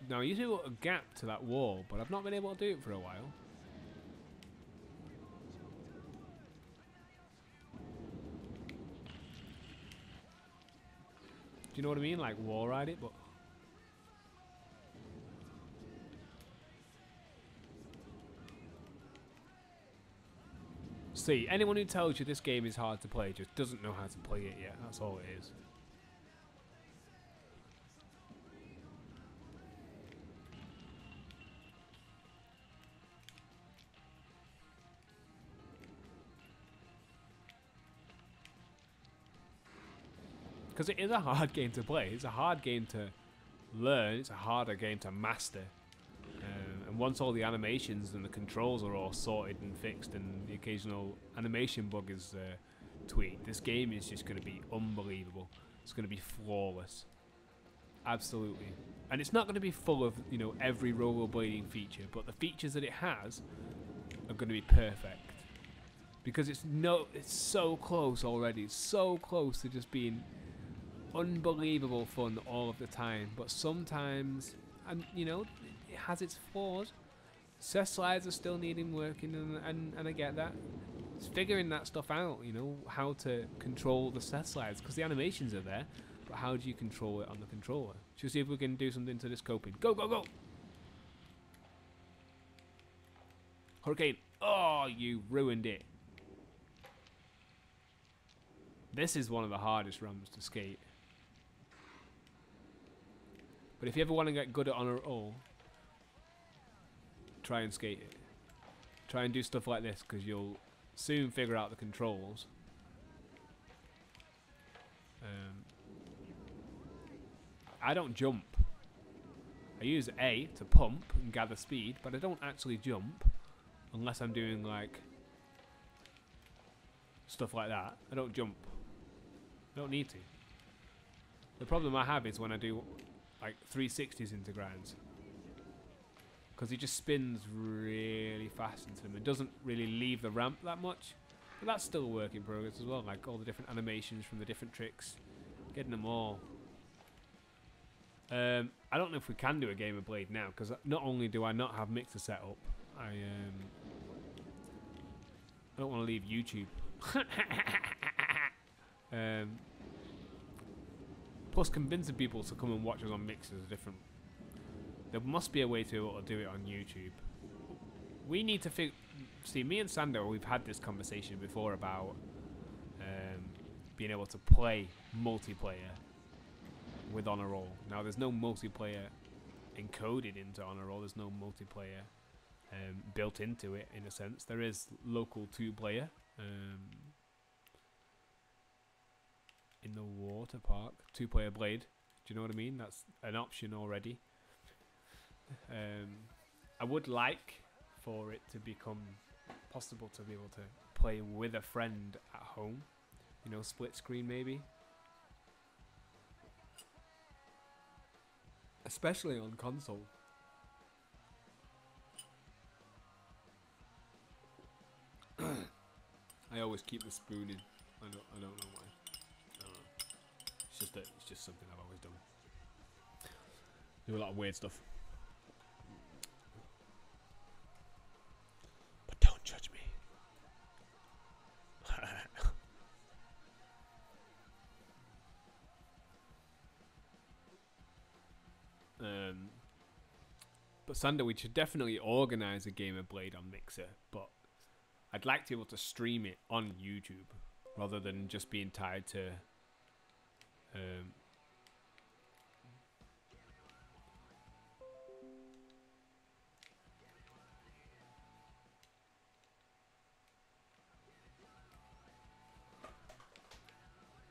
Now, I usually want a gap to that wall, but I've not been able to do it for a while. Do you know what I mean? Like wall ride it, but... See, anyone who tells you this game is hard to play just doesn't know how to play it yet. That's all it is. Because it is a hard game to play. It's a hard game to learn. It's a harder game to master. And once all the animations and the controls are all sorted and fixed and the occasional animation bug is tweaked, this game is just going to be unbelievable. It's going to be flawless. Absolutely. And it's not going to be full of, you know, every rollerblading feature, but the features that it has are going to be perfect. Because it's so close already. It's so close to just being unbelievable fun all of the time, but sometimes, and you know, it has its flaws. Set slides are still needing working, and I get that. It's figuring that stuff out, you know, how to control the set slides, because the animations are there, but how do you control it on the controller? Should we see if we can do something to this coping? Go, go, go! Hurricane! Oh, you ruined it. This is one of the hardest ramps to skate. But if you ever want to get good at honor roll, try and skate it. Try and do stuff like this, because you'll soon figure out the controls. I don't jump. I use A to pump and gather speed, but I don't actually jump unless I'm doing like stuff like that. I don't jump. I don't need to. The problem I have is when I do like 360s into grinds, because he just spins really fast into them. It doesn't really leave the ramp that much, but that's still a work in progress as well. Like all the different animations from the different tricks, getting them all. I don't know if we can do a game of Blade now, because not only do I not have mixer set up, I don't want to leave YouTube. Plus, convincing people to come and watch us on mixers is different. There must be a way to be able to do it on YouTube. We need to see, me and Sander, we've had this conversation before about being able to play multiplayer with Honor Roll. Now, there's no multiplayer encoded into Honor Roll. There's no multiplayer built into it, in a sense. There is local 2-player in the water park, 2-player Blade. Do you know what I mean? That's an option already. I would like for it to become possible to be able to play with a friend at home. You know, split screen maybe. Especially on console. I always keep the spoon in. I don't know why. I don't know. It's just something I've always done. Do a lot of weird stuff. But don't judge me. But Sander, we should definitely organise a game of Blade on Mixer, but I'd like to be able to stream it on YouTube rather than just being tied to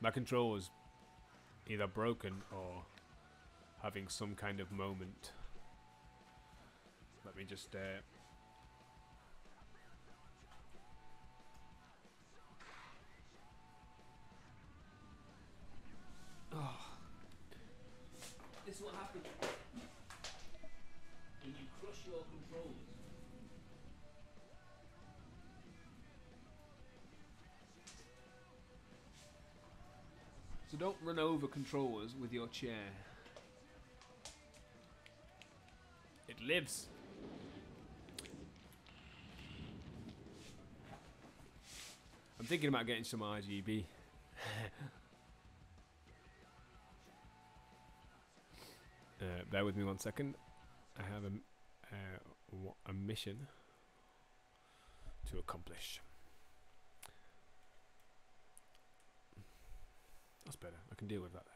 my controller's either broken or having some kind of moment. Let me just oh. This is what happens when you crush your controllers. So don't run over controllers with your chair. It lives. I'm thinking about getting some RGB. Bear with me 1 second. I have a mission to accomplish. That's better. I can deal with that there.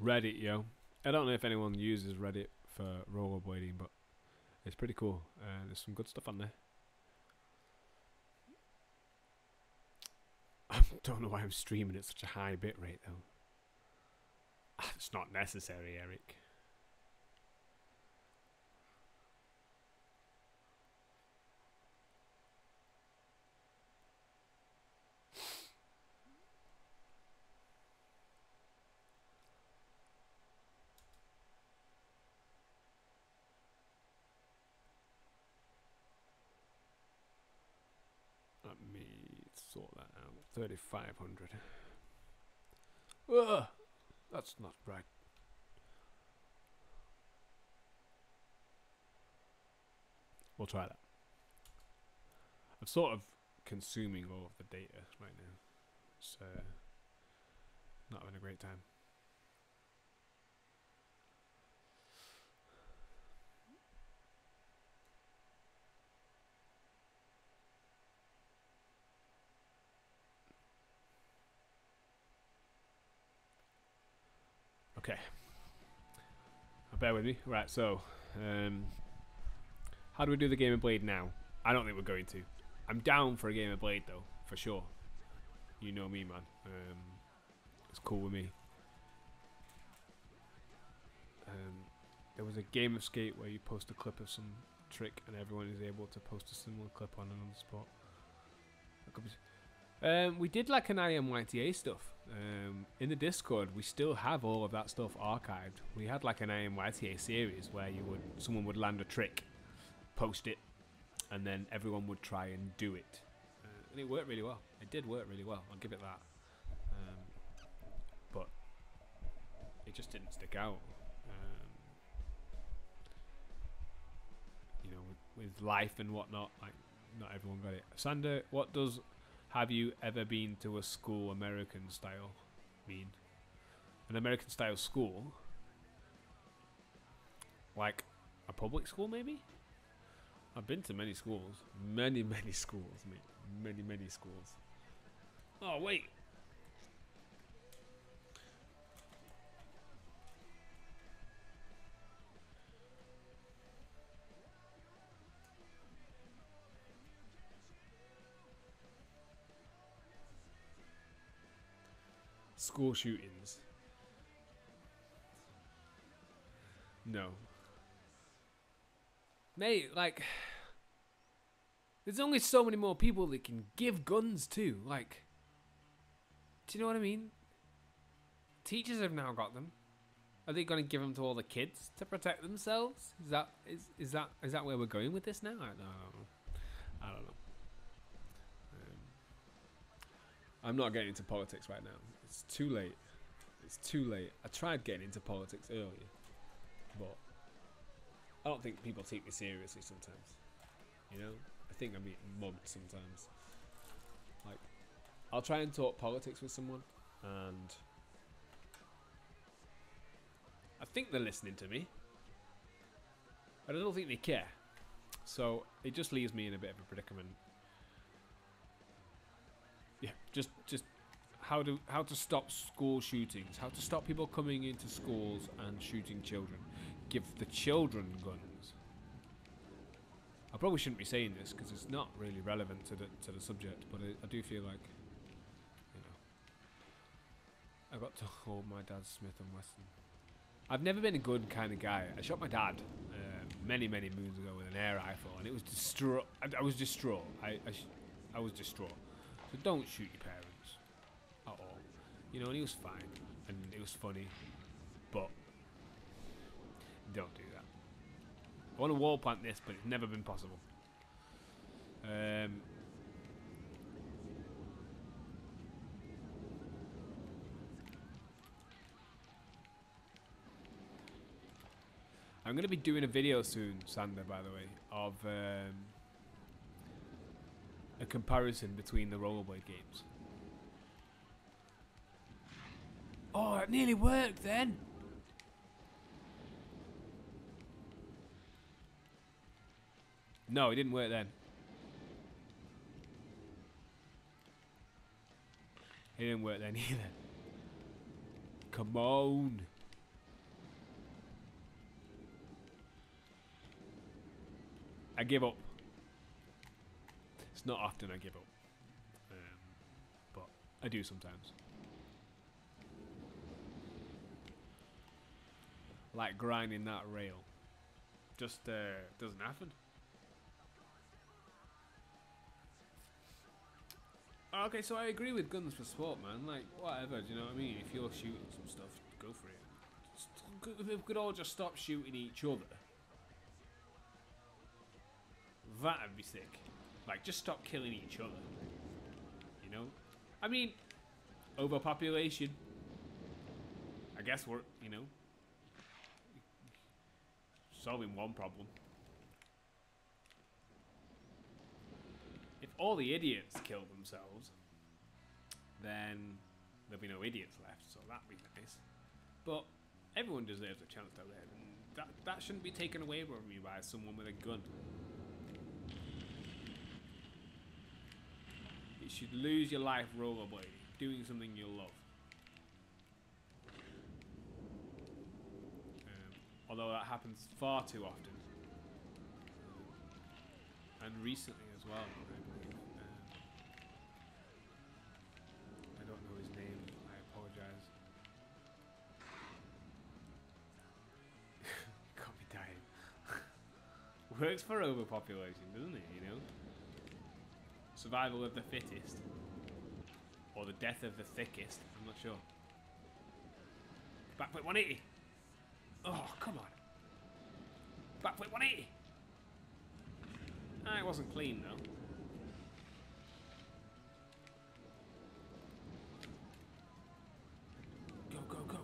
Reddit, yo. I don't know if anyone uses Reddit for rollerblading, but it's pretty cool. There's some good stuff on there. I don't know why I'm streaming at such a high bit rate, though. It's not necessary, Eric. Let me sort that out. 3,500. Ugh, that's not right. We'll try that. I'm sort of consuming all of the data right now. It's not having a great time. Okay. Bear with me. Right, so how do we do the game of Blade now? I don't think we're going to. I'm down for a game of Blade though, for sure. You know me, man. It's cool with me. There was a game of Skate where you post a clip of some trick and everyone is able to post a similar clip on another spot. That could be we did like an IMYTA stuff. In the Discord, we still have all of that stuff archived. We had like an IMYTA series where someone would land a trick, post it, and then everyone would try and do it. And it worked really well. It did work really well. I'll give it that. But it just didn't stick out. You know, with life and whatnot, like not everyone got it. Sander, what does "have you ever been to a school American style" mean? An American style school? Like a public school, maybe? I've been to many schools. Many schools, mate. Many schools. Oh, wait. School shootings. No. Mate, like, there's only so many more people that can give guns to. Like, do you know what I mean? Teachers have now got them. Are they going to give them to all the kids to protect themselves? Is that where we're going with this now? I don't know. I don't know. I'm not getting into politics right now. It's too late. It's too late. I tried getting into politics earlier, but I don't think people take me seriously sometimes. You know, I think I'm being mugged sometimes. Like, I'll try and talk politics with someone, and I think they're listening to me, but I don't think they care. So it just leaves me in a bit of a predicament. Yeah, just how to stop school shootings, how to stop people coming into schools and shooting children. Give the children guns. I probably shouldn't be saying this because it's not really relevant to the subject, but I do feel like, you know, I got to hold my dad's Smith and Wesson. I've never been a good kind of guy. I shot my dad many moons ago with an air rifle, and it was distraught. I was distraught. I was distraught. So don't shoot your parents at all. You know, and he was fine, and it was funny, but don't do that. I want to wall plant this, but it's never been possible. I'm going to be doing a video soon, Sander, by the way, of a comparison between the Rollerblade games. Oh, it nearly worked then. No, it didn't work then. It didn't work then either. Come on. I give up. It's not often I give up, but I do sometimes. Like grinding that rail, just doesn't happen. Okay, so I agree with guns for sport, man. Like, whatever, do you know what I mean? If you're shooting some stuff, go for it. If we could all just stop shooting each other, that'd be sick. Like, just stop killing each other. You know? I mean, overpopulation. I guess we're, you know, solving one problem. If all the idiots kill themselves, then there'll be no idiots left, so that'd be nice. But everyone deserves a chance to live, and that shouldn't be taken away from you by someone with a gun. You should lose your life rollerblading, doing something you love. Although that happens far too often. And recently as well, I believe. I don't know his name, I apologise. Can't be dying. Works for overpopulation, doesn't it, you know? Survival of the fittest. Or the death of the thickest, I'm not sure. Backflip 180! Oh, come on. Backflip 180! Ah, it wasn't clean though.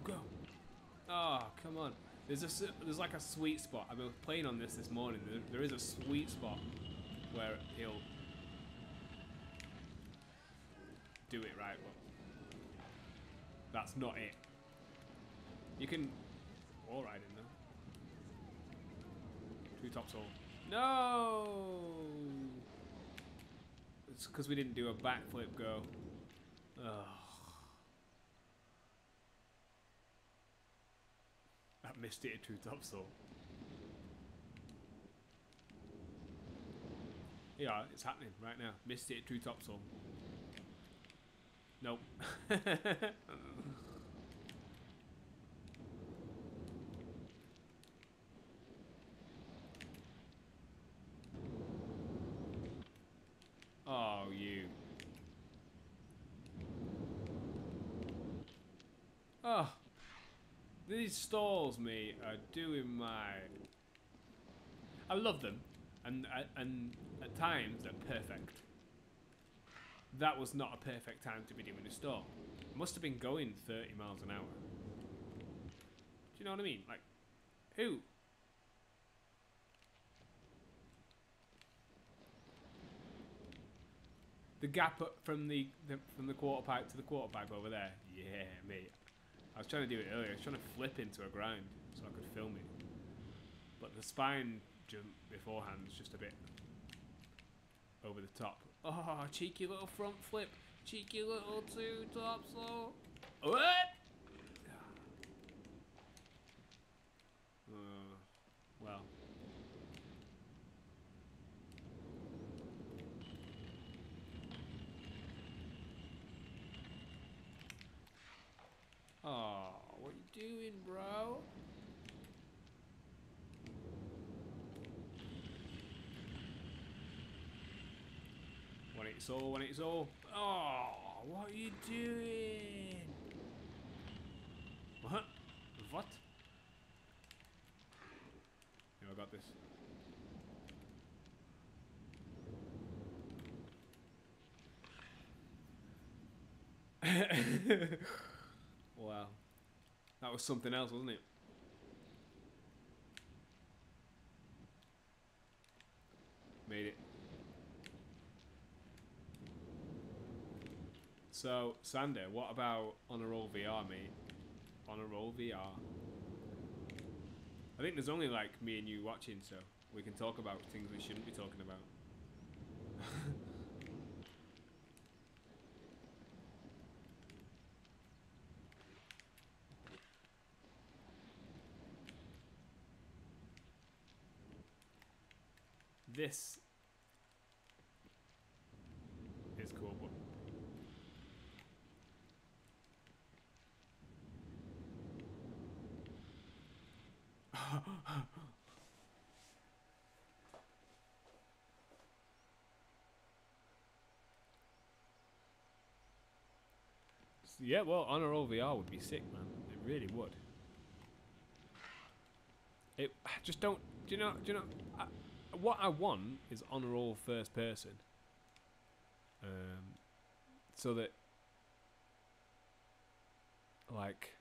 Go. Oh, come on. There's like a sweet spot. I've been playing on this morning. There is a sweet spot where he'll do it right, but that's not it. You can wall ride in though. Two tops all. No! It's because we didn't do a backflip go. Ugh. That missed it at two tops all. Yeah, it's happening right now. Missed it at two tops all. Nope. Oh, you. Oh. These stalls, mate, are doing my... I love them, and at times they're perfect. That was not a perfect time to be doing a stall. It must have been going 30 miles an hour. Do you know what I mean? Like, who? The gap from the quarter pipe to the quarter pipe over there. Yeah, mate. I was trying to do it earlier. I was trying to flip into a ground so I could film it. But the spine jump beforehand was just a bit over the top. Oh, cheeky little front flip. Cheeky little two topsail. What? Well. Oh, what you doing, bro? When it's all, when it's all. Oh, what are you doing? What? What? Yeah, I got this. Wow. That was something else, wasn't it? Made it. So, Sander, what about on a roll VR, mate? On a roll VR. I think there's only like me and you watching, so we can talk about things we shouldn't be talking about. This is cool, but yeah, well, on a roll VR would be sick, man. It really would. It just don't. Do you know? What I want is on a roll first person. So that, like,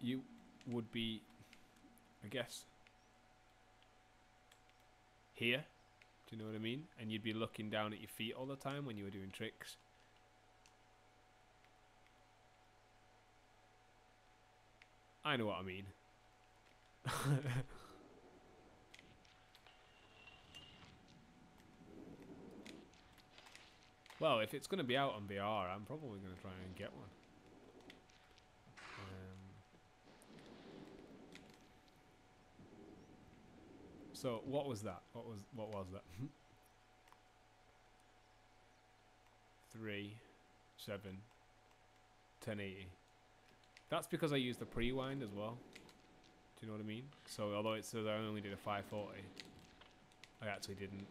you would be, I guess, here. Do you know what I mean? And you'd be looking down at your feet all the time when you were doing tricks. I know what I mean. Well, if it's going to be out on VR, I'm probably going to try and get one. So what was that? What was that? 3, 7, 1080. That's because I used the pre-wind as well. Do you know what I mean? So although it says I only did a 540, I actually didn't.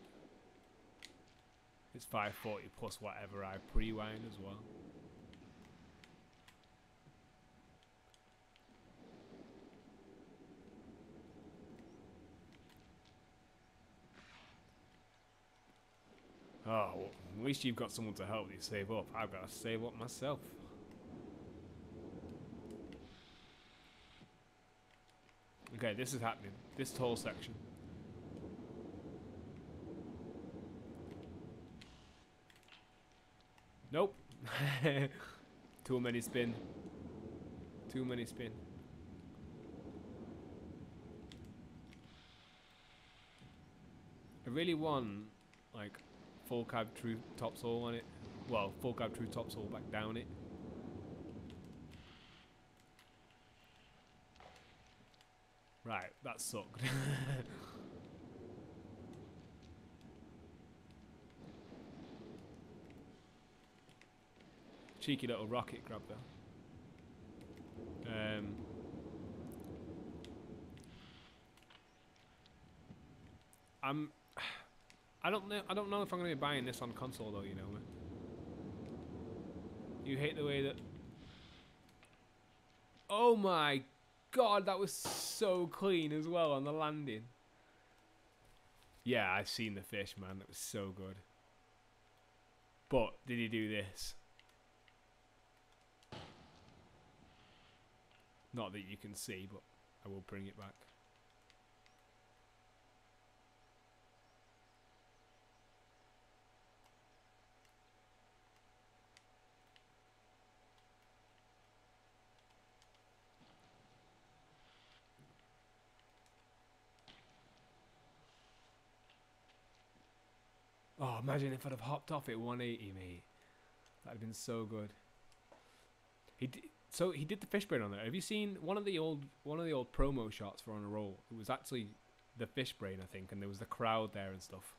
It's 540 plus whatever I pre-wind as well. Oh, well, at least you've got someone to help you save up. I've got to save up myself. Okay, this is happening. This whole section. Nope. Too many spin. Too many spin. I really want, like, full cab true topsail on it. Well, full cab true topsail back down it. Right, that sucked. Cheeky little rocket grab though. I don't know if I'm gonna be buying this on console though, you know. You hate the way that... Oh my god, that was so clean as well on the landing. Yeah, I've seen the fish, man. That was so good. But did he do this? Not that you can see, but I will bring it back. Oh, imagine if I'd have hopped off at 180, mate. That'd have been so good. So he did the fish brain on there. Have you seen one of the old promo shots for On a Roll? It was actually the fish brain, I think, and there was the crowd there and stuff.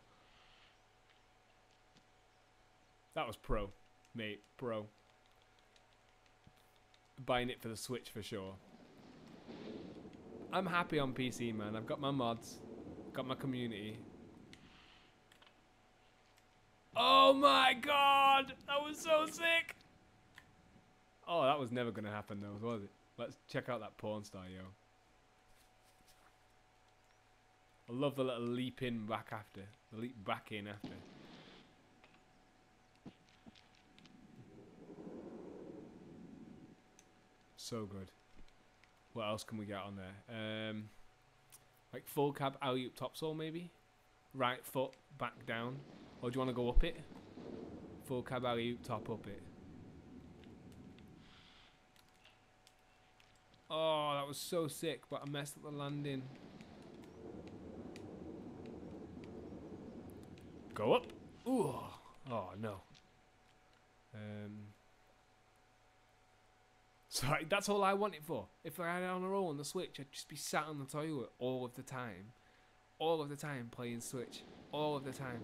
That was pro, mate, pro. Buying it for the Switch for sure. I'm happy on PC, man. I've got my mods, got my community. Oh my god, that was so sick. Oh, that was never gonna happen though, was it? Let's check out that porn star, yo. I love the little leap in back after, the leap back in after. So good. What else can we get on there? Like full cab alley-oop topsoil maybe? Right foot back down. Or do you want to go up it? Full cab alley-oop top up it. Oh, that was so sick, but I messed up the landing. Go up. Ooh. Oh no. So that's all I want it for. If I had it on a roll on the Switch, I'd just be sat on the toilet all of the time. All of the time playing Switch. All of the time.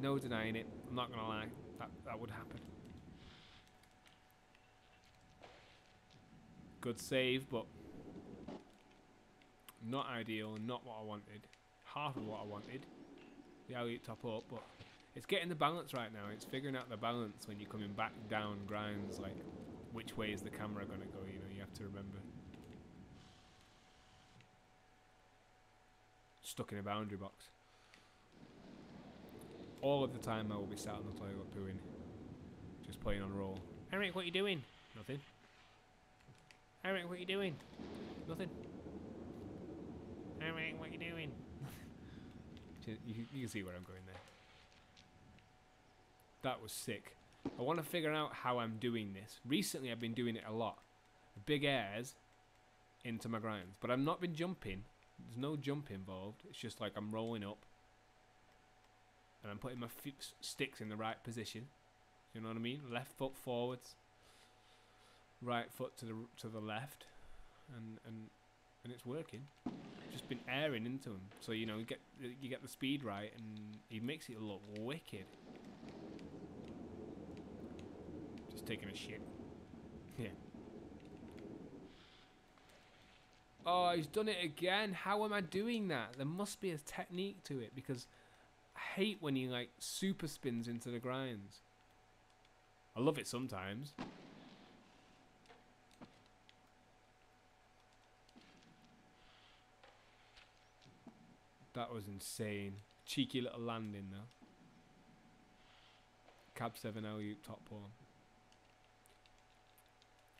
No denying it. I'm not gonna lie. That would happen. Good save, but not ideal and not what I wanted. Half of what I wanted. The alley-oop top up, but it's getting the balance right now. It's figuring out the balance when you're coming back down grinds, like which way is the camera gonna go, you know, you have to remember. Stuck in a boundary box. All of the time I will be sat on the toilet doing, just playing on roll. Eric, what are you doing? Nothing. Eric, what are you doing? Nothing. Eric, what are you doing? You can see where I'm going there. That was sick. I want to figure out how I'm doing this. Recently I've been doing it a lot. Big airs into my grinds. But I've not been jumping. There's no jump involved. It's just like I'm rolling up. And I'm putting my sticks in the right position. You know what I mean? Left foot forwards. Right foot to the left. And it's working. Just been airing into him. So you know you get the speed right and he makes it look wicked. Just taking a shit. Yeah. Oh, he's done it again. How am I doing that? There must be a technique to it because I hate when he like super spins into the grinds. I love it sometimes. That was insane. Cheeky little landing though. Cab 7 alley-oop top porn.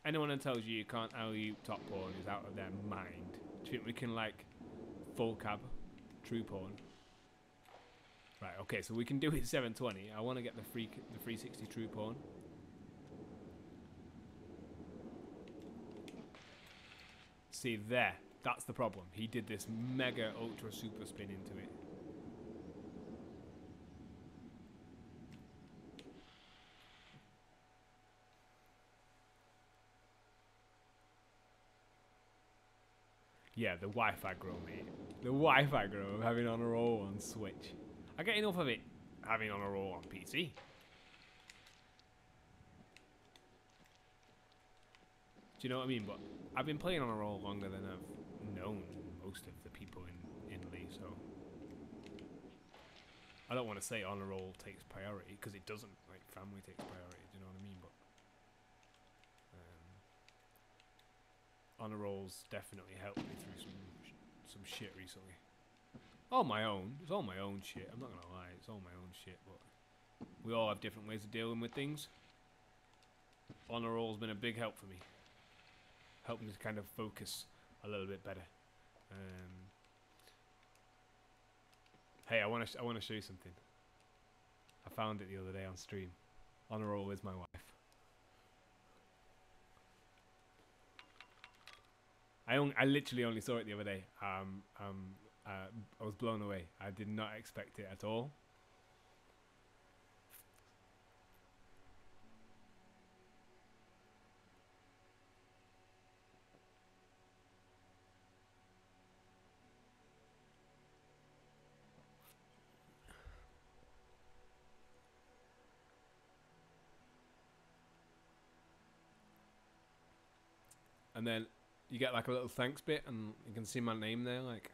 Anyone that tells you can't alley-oop top porn is out of their mind. Do you think we can like full cab true porn? Right, okay, so we can do it 720. I want to get the 360 true porn. See there, that's the problem. He did this mega ultra super spin into it. Yeah, the Wi-Fi grow, mate. The Wi-Fi grow of having on a roll on Switch. I get enough of it having on a roll on PC. Do you know what I mean? But I've been playing on a roll longer than I've known most of the people in Lee, so I don't want to say on a roll takes priority because it doesn't. Like family takes priority. Do you know what I mean? But honor rolls definitely helped me through some shit recently. All my own. It's all my own shit. I'm not gonna lie. It's all my own shit. But we all have different ways of dealing with things. Honor roll's been a big help for me. Helped me to kind of focus a little bit better. Hey, I want to show you something. I found it the other day on stream. Honor roll is my wife. I literally only saw it the other day. I was blown away. I did not expect it at all. And then you get like a little thanks bit, and you can see my name there, like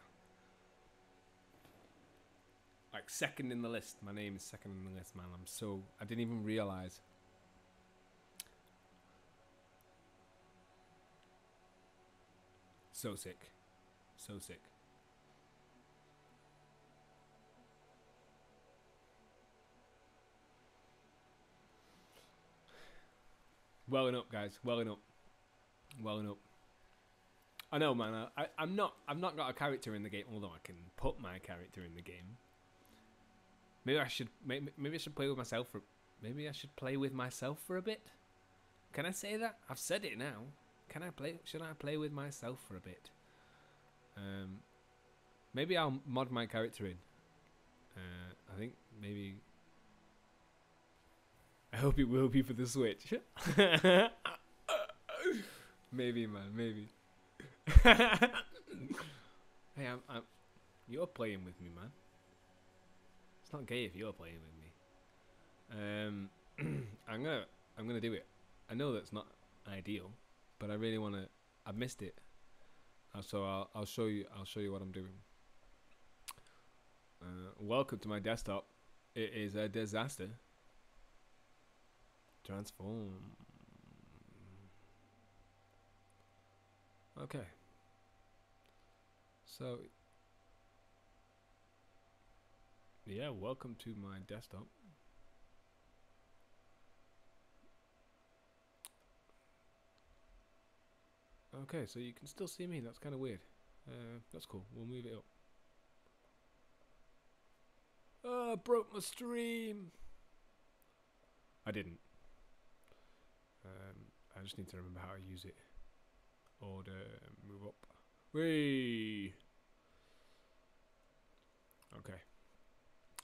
second in the list. My name is second in the list, man. I didn't even realize. So sick. So sick. Welling up, guys. Welling up. Welling up. I know, man. I've not got a character in the game, although I can put my character in the game. Maybe I should play with myself for. Maybe I should play with myself for a bit. Can I say that? I've said it now. Can I play? Should I play with myself for a bit? Maybe I'll mod my character in. I think maybe. I hope it will be for the Switch. Maybe, man. Maybe. Hey, you're playing with me, man. It's not gay if you're playing with me. I'm gonna do it. I know that's not ideal, but I really wanna. I missed it, so I'll show you. I'll show you what I'm doing. Welcome to my desktop. It is a disaster. Transform. Okay. So, yeah, welcome to my desktop. Okay, so you can still see me. That's kind of weird. That's cool. We'll move it up. Oh, I broke my stream. I didn't. I just need to remember how to use it. Order, move up. Whee! Okay.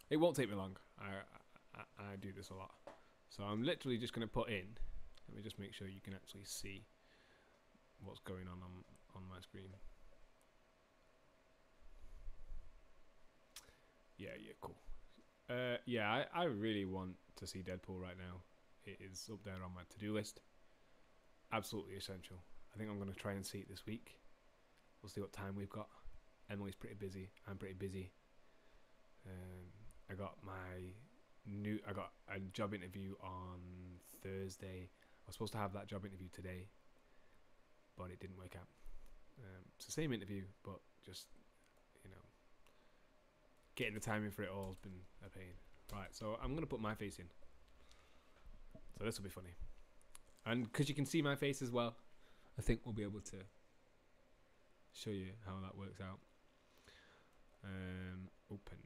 It won't take me long. I do this a lot. So I'm literally just going to put in. Let me just make sure you can actually see what's going on my screen. Yeah, cool. Yeah, I really want to see Deadpool right now. It is up there on my to-do list. Absolutely essential. I think I'm going to try and see it this week. We'll see what time we've got. Emily's pretty busy. I'm pretty busy. I got a job interview on Thursday. I was supposed to have that job interview today, but it didn't work out. It's the same interview, but just, getting the timing for it all has been a pain. Right, so I'm going to put my face in. So this will be funny. And because you can see my face as well, I think we'll be able to show you how that works out. Open.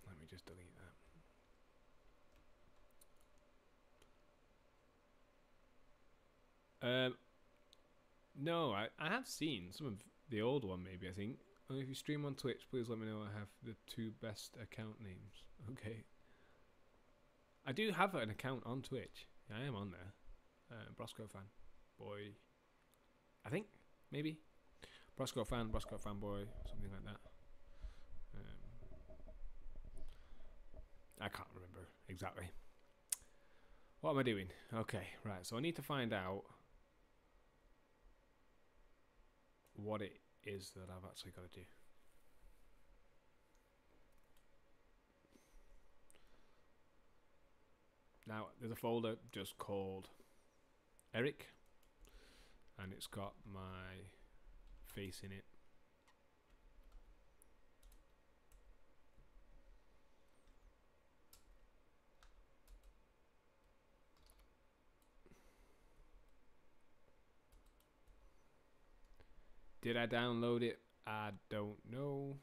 Let me just delete that. No, I have seen some of the old one, maybe, I think. If you stream on Twitch, please let me know I have the 2 best account names. Okay. I do have an account on Twitch. Yeah, I am on there. Brosco fan. Boy. I think, maybe. Brosco fan boy, something like that. I can't remember exactly. What am I doing? Okay, right. So I need to find out what it is that I've actually got to do. Now, there's a folder just called Eric, and it's got my face in it. Did I download it? I don't know.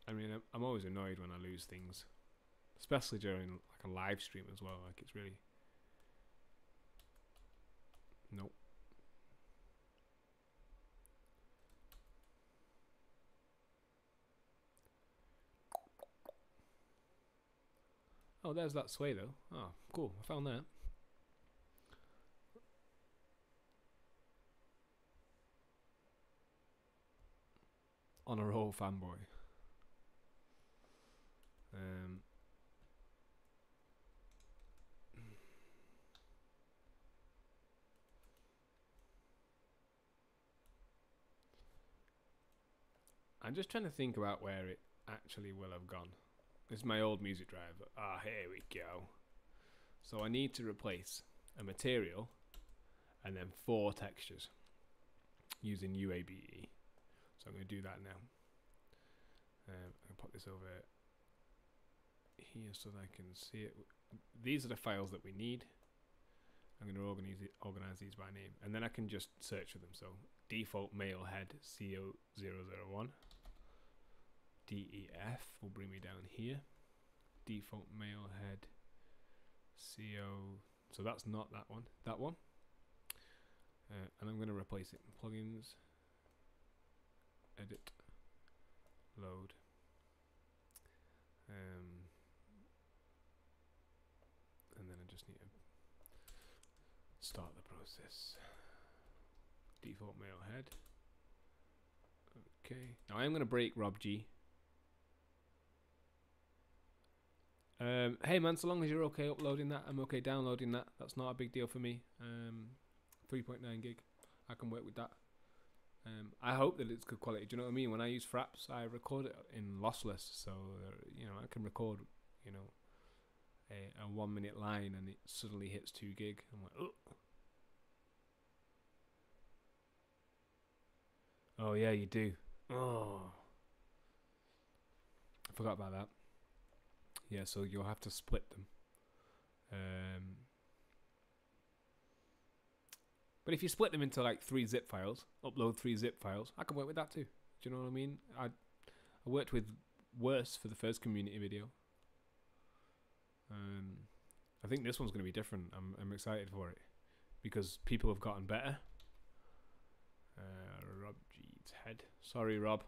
I mean, I'm always annoyed when I lose things, especially during like a live stream as well. Like, it's really... Nope. Oh, there's that sway though. Oh, cool. I found that. On a roll, fanboy. I'm just trying to think about where it actually will have gone. This is my old music drive. Ah, here we go. So I need to replace a material and then 4 textures using UABE. So I'm going to do that now. I'm going to put this over here so that I can see it. These are the files that we need. I'm going to organize these by name, and then I can just search for them. So default male head CO001. DEF will bring me down here. Default male head CO. So that's not that one. That one. And I'm going to replace it. Plugins. Edit. Load. And then I just need to start the process. Default male head. Okay. Now I'm going to break Rob G. Hey man, so long as you're okay uploading that, I'm okay downloading that. That's not a big deal for me. 3.9 gig. I can work with that. I hope that it's good quality. Do you know what I mean? When I use Fraps, I record it in lossless, so you know, I can record, you know, a 1 minute line and it suddenly hits 2 gig. I'm like, ugh. Oh yeah, you do. Oh, I forgot about that. Yeah, so you'll have to split them. But if you split them into like 3 zip files, upload 3 zip files, I can work with that too. Do you know what I mean? I worked with worse for the first community video. I think this one's going to be different. I'm excited for it because people have gotten better. Rob G's head. Sorry, Rob.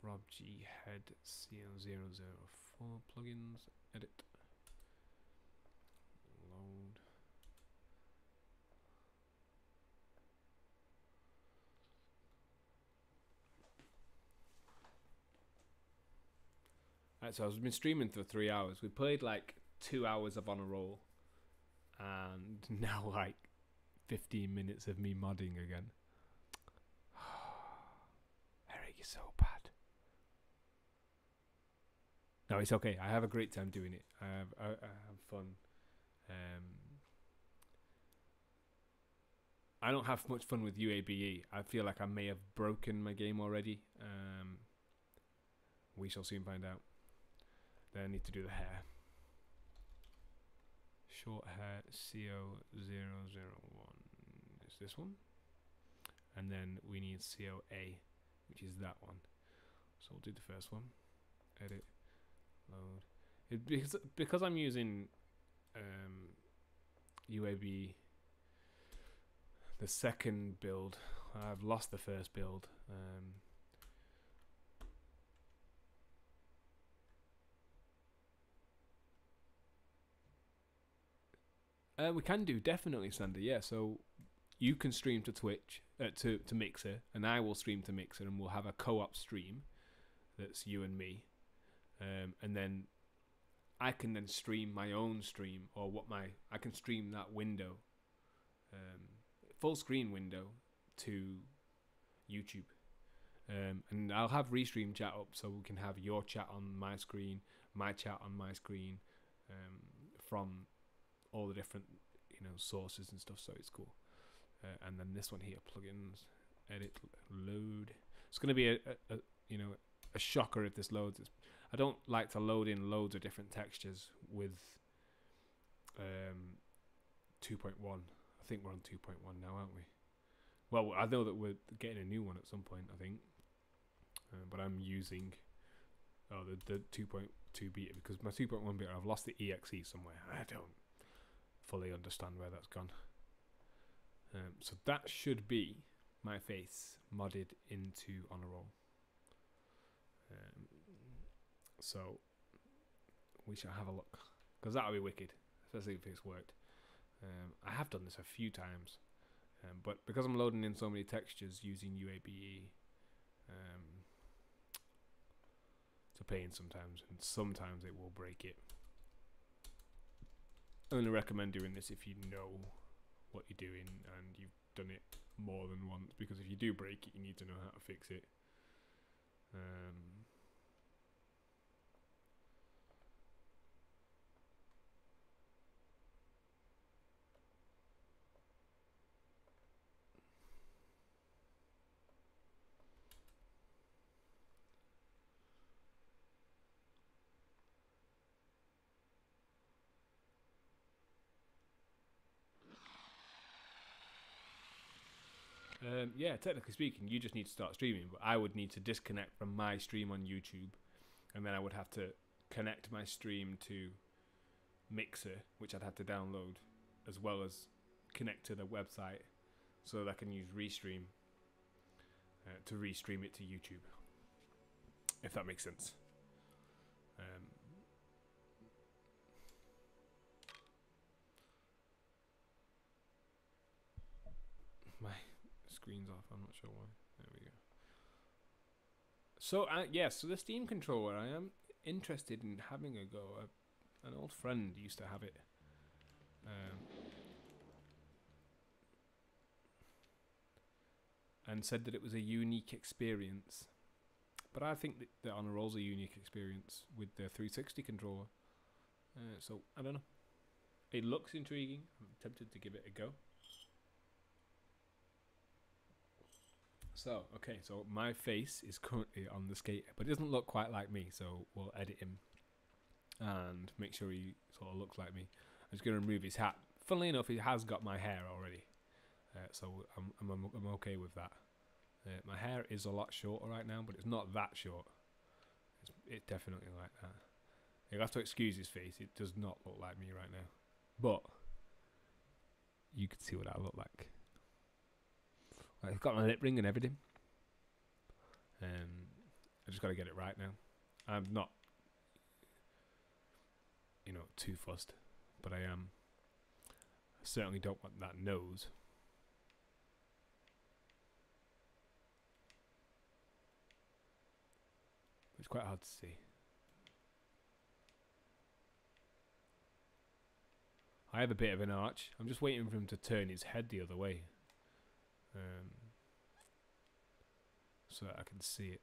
Rob G head CL004 plugins. Edit. Load. Right, so I've been streaming for 3 hours. We played like 2 hours of On a Roll, and now like 15 minutes of me modding again. Eric, you're so bad. No, it's okay. I have a great time doing it. I have fun. I don't have much fun with UABE. I feel like I may have broken my game already. We shall soon find out. Then I need to do the hair. Short hair CO001 is this one. And then we need COA, which is that one. So we'll do the first one. Edit. Load. Because I'm using UAB, the second build, I've lost the first build. We can do, definitely, Sander. Yeah, so you can stream to Twitch, to Mixer, and I will stream to Mixer, and we'll have a co-op stream that's you and me. And then I can then stream my own stream, or I can stream that window, full screen window, to YouTube. And I'll have restream chat up so we can have your chat on my screen, my chat on my screen, from all the different sources and stuff. So it's cool. And then this one here, plugins, edit, load. It's going to be a shocker if this loads. I don't like to load in loads of different textures with 2.1. I think we're on 2.1 now, aren't we? Well, I know that we're getting a new one at some point, I think. But I'm using the 2.2 beta because my 2.1 beta, I've lost the exe somewhere. I don't fully understand where that's gone. So that should be my face modded into On a Roll. So we shall have a look, because that'll be wicked, especially if it's worked. I have done this a few times, but because I'm loading in so many textures using UABE, it's a pain sometimes, and sometimes it will break it. I only recommend doing this if you know what you're doing and you've done it more than once, because if you do break it, you need to know how to fix it. Yeah, technically speaking, you just need to start streaming, but I would need to disconnect from my stream on YouTube, and then I would have to connect my stream to Mixer, which I'd have to download, as well as connect to the website so that I can use Restream to restream it to YouTube, if that makes sense. My screen's off, I'm not sure why. There we go. So so the Steam controller, I am interested in having a go. An old friend used to have it, and said that it was a unique experience, but I think that the On a Roll's a unique experience with the 360 controller. So I don't know, it looks intriguing. I'm tempted to give it a go. So, okay, so my face is currently on the skater, but it doesn't look quite like me, so we'll edit him and make sure he sort of looks like me. I'm just going to remove his hat. Funnily enough, he has got my hair already, so I'm okay with that. My hair is a lot shorter right now, but it's not that short. It's definitely like that. You'll have to excuse his face. It does not look like me right now, but you can see what I look like. I've got my lip ring and everything. I just got to get it right now. I'm not, too fussed, but I am. I certainly don't want that nose. It's quite hard to see. I have a bit of an arch. I'm just waiting for him to turn his head the other way. So that I can see it.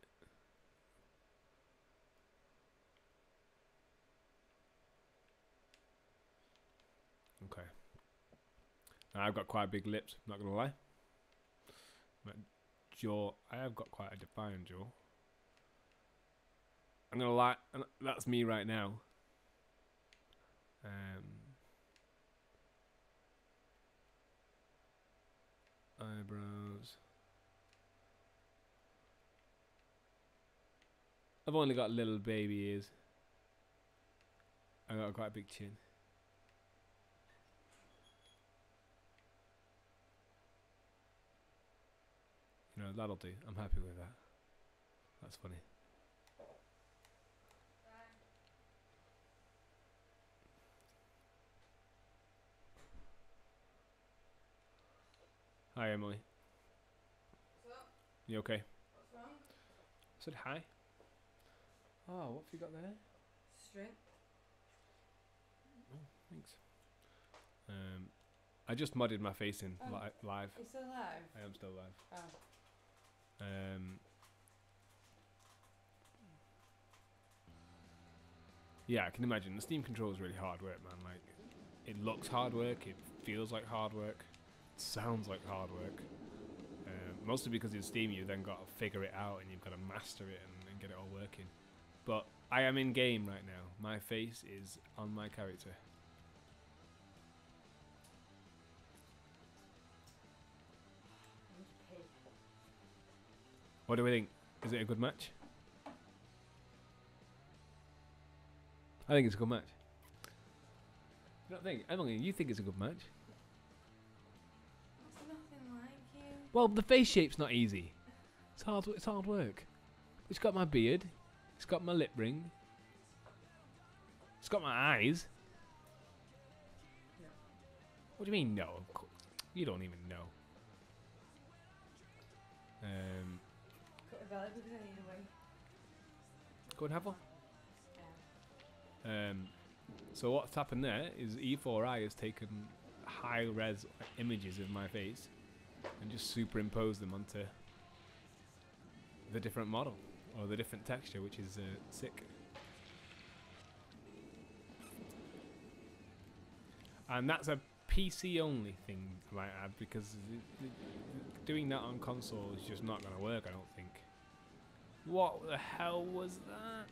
Okay. Now I've got quite big lips, not gonna lie. My jaw, I have got quite a defined jaw. I'm gonna lie, that's me right now. Eyebrows. I've only got little baby ears. I got quite a big chin. That'll do. I'm happy with that. That's funny. Hi, Emily. What's up? You okay? What's wrong? I said hi. Oh, what have you got there? String. Thanks. I just modded my face in Oh. live. It's still live? I am still live. Oh. Yeah, I can imagine. The Steam controller is really hard work, man. Like, it looks hard work, it feels like hard work, it sounds like hard work. Mostly because in Steam you then got to figure it out and you've got to master it and get it all working. But I am in game right now. My face is on my character. What do we think? Is it a good match? I think it's a good match. You don't think? Emily, you think it's a good match? It's nothing like you. Well, the face shape's not easy. It's hard. It's hard work. It's got my beard. It's got my lip ring. It's got my eyes. No. What do you mean no? You don't even know. Cut a belly because I need a wing. Go and have one. Yeah. So what's happened there is E4i has taken high-res images of my face and just superimposed them onto the different model or the different texture, which is sick. And that's a PC only thing, I might add, because doing that on console is just not going to work, I don't think. What the hell was that?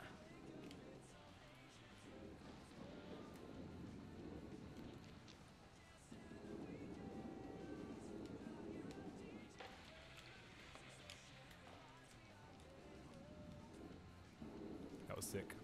That was sick.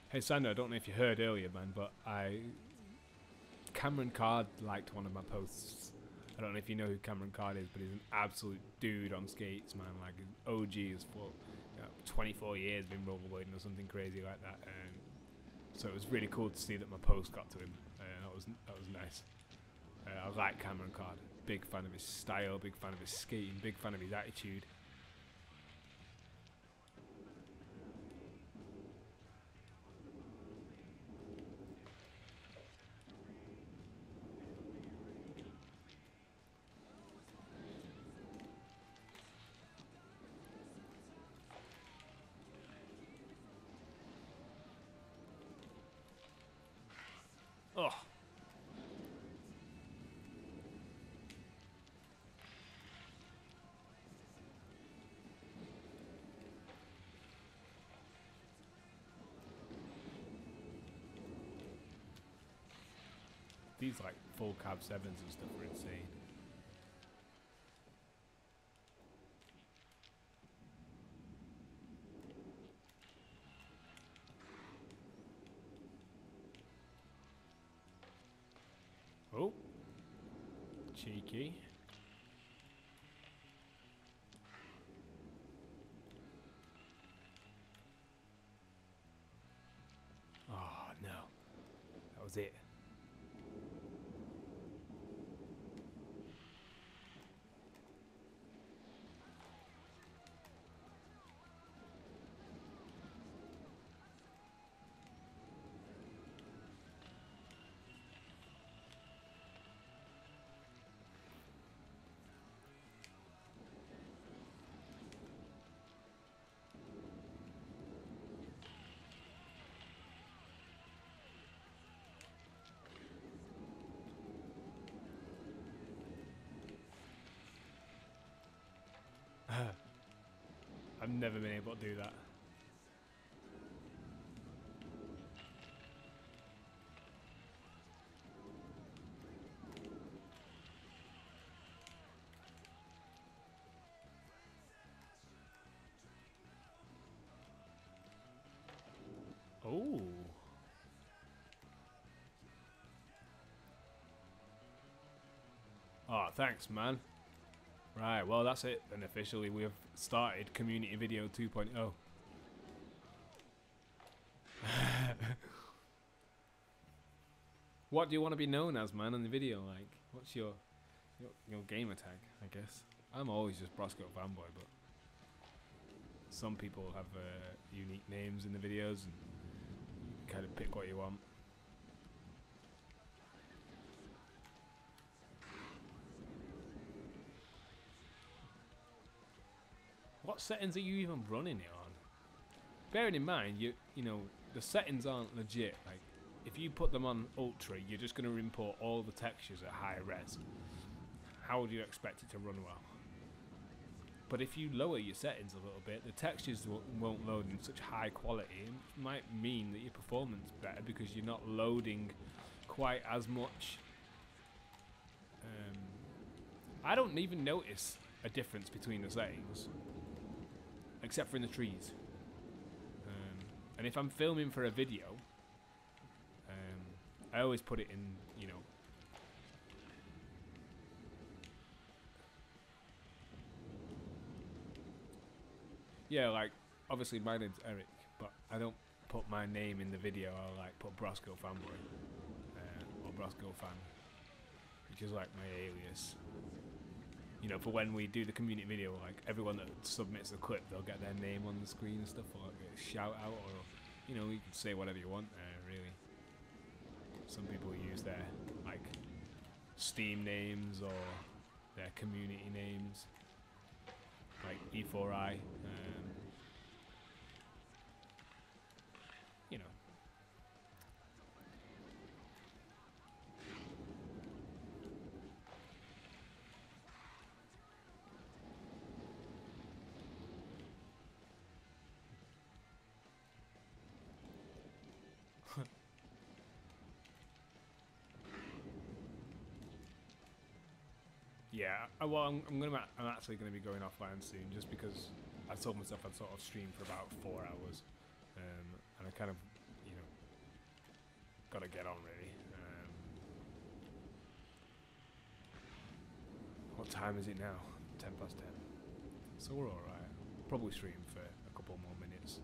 Hey Sander, I don't know if you heard earlier, man, but Cameron Card liked one of my posts. I don't know if you know who Cameron Card is, but he's an absolute dude on skates, man. Like, OG is for 24 years been rollerblading or something crazy like that. So it was really cool to see that my post got to him. That was nice. I like Cameron Card. Big fan of his style, big fan of his skating, big fan of his attitude. Oh. These like full cab sevens and stuff are insane. Oh, cheeky. Oh no, that was it. I've never been able to do that. Oh. Oh, thanks, man. Right, well, that's it. And officially, we have started Community Video 2.0. What do you want to be known as, man, in the video? Like, what's your gamer tag? I guess I'm always just Brosco fanboy, but some people have unique names in the videos, and you kind of pick what you want. What settings are you even running it on? Bearing in mind, you know, the settings aren't legit. Like, if you put them on ultra, you're just going to import all the textures at high res. How would you expect it to run well? But if you lower your settings a little bit, the textures won't load in such high quality. It might mean that your performance is better because you're not loading quite as much. I don't even notice a difference between the settings, except for in the trees. And if I'm filming for a video, I always put it in, you know, yeah, like, obviously my name's Eric, but I don't put my name in the video. I'll like put Brosco fanboy, or Brosco fan, which is like my alias. You know, for when we do the community video, like everyone that submits a clip, they'll get their name on the screen and stuff, or get a shout out, or, you know, you can say whatever you want there, really. Some people use their, like, Steam names or their community names, like E4I, you know. Yeah, well, I'm actually gonna be going offline soon, just because I told myself I'd sort of stream for about 4 hours, and I kind of, you know, gotta get on really. What time is it now? 10 past 10. So we're all right. Probably stream for a couple more minutes.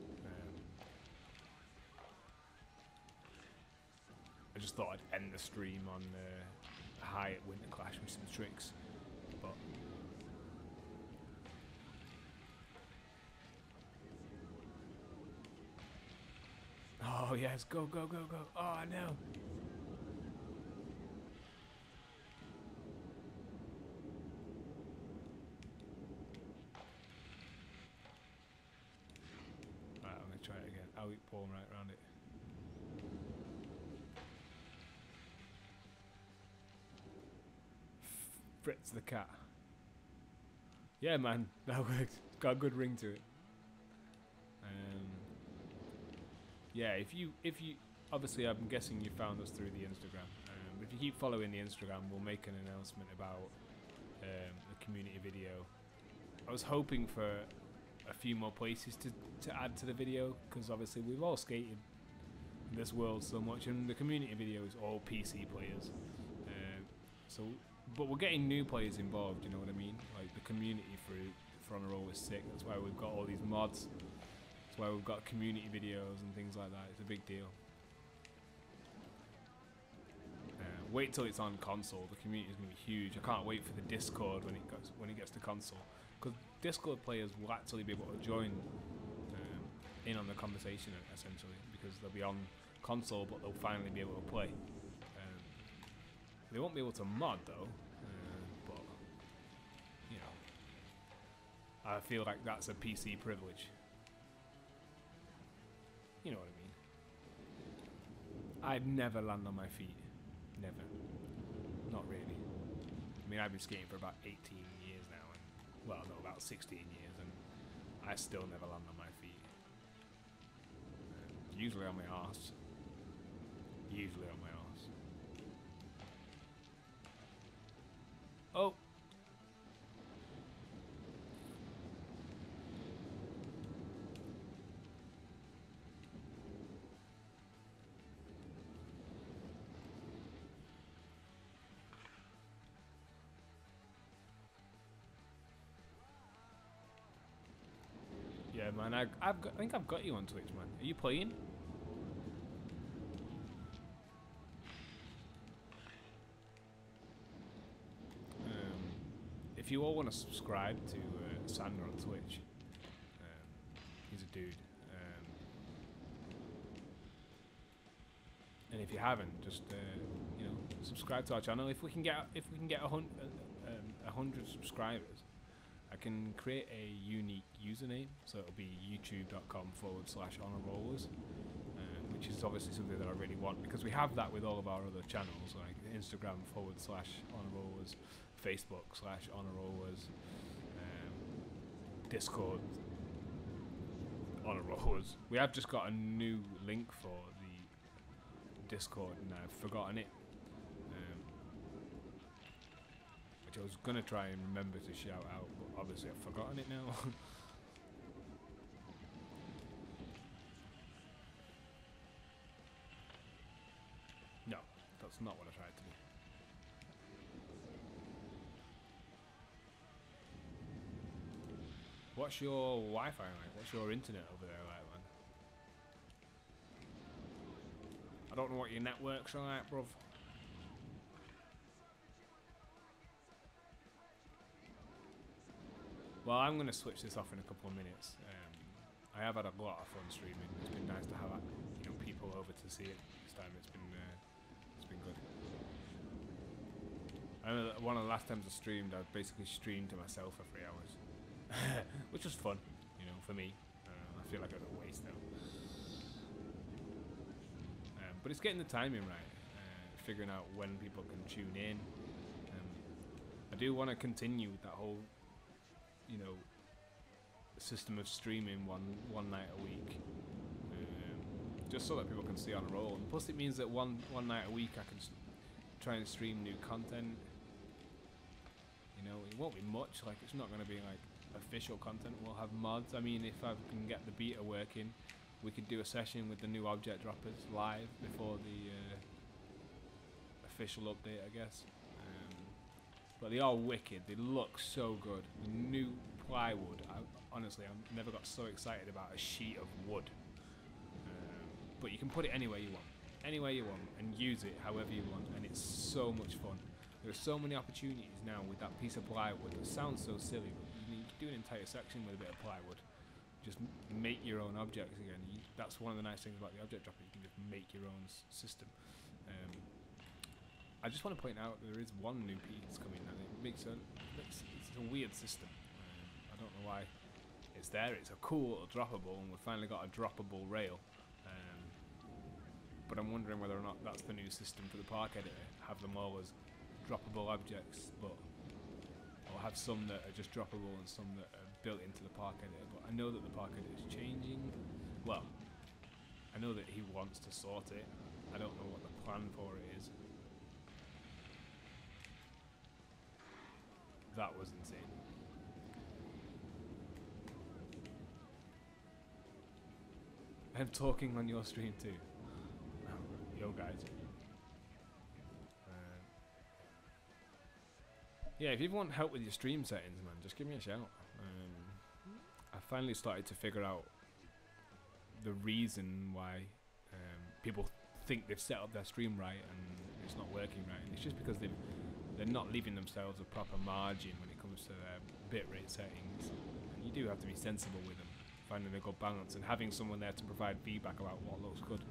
I just thought I'd end the stream on high at Winter Clash with some tricks. But oh yes, go go go go! Oh no! Right, I'm gonna try it again. I'll eat palm right around it. Fritz the cat. Yeah, man, that worked. Got a good ring to it. Yeah, if you obviously, I'm guessing you found us through the Instagram. If you keep following the Instagram, we'll make an announcement about the community video. I was hoping for a few more places to add to the video, because obviously we've all skated in this world so much, and the community video is all PC players. But we're getting new players involved, you know what I mean? Like, the community for On A Roll is sick. That's why we've got all these mods. That's why we've got community videos and things like that. It's a big deal. Wait till it's on console. The community is going to be huge. I can't wait for the Discord when it gets to console, because Discord players will actually be able to join in on the conversation, essentially, because they'll be on console, but they'll finally be able to play. They won't be able to mod though, but you know, I feel like that's a PC privilege. You know what I mean? I'd never land on my feet. Never. Not really. I mean, I've been skating for about 18 years now, and, well, no, about 16 years, and I still never land on my feet. Usually on my arse. Usually on my arse. Oh! Yeah, man, I think I've got you on Twitch, man. Are you playing? if you all want to subscribe to Sander on Twitch, he's a dude. And if you haven't, just you know, subscribe to our channel. If we can get 100 subscribers, I can create a unique username. So it'll be youtube.com/honorrollers, which is obviously something that I really want, because we have that with all of our other channels, like Instagram/honorrollers, Facebook/honorrollers, Discord honorrollers. We have just got a new link for the Discord and I've forgotten it, which I was gonna try and remember to shout out, but obviously I've forgotten it now. No, that's not what I tried to do. What's your Wi-Fi like? What's your internet over there like, man? I don't know what your networks are like, bruv. Well, I'm going to switch this off in a couple of minutes. I have had a lot of fun streaming. It's been nice to have, you know, people over to see it this time. It's been good. I remember that one of the last times I streamed, I basically streamed to myself for 3 hours, which was fun, you know, for me. I feel like it was a waste now. But it's getting the timing right, figuring out when people can tune in. I do want to continue with that whole, you know, system of streaming one night a week, just so that people can see on a roll. And plus, it means that one night a week I can try and stream new content. You know, it won't be much. Like, it's not going to be like official content. We'll have mods. I mean, if I can get the beta working, we could do a session with the new object droppers live before the official update, I guess. But they are wicked. They look so good. The new plywood. Honestly, I've never got so excited about a sheet of wood. But you can put it anywhere you want. Anywhere you want, and use it however you want, and it's so much fun. There are so many opportunities now with that piece of plywood. It sounds so silly, but you can do an entire section with a bit of plywood. Just make your own objects again. That's one of the nice things about the object dropper. You can just make your own system. I just want to point out there is one new piece coming, and it's a weird system. I don't know why it's there. It's a cool little droppable, and we've finally got a droppable rail. But I'm wondering whether or not that's the new system for the park editor. Have them all as droppable objects, but I'll have some that are just droppable and some that are built into the park editor. But I know that the park editor is changing. Well, I know that he wants to sort it. I don't know what the plan for it is. That was insane. I'm talking on your stream too. Yo guys. Yeah, if you want help with your stream settings, man, just give me a shout. I finally started to figure out the reason why people think they've set up their stream right and it's not working right, and it's just because they're not leaving themselves a proper margin when it comes to their bitrate settings. And you do have to be sensible with them, finding a good balance, and having someone there to provide feedback about what looks good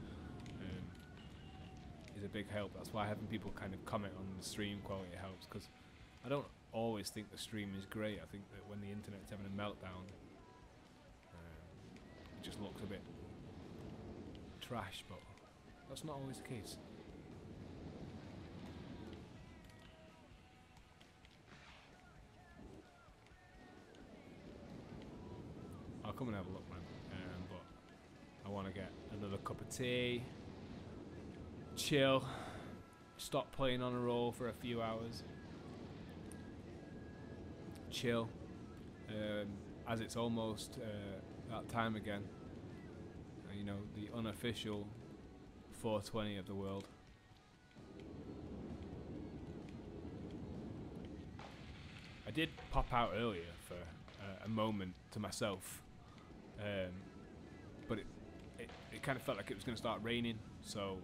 is a big help. That's why having people kind of comment on the stream quality helps, because I don't always think the stream is great. I think that when the internet's having a meltdown, it just looks a bit trash, but that's not always the case. I'll come and have a look, man. But I want to get another cup of tea, chill, stop playing on a roll for a few hours, chill, as it's almost that time again. You know, the unofficial 420 of the world. I did pop out earlier for a moment to myself, but it kind of felt like it was going to start raining, so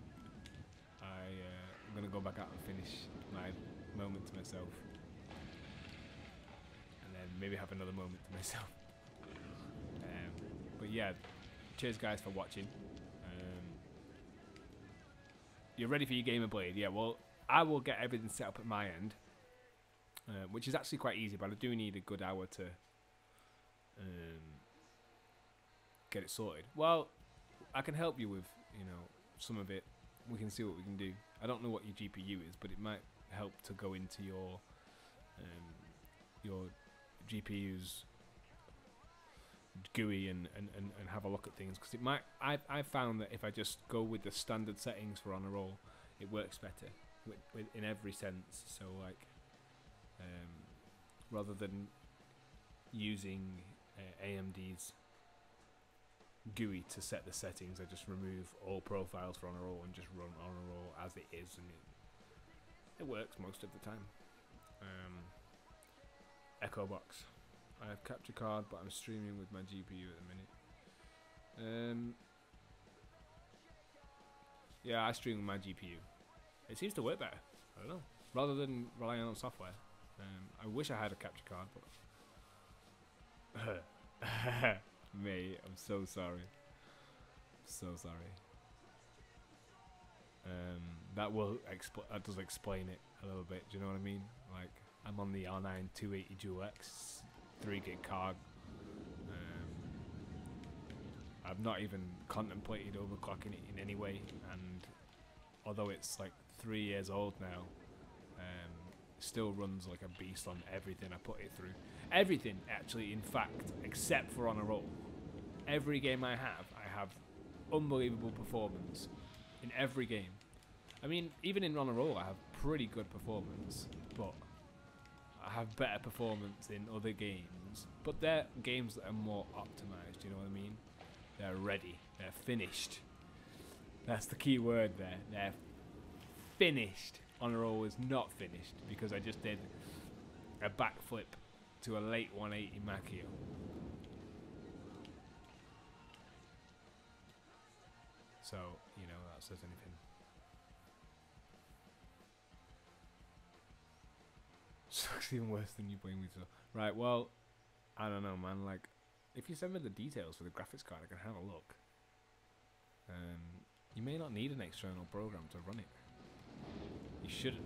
I'm going to go back out and finish my moment to myself. maybe have another moment to myself. But yeah, cheers guys for watching. You're ready for your game of Blade? Yeah, well, I will get everything set up at my end, which is actually quite easy, but I do need a good hour to get it sorted. Well, I can help you with, some of it. We can see what we can do. I don't know what your GPU is, but it might help to go into your GPU's GUI and have a look at things, because it might. I found that if I just go with the standard settings for On a Roll, it works better in every sense. So like, rather than using AMD's GUI to set the settings, I just remove all profiles for On a Roll and just run On a Roll as it is, and it works most of the time. Echo box. I have capture card, but I'm streaming with my GPU at the minute. Yeah, I stream with my GPU. It seems to work better. I don't know. Rather than relying on software. I wish I had a capture card, but mate, I'm so sorry. So sorry. That does explain it a little bit. Do you know what I mean? Like, I'm on the R9 280 Dual X 3 gig card. I've not even contemplated overclocking it in any way, and although it's like 3 years old now, still runs like a beast on everything I put it through. Everything, actually, in fact, except for On a Roll. Every game I have unbelievable performance in every game. I mean, even in On a Roll, I have pretty good performance, but I have better performance in other games. But they're games that are more optimized, you know what I mean? They're ready. They're finished. That's the key word there. They're finished. On a Roll is not finished because I just did a backflip to a late 180 Macchio. So, that says anything. Sucks even worse than you playing with yourself. Right, well, I don't know, man. Like, if you send me the details for the graphics card, I can have a look. You may not need an external program to run it. You shouldn't.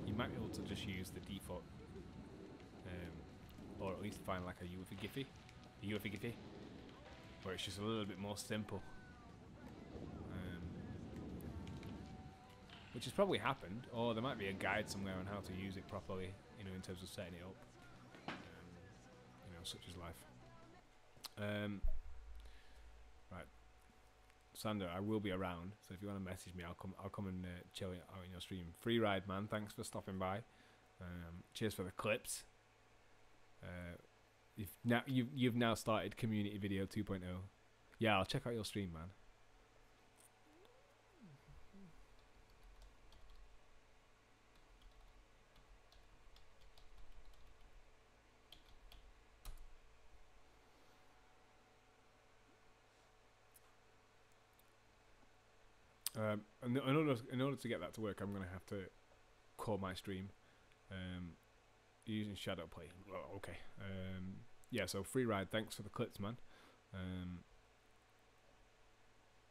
You might be able to just use the default, or at least find like a UEFI Giphy, where it's just a little bit more simple. Which has probably happened, or there might be a guide somewhere on how to use it properly, in terms of setting it up. Such is life. Right, Sander, I will be around, so if you want to message me, I'll come and chill out in your stream. Free ride, man. Thanks for stopping by. Cheers for the clips. You've now started Community Video 2.0. Yeah, I'll check out your stream, man. In order to get that to work, I'm going to have to call my stream using Shadowplay. Oh, okay. Yeah, so free ride. Thanks for the clips, man.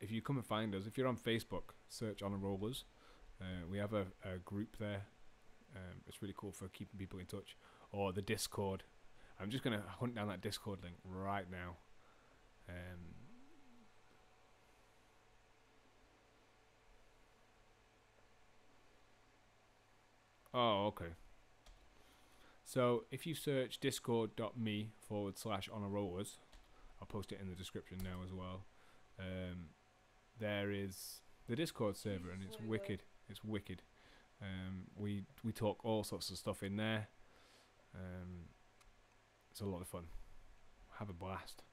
If you come and find us, if you're on Facebook, search On a Rollers. We have a group there. It's really cool for keeping people in touch. Or the Discord. I'm just going to hunt down that Discord link right now. Oh, okay. So if you search discord.me/onarollers, I'll post it in the description now as well. There is the Discord server, and it's wicked. It's wicked. We talk all sorts of stuff in there. It's a lot of fun. Have a blast.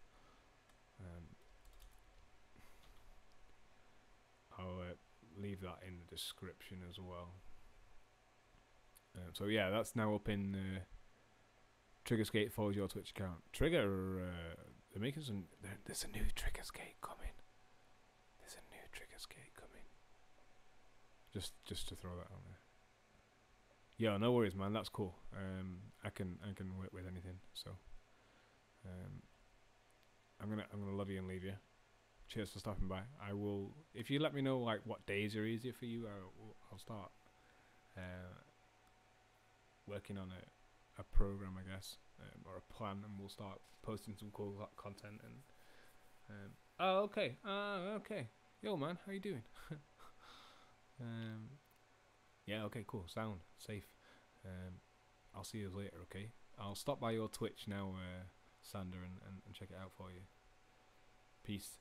I'll leave that in the description as well. So yeah, that's now up in Triggerskate follows your Twitch account. Trigger, they're making some. There's a new Triggerskate coming. There's a new Triggerskate coming. Just to throw that on Yeah, no worries, man. That's cool. I can work with anything. So um, I'm gonna love you and leave you. Cheers for stopping by. I will, if you let me know like what days are easier for you, I'll start uh, working on a program, I guess, or a plan, and we'll start posting some cool content. And oh, okay, okay, yo, man, how you doing? um, yeah, okay, cool, sound safe. I'll see you later, okay? I'll stop by your Twitch now, Sander, and check it out for you. Peace.